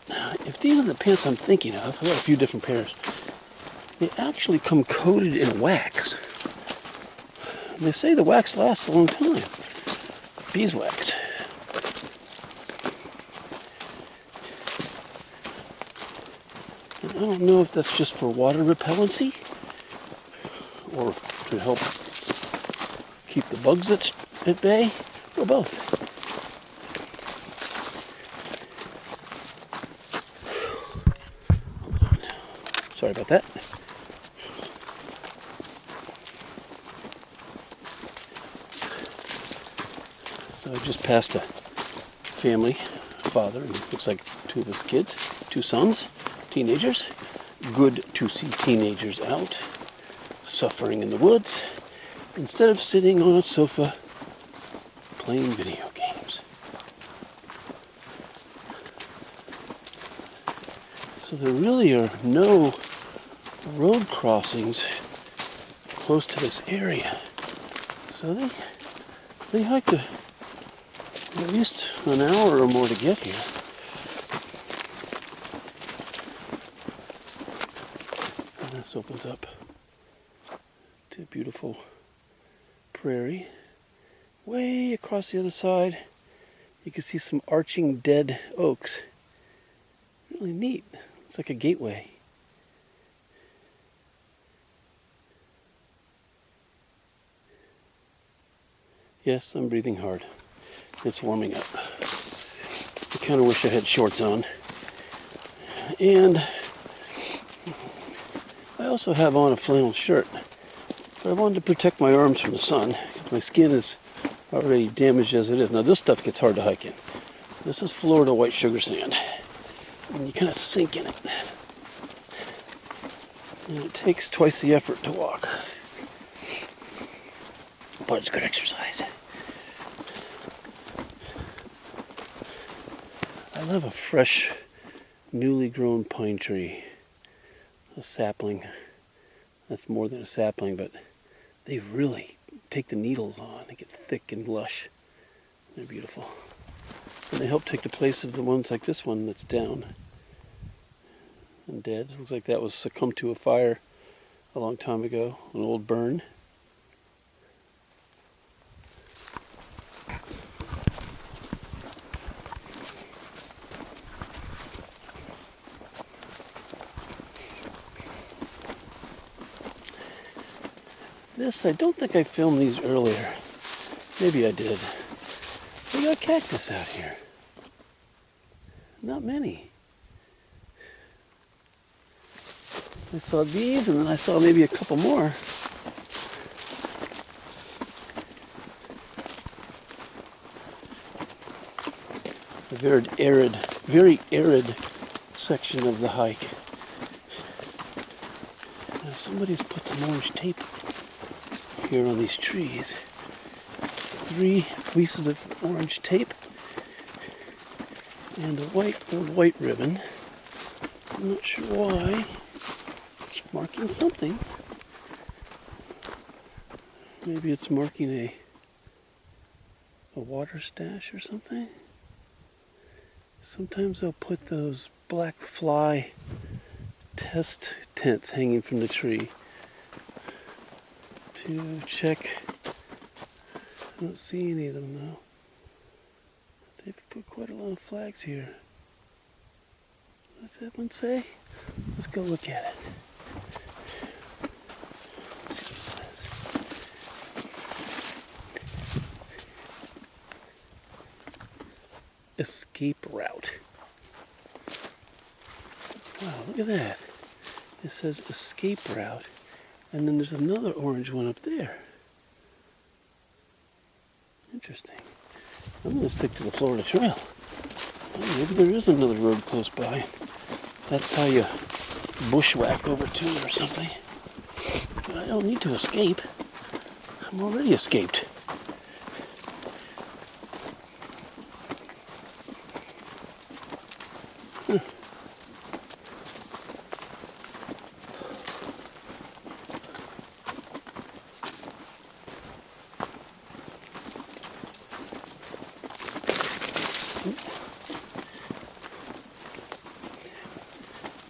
if these are the pants I'm thinking of, I've got a few different pairs. They actually come coated in wax. And they say the wax lasts a long time. Beeswax. And I don't know if that's just for water repellency or to help keep the bugs at bay, or both. Hold on. Sorry about that. So I just passed a family, a father, and it looks like two of his kids, two sons, teenagers. Good to see teenagers out, suffering in the woods, instead of sitting on a sofa playing video games. So there really are no road crossings close to this area. So they hiked at least an hour or more to get here. And this opens up to a beautiful prairie. Way across the other side, you can see some arching dead oaks. Really neat. It's like a gateway. Yes, I'm breathing hard. It's warming up. I kind of wish I had shorts on. And I also have on a flannel shirt. But I wanted to protect my arms from the sun. My skin is already damaged as it is. Now this stuff gets hard to hike in. This is Florida white sugar sand. And you kind of sink in it. And it takes twice the effort to walk. But it's good exercise. I love a fresh, newly grown pine tree. A sapling. That's more than a sapling, but they really take the needles on. They get thick and lush. They're beautiful. And they help take the place of the ones like this one that's down and dead. Looks like that was succumbed to a fire a long time ago, an old burn. This, I don't think I filmed these earlier. Maybe I did. We got cactus out here. Not many. I saw these and then I saw maybe a couple more. A very arid section of the hike. Now somebody's put some orange tape here on these trees. 3 pieces of orange tape and a old white ribbon. I'm not sure why. It's marking something. Maybe it's marking a water stash or something. Sometimes they'll put those black fly test tents hanging from the tree to check. I don't see any of them though. They've put quite a lot of flags here. What does that one say? Let's go look at it. Let's see what it says. escape route. Wow, look at that. It says escape route. And then there's another orange one up there. Interesting. I'm going to stick to the Florida Trail. Oh, maybe there is another road close by. That's how you bushwhack over to it or something. But I don't need to escape. I'm already escaped.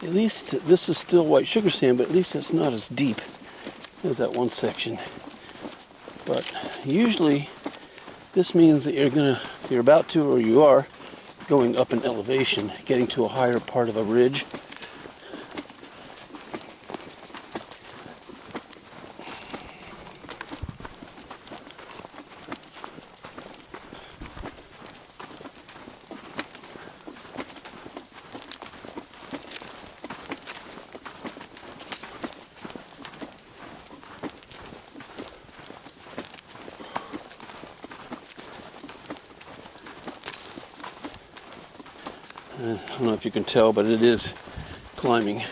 At least this is still white sugar sand, but at least it's not as deep as that one section. But usually this means that you're about to, or you are going up in elevation, getting to a higher part of a ridge. I don't know if you can tell, but it is climbing.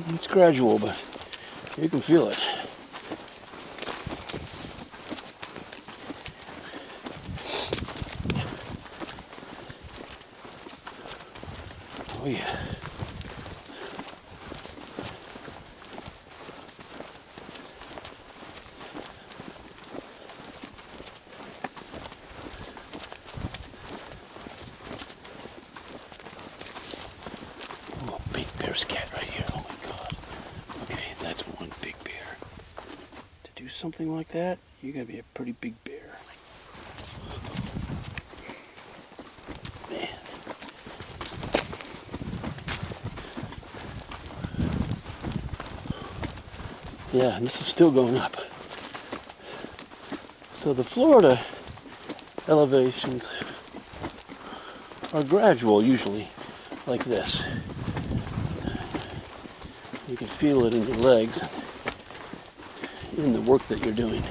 It's gradual, but you can feel it. Oh yeah. Scat right here. Oh my god. Okay, that's one big bear. To do something like that, you gotta be a pretty big bear. Man. Yeah, and this is still going up. So the Florida elevations are gradual usually, like this. You can feel it in your legs, in the work that you're doing.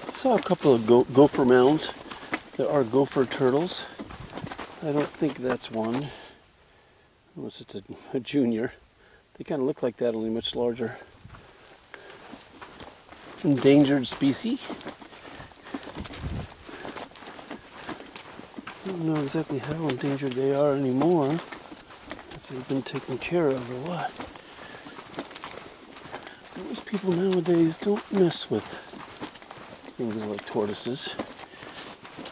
I saw a couple of gopher mounds. There are gopher turtles. I don't think that's one. Unless it's a junior. They kind of look like that, only much larger. Endangered species. I don't know exactly how endangered they are anymore. If they've been taken care of or what. Most people nowadays don't mess with things like tortoises.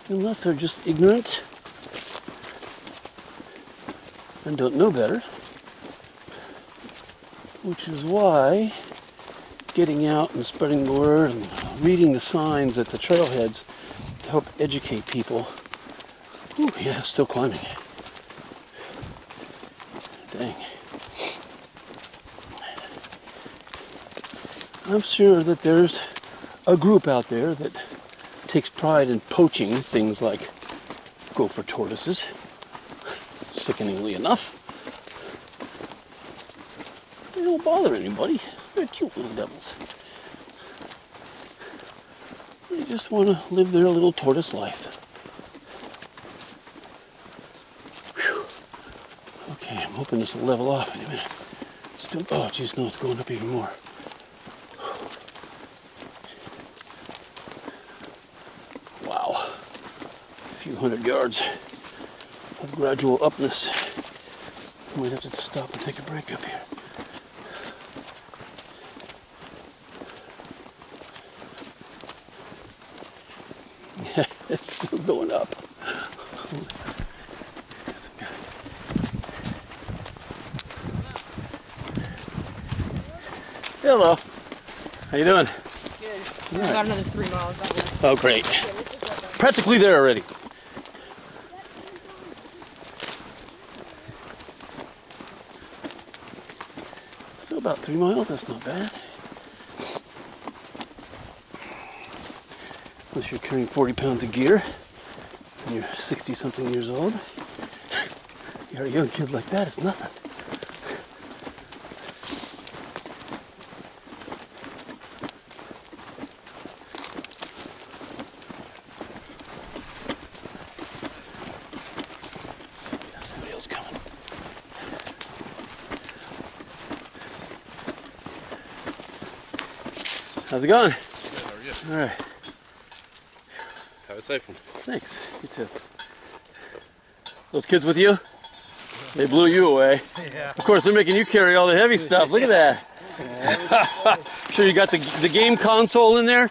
Unless they're just ignorant and don't know better. Which is why getting out and spreading the word and reading the signs at the trailheads to help educate people. Ooh, yeah, still climbing. Dang. I'm sure that there's a group out there that takes pride in poaching things like gopher tortoises. Sickeningly enough. They don't bother anybody. They're cute little devils. They just want to live their little tortoise life. Whew. Okay, I'm hoping this will level off in a minute. Still, oh geez, no, it's going up even more. Wow. A few hundred yards of gradual upness. I might have to stop and take a break up here. It's still going up. Hello. How you doing? Good. Right. Got another 3 miles that way. Oh, great. Practically there already. about 3 miles. That's not bad. Unless you're carrying 40 pounds of gear and you're 60-something years old. You're a young kid like that, it's nothing. Somebody else coming. How's it going? Good, how are you? All right. Have a safe one. Thanks. You too. Those kids with you? They blew you away. Yeah. Of course, they're making you carry all the heavy stuff. Look at that. Sure you got the game console in there?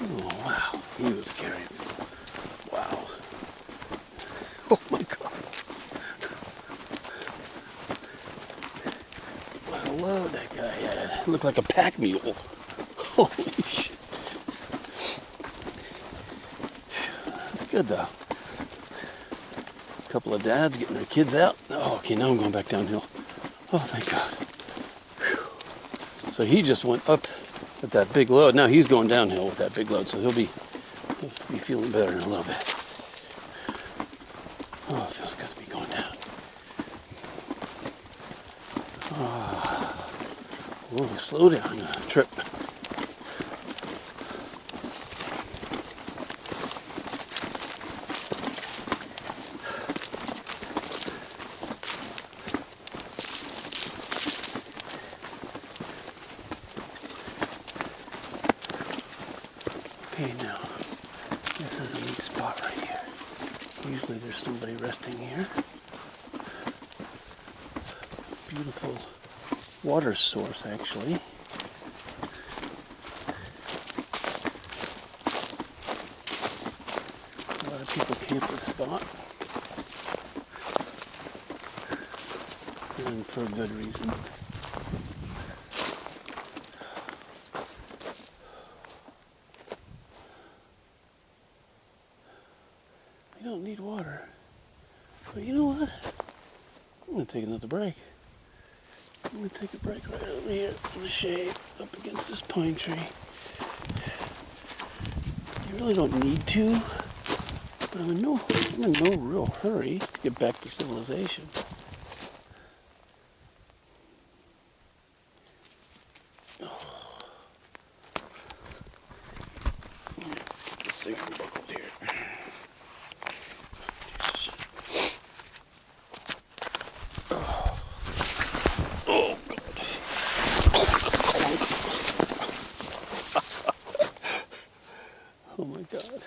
Oh, wow. He was carrying some. Wow. Oh, my God. What a load that guy had. It looked like a pack mule. Holy shit. That's good, though. A couple of dads getting their kids out. Oh, okay, now I'm going back downhill. Oh, thank God. Whew. So he just went up with that big load. Now he's going downhill with that big load, so he'll be feeling better in a little bit. Oh, it feels good to be going down. Oh, slow down. I'm gonna trip. Okay, now, this is a neat spot right here. Usually there's somebody resting here. Beautiful water source, actually. A lot of people camp this spot. And for a good reason. You don't need water. But you know what? I'm going to take another break. I'm going to take a break right over here in the shade up against this pine tree. You really don't need to, but I'm in no real hurry to get back to civilization. Let's get this thing unbuckled here. Oh, God. Oh, my God.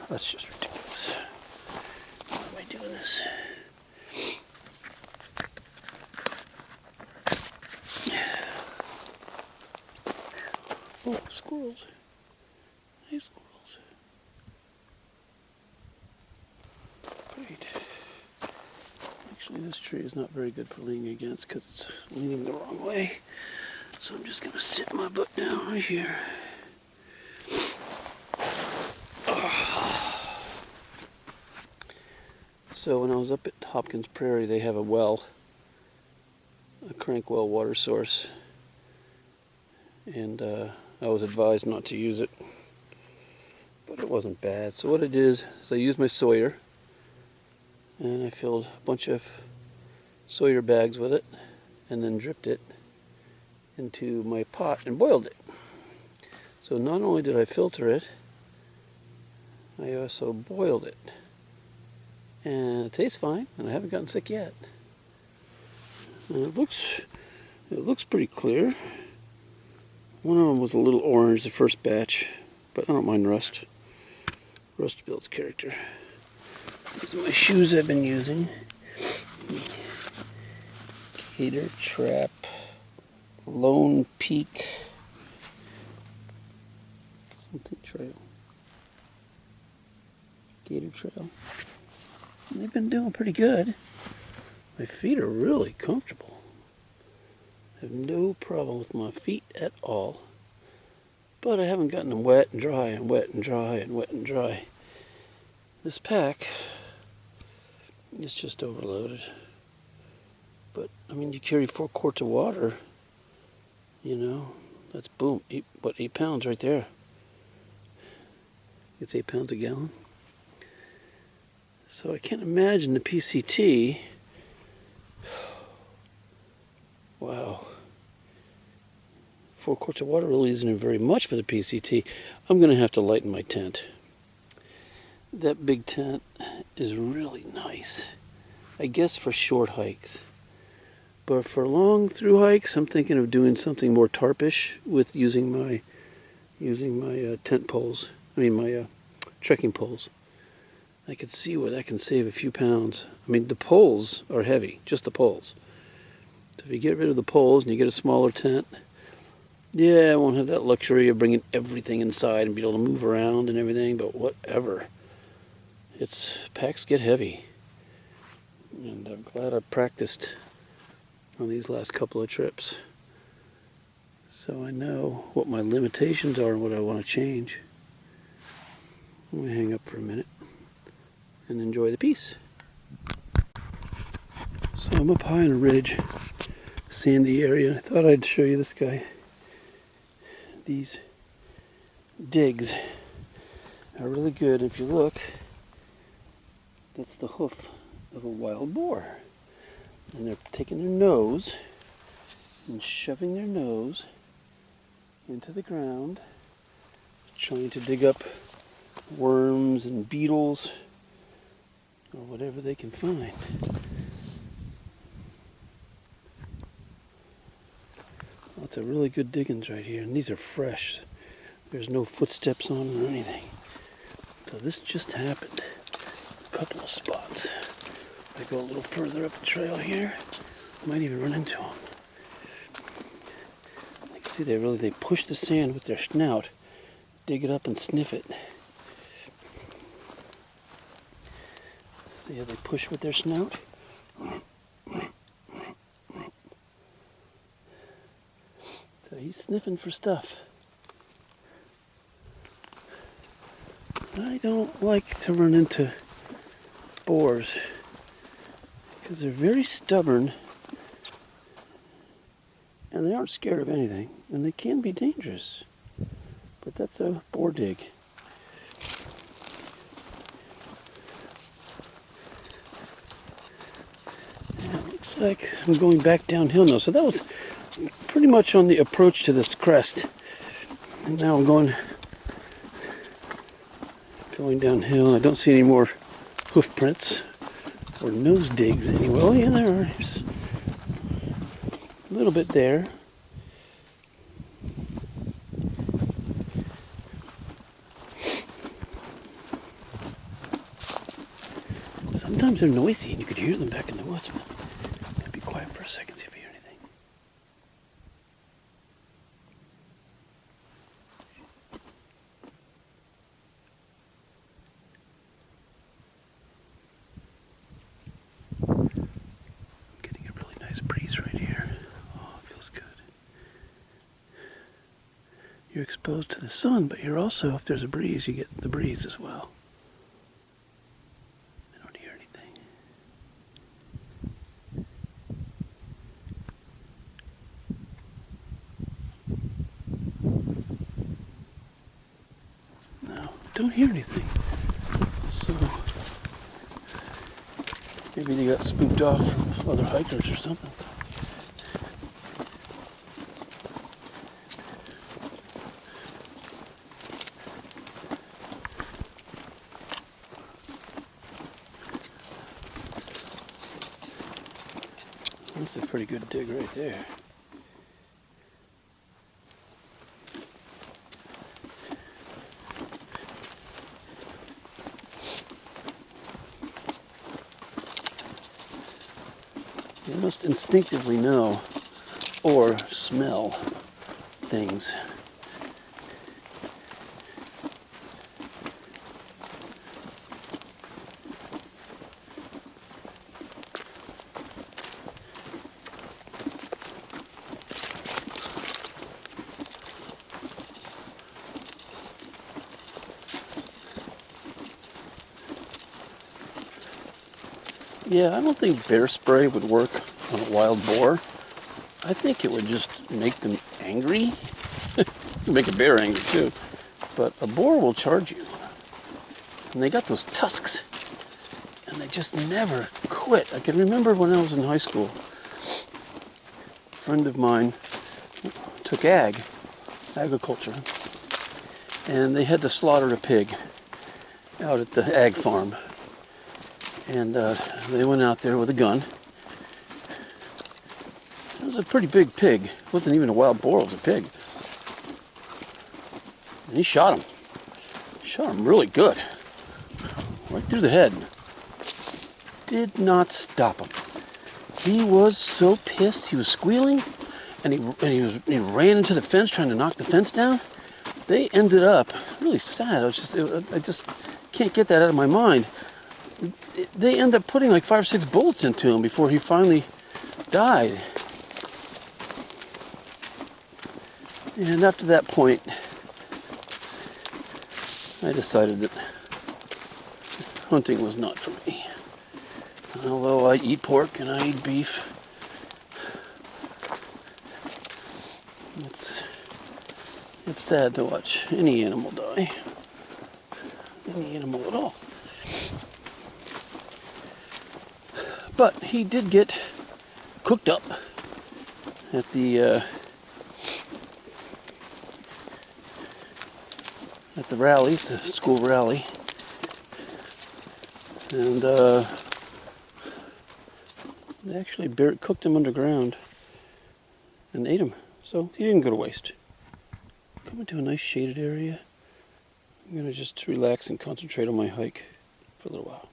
That's just ridiculous. Why am I doing this? Oh, squirrels. Hey, squirrels. Great. Actually, this tree is not very good for leaning against because it's leaning the wrong way. So I'm just going to sit my butt down right here. So when I was up at Hopkins Prairie, they have a well, a crank well water source. And I was advised not to use it. But it wasn't bad. So what I did is I used my Sawyer. And I filled a bunch of Sawyer bags with it. And then dripped it into my pot and boiled it. So not only did I filter it, I also boiled it. And it tastes fine, and I haven't gotten sick yet. And it looks pretty clear. One of them was a little orange, the first batch, but I don't mind rust. Rust builds character. These are my shoes I've been using. Gator Trap Lone Peak something trail. Gator Trail. And they've been doing pretty good. My feet are really comfortable. I have no problem with my feet at all. But I haven't gotten them wet and dry and wet and dry and wet and dry. This pack is just overloaded. But, I mean, you carry 4 quarts of water, you know, that's boom, 8 pounds right there. It's 8 pounds a gallon. So I can't imagine the PCT. Wow. 4 quarts of water really isn't very much for the PCT. I'm going to have to lighten my tent. That big tent is really nice. I guess for short hikes. But for long through hikes, I'm thinking of doing something more tarpish with using my tent poles. I mean my trekking poles. I could see where that can save a few pounds. I mean, the poles are heavy, just the poles. So if you get rid of the poles and you get a smaller tent, yeah, I won't have that luxury of bringing everything inside and be able to move around and everything, but whatever. Packs get heavy. And I'm glad I practiced on these last couple of trips. So I know what my limitations are and what I want to change. I'm going to hang up for a minute and enjoy the piece. So I'm up high on a ridge, sandy area. I thought I'd show you this guy. These digs are really good. If you look, that's the hoof of a wild boar. And they're taking their nose and shoving their nose into the ground, trying to dig up worms and beetles or whatever they can find. Lots of really good diggings right here, and these are fresh. There's no footsteps on them or anything. So this just happened. A couple of spots. If I go a little further up the trail here, I might even run into them. You can see they push the sand with their snout, dig it up and sniff it. See how they push with their snout? So he's sniffing for stuff. I don't like to run into boars because they're very stubborn and they aren't scared of anything, and they can be dangerous. But that's a boar dig. And it looks like I'm going back downhill now. So that was pretty much on the approach to this crest. And now I'm going downhill. I don't see any more hoof prints or nose digs anywhere. Oh yeah, there are. There's a little bit there. Sometimes they're noisy and you could hear them back in the woods, but I'll be quiet for a second, see if you hear anything. I'm getting a really nice breeze right here. Oh, it feels good. You're exposed to the sun, but you're also, if there's a breeze, you get the breeze as well. I don't hear anything. No, don't hear anything. So maybe they got spooked off from other hikers or something. That's a pretty good dig right there. You must instinctively know or smell things. Yeah, I don't think bear spray would work on a wild boar. I think it would just make them angry. Make a bear angry too. But a boar will charge you. And they got those tusks. And they just never quit. I can remember when I was in high school, a friend of mine took agriculture, and they had to slaughter a pig out at the ag farm. And they went out there with a gun. It was a pretty big pig. It wasn't even a wild boar, it was a pig. And he shot him. Shot him really good. Right through the head. Did not stop him. He was so pissed. He was squealing, and he ran into the fence trying to knock the fence down. They ended up really sad. I just can't get that out of my mind. They ended up putting like 5 or 6 bullets into him before he finally died. And up to that point, I decided that hunting was not for me. Although I eat pork and I eat beef, it's sad to watch any animal die. Any animal at all. But he did get cooked up at the rally, the school rally, and they actually cooked him underground and ate him, so he didn't go to waste. Coming to a nice shaded area. I'm gonna just relax and concentrate on my hike for a little while.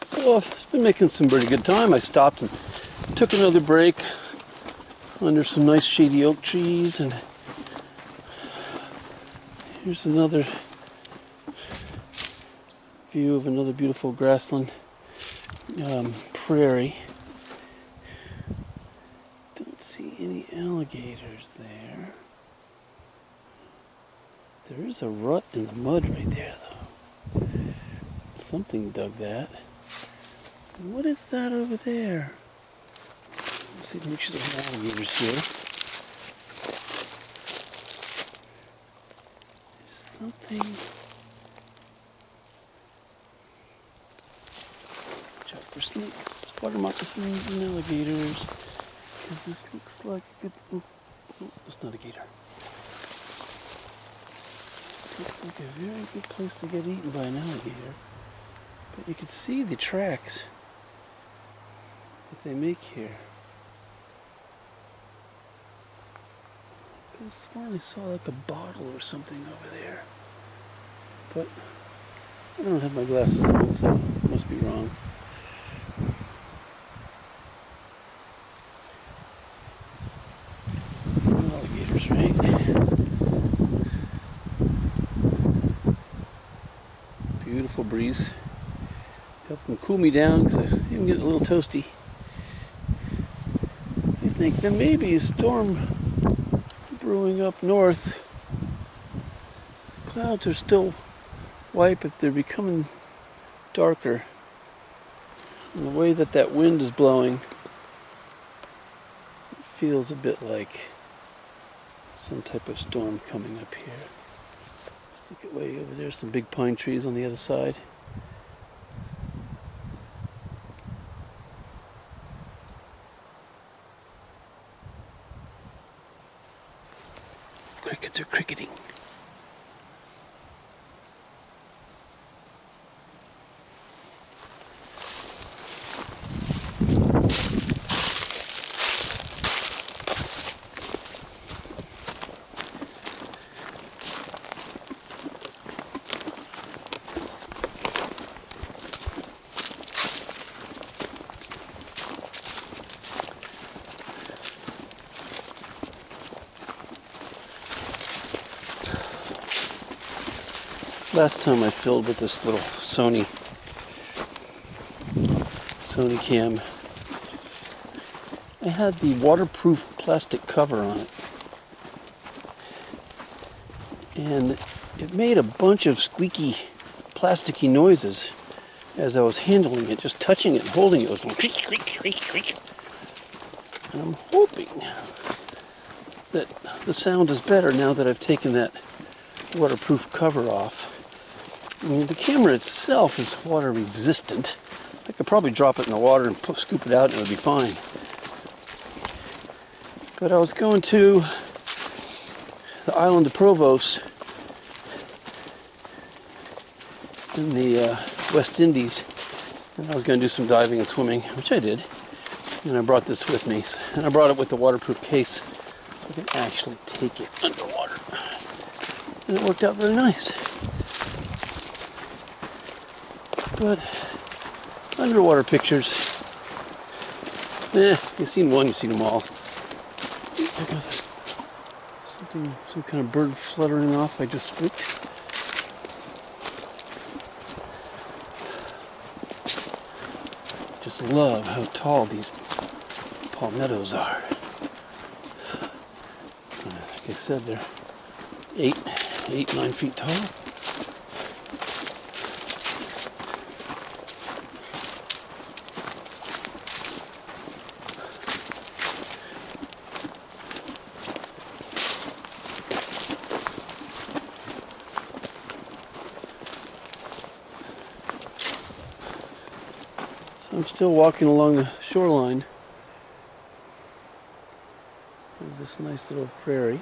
So I've been making some pretty good time. I stopped and took another break under some nice shady oak trees, and here's another view of another beautiful grassland prairie. Don't see any alligators there. There is a rut in the mud right there though. Something dug that. What is that over there? Let's see, make sure there's no alligators here. There's something. Watch out for snakes, water moccasins, and alligators. Because this looks like a good. Oh, it's not a gator. Looks like a very good place to get eaten by an alligator. But you can see the tracks that they make here. I just finally saw like a bottle or something over there. But I don't have my glasses on, so I must be wrong. Alligators, right? Beautiful breeze. Help them cool me down because I'm getting a little toasty. I think there may be a storm brewing up north. Clouds are still white, but they're becoming darker. And the way that wind is blowing, it feels a bit like some type of storm coming up here. Let's look at way over there, some big pine trees on the other side. Crickets are cricketing. Last time I filled with this little Sony cam, I had the waterproof plastic cover on it. and it made a bunch of squeaky, plasticky noises as I was handling it, just touching it and holding it. It was going creak, creak, creak, creak. And I'm hoping that the sound is better now that I've taken that waterproof cover off. I mean, the camera itself is water resistant. I could probably drop it in the water and scoop it out and it would be fine. But I was going to the island of Provost in the West Indies, and I was going to do some diving and swimming, which I did. And I brought this with me, and I brought it with the waterproof case so I can actually take it underwater. And it worked out very nice. But underwater pictures, you've seen one, you've seen them all. I got something, some kind of bird fluttering off I just spooked. Just love how tall these palmettos are. Like I said, they're 9 feet tall. I'm still walking along the shoreline of this nice little prairie.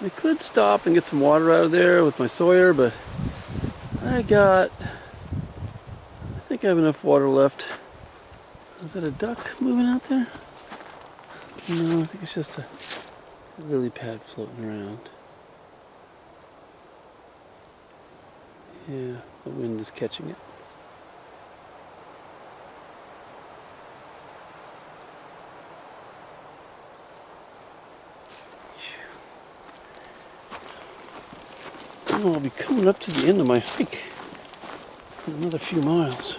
I could stop and get some water out of there with my Sawyer, but I think I have enough water left. Is that a duck moving out there? No, I think it's just a lily pad floating around. Yeah, the wind is catching it. Well, I'll be coming up to the end of my hike in another few miles.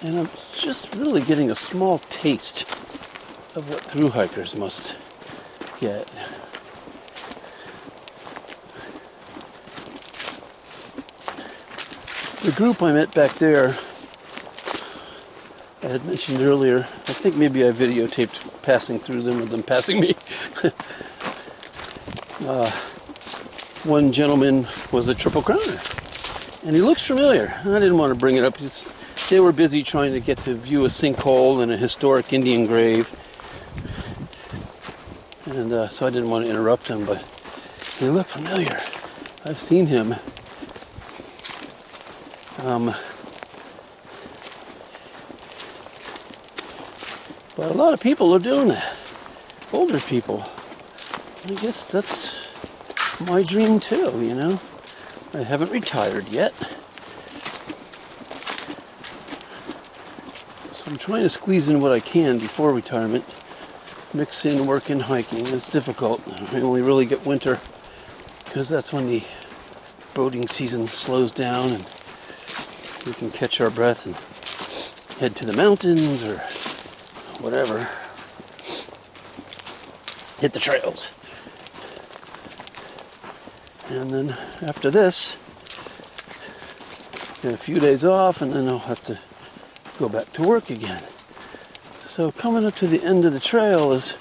And I'm just really getting a small taste of what thru hikers must get. The group I met back there, I had mentioned earlier, I think maybe I videotaped passing through them or them passing me. One gentleman was a Triple Crowner, and he looks familiar. I didn't want to bring it up. They were busy trying to get to view a sinkhole and a historic Indian grave, and so I didn't want to interrupt him, but he looked familiar. I've seen him. But a lot of people are doing that. Older people. I guess that's my dream too, you know. I haven't retired yet. So I'm trying to squeeze in what I can before retirement. Mix in work and hiking. It's difficult. I only really get winter because that's when the boating season slows down and we can catch our breath and head to the mountains or whatever. Hit the trails. And then after this, get a few days off, and then I'll have to go back to work again. So coming up to the end of the trail is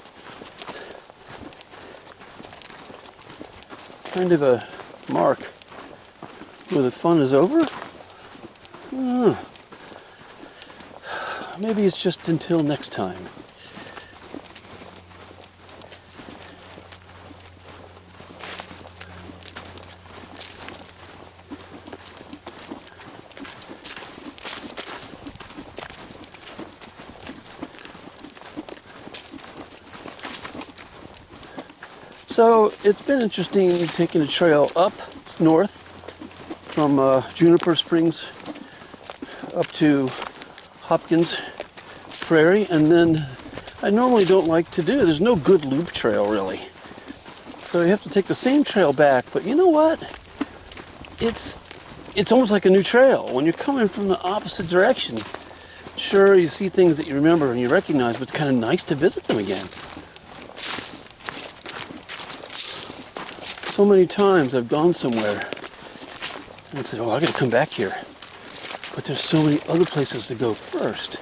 kind of a mark where the fun is over. Maybe it's just until next time. So it's been interesting taking a trail up north from Juniper Springs up to Hopkins Prairie, and then I normally don't like to do. There's no good loop trail really, so you have to take the same trail back. But you know what? It's almost like a new trail when you're coming from the opposite direction. Sure, you see things that you remember and you recognize, but it's kind of nice to visit them again. So many times I've gone somewhere and I said, oh, I gotta come back here. But there's so many other places to go first.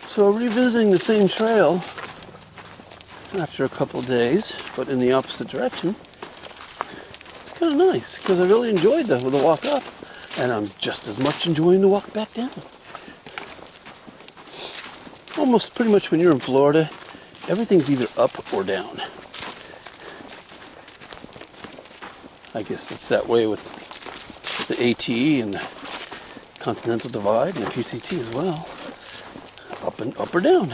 So revisiting the same trail after a couple days, but in the opposite direction, it's kind of nice because I really enjoyed the walk up. And I'm just as much enjoying the walk back down. Almost pretty much when you're in Florida, everything's either up or down. I guess it's that way with the AT and the Continental Divide and the PCT as well. Up or down.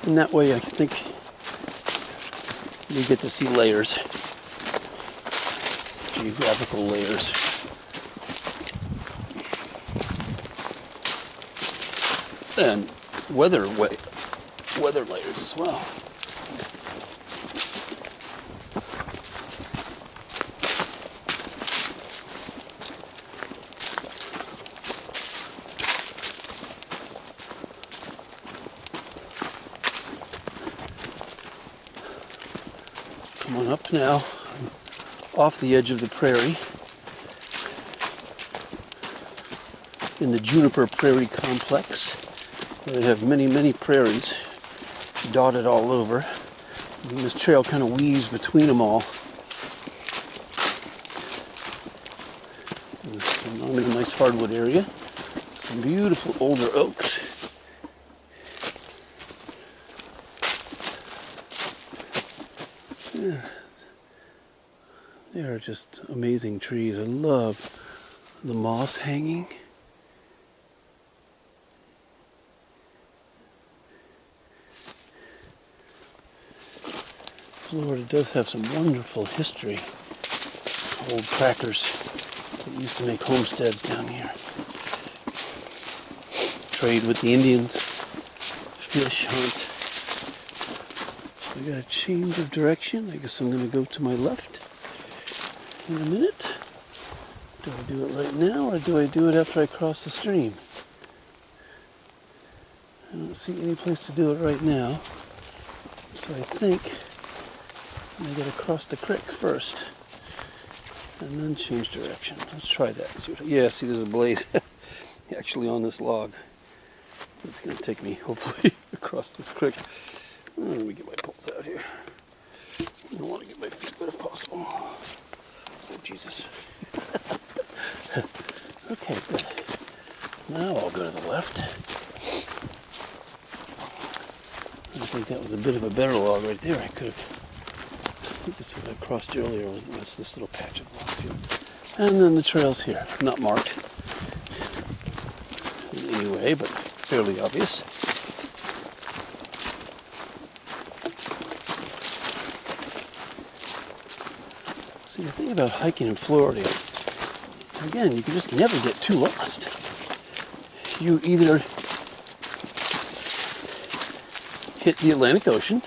And that way I think you get to see layers, geographical layers. And weather layers as well. Come on up now, off the edge of the prairie, in the Juniper Prairie complex. They have many, many prairies dotted all over. And this trail kind of weaves between them all. I'm in a nice hardwood area. Some beautiful older oaks. Yeah. They are just amazing trees. I love the moss hanging. Florida does have some wonderful history. Old crackers that used to make homesteads down here. Trade with the Indians, fish hunt. I got a change of direction. I guess I'm going to go to my left in a minute. Do I do it right now or do I do it after I cross the stream? I don't see any place to do it right now. So I think I gotta cross the creek first and then change direction. Let's try that. See there's a blaze actually on this log. It's gonna take me hopefully across this creek. Let me get my poles out here. I don't want to get my feet wet if possible. Oh Jesus. Okay, good. Now I'll go to the left. I think that was a bit of a better log right there. I think this one I crossed earlier was this little patch of logs here. And then the trail's here. Not marked in any way, but fairly obvious. See, the thing about hiking in Florida, again, you can just never get too lost. You either hit the Atlantic Ocean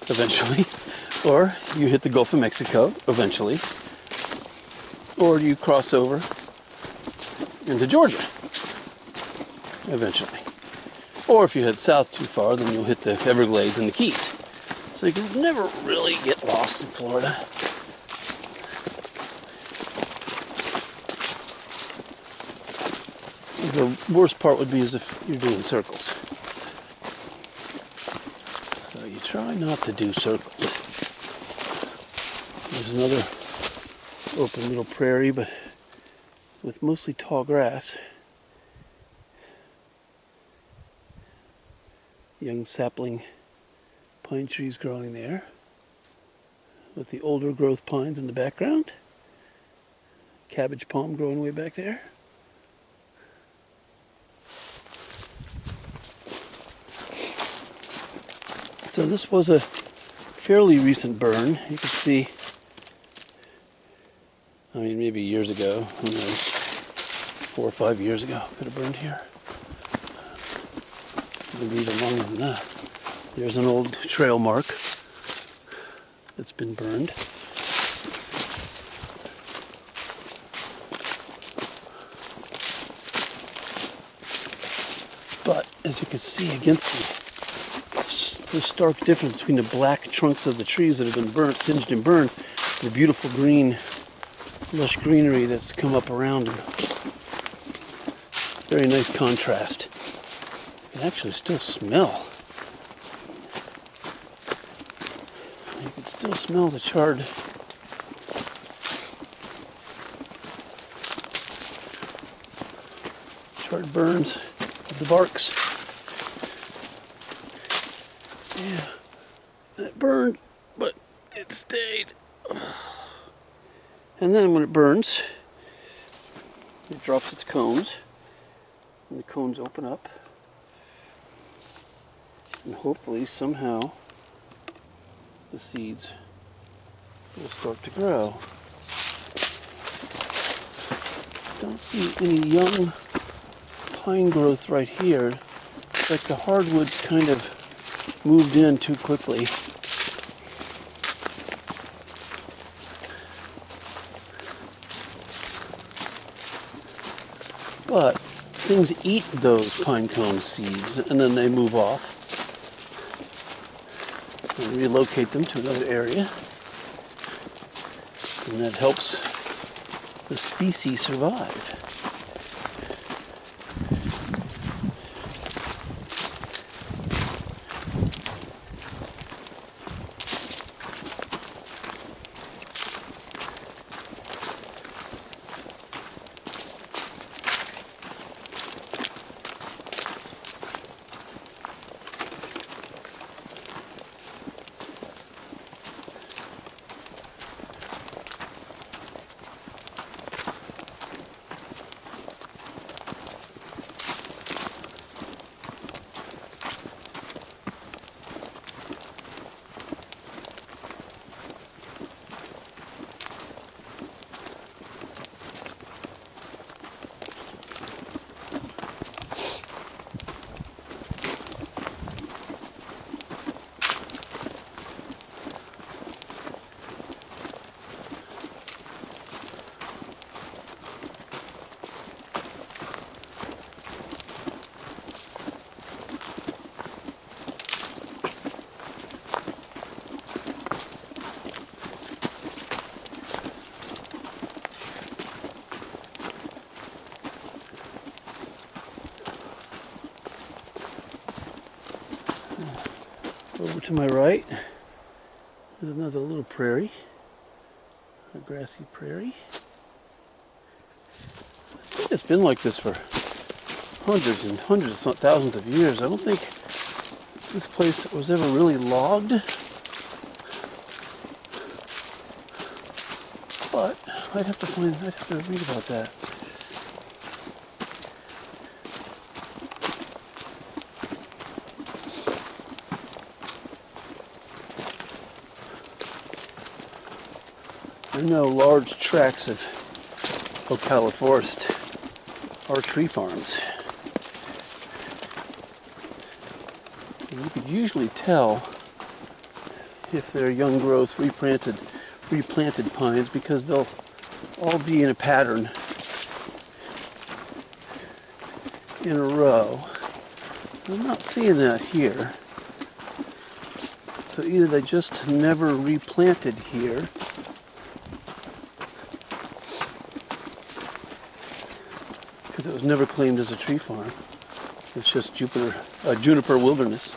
eventually, or you hit the Gulf of Mexico eventually, or you cross over into Georgia eventually. Or if you head south too far, then you'll hit the Everglades and the Keys. So you can never really get lost in Florida. The worst part would be as if you're doing circles. So you try not to do circles. There's another open little prairie, but with mostly tall grass. Young sapling pine trees growing there, with the older growth pines in the background. Cabbage palm growing way back there. So this was a fairly recent burn. You can see, I mean, maybe years ago, who knows, 4 or 5 years ago, could have burned here. Maybe even longer than that. There's an old trail mark that's been burned. as you can see against the stark difference between the black trunks of the trees that have been burnt, singed and burned, the beautiful green, lush greenery that's come up around them. Very nice contrast. You can actually still smell. You can still smell the charred burns of the barks. Yeah, it burned, but it stayed. And then when it burns, it drops its cones, and the cones open up, and hopefully somehow the seeds will start to grow. Don't see any young pine growth right here. It's like the hardwoods kind of moved in too quickly. But things eat those pine cone seeds and then they move off and relocate them to another area. And that helps the species survive. Over to my right, there's another little prairie, a grassy prairie. I think it's been like this for hundreds and hundreds, if not thousands of years. I don't think this place was ever really logged, but I'd have to read about that. I know large tracts of Ocala Forest are tree farms. And you could usually tell if they're young growth replanted pines because they'll all be in a pattern in a row. I'm not seeing that here. So either they just never replanted here, because it was never claimed as a tree farm. It's just Juniper wilderness.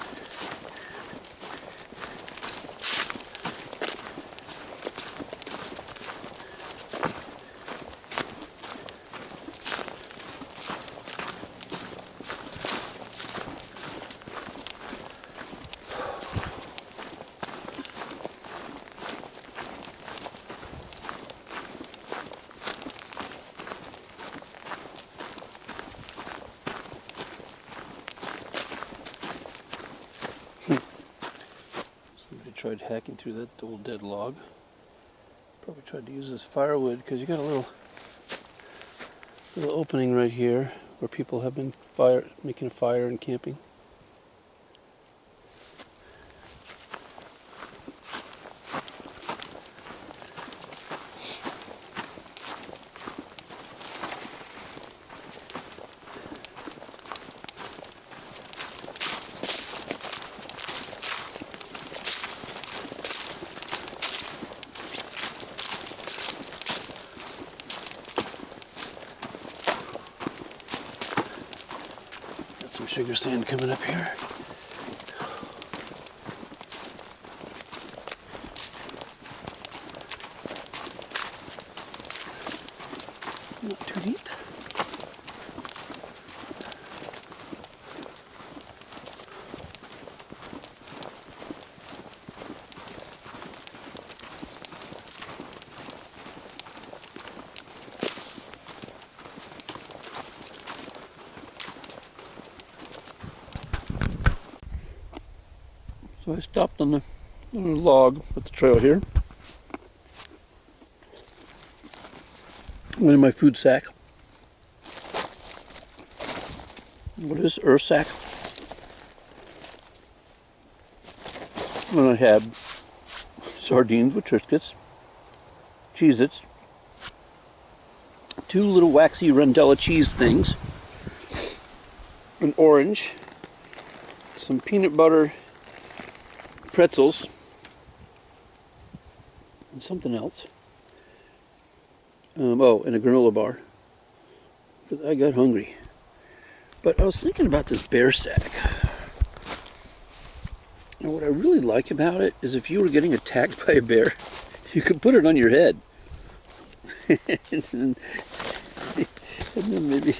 Tried hacking through that old dead log. Probably tried to use this firewood because you got a little opening right here where people have been making a fire and camping. sugar sand coming up here. Not too deep. So I stopped on the little log at the trail here. Went in my food sack. What is earth sack? And I had sardines with Triscuits, Cheez-Its, 2 little waxy Rendella cheese things, an orange, some peanut butter pretzels, and something else. Oh, and a granola bar, because I got hungry. But I was thinking about this bear sack. And what I really like about it is if you were getting attacked by a bear, you could put it on your head. and then maybe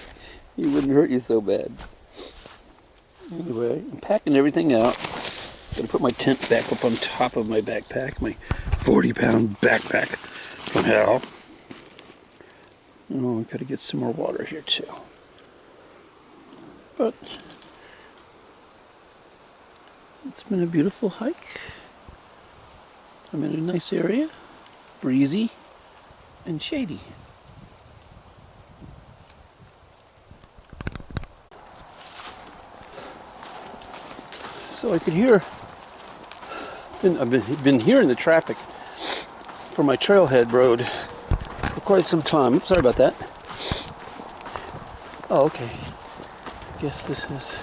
it wouldn't hurt you so bad. Anyway, I'm packing everything out. Gonna put my tent back up on top of my backpack, my 40-pound backpack from hell. Oh, I gotta get some more water here too. But it's been a beautiful hike. I'm in a nice area, breezy and shady. So I could hear, I've been hearing the traffic from my trailhead road for quite some time. Sorry about that. Oh, okay. Guess this is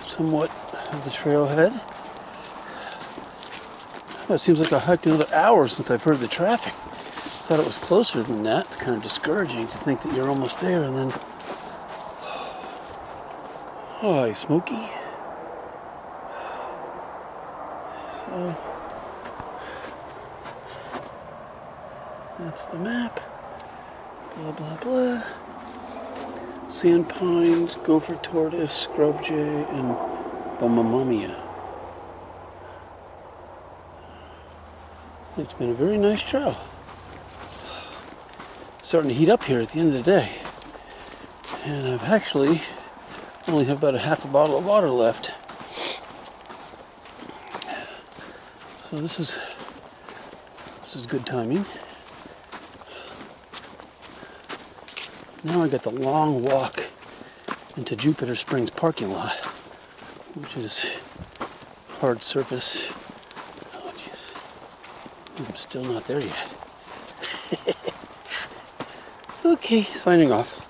somewhat of the trailhead. Oh, it seems like I hiked another hour since I've heard the traffic. Thought it was closer than that. It's kind of discouraging to think that you're almost there and then... Hi, Smokey. So... that's the map. Blah, blah, blah. Sand pines, gopher tortoise, scrub jay, and bomamamia. It's been a very nice trail. Starting to heat up here at the end of the day. And I've actually only have about a half a bottle of water left. So this is good timing. Now I got the long walk into Juniper Springs parking lot, which is hard surface. Oh, jeez. I'm still not there yet. Okay, signing off.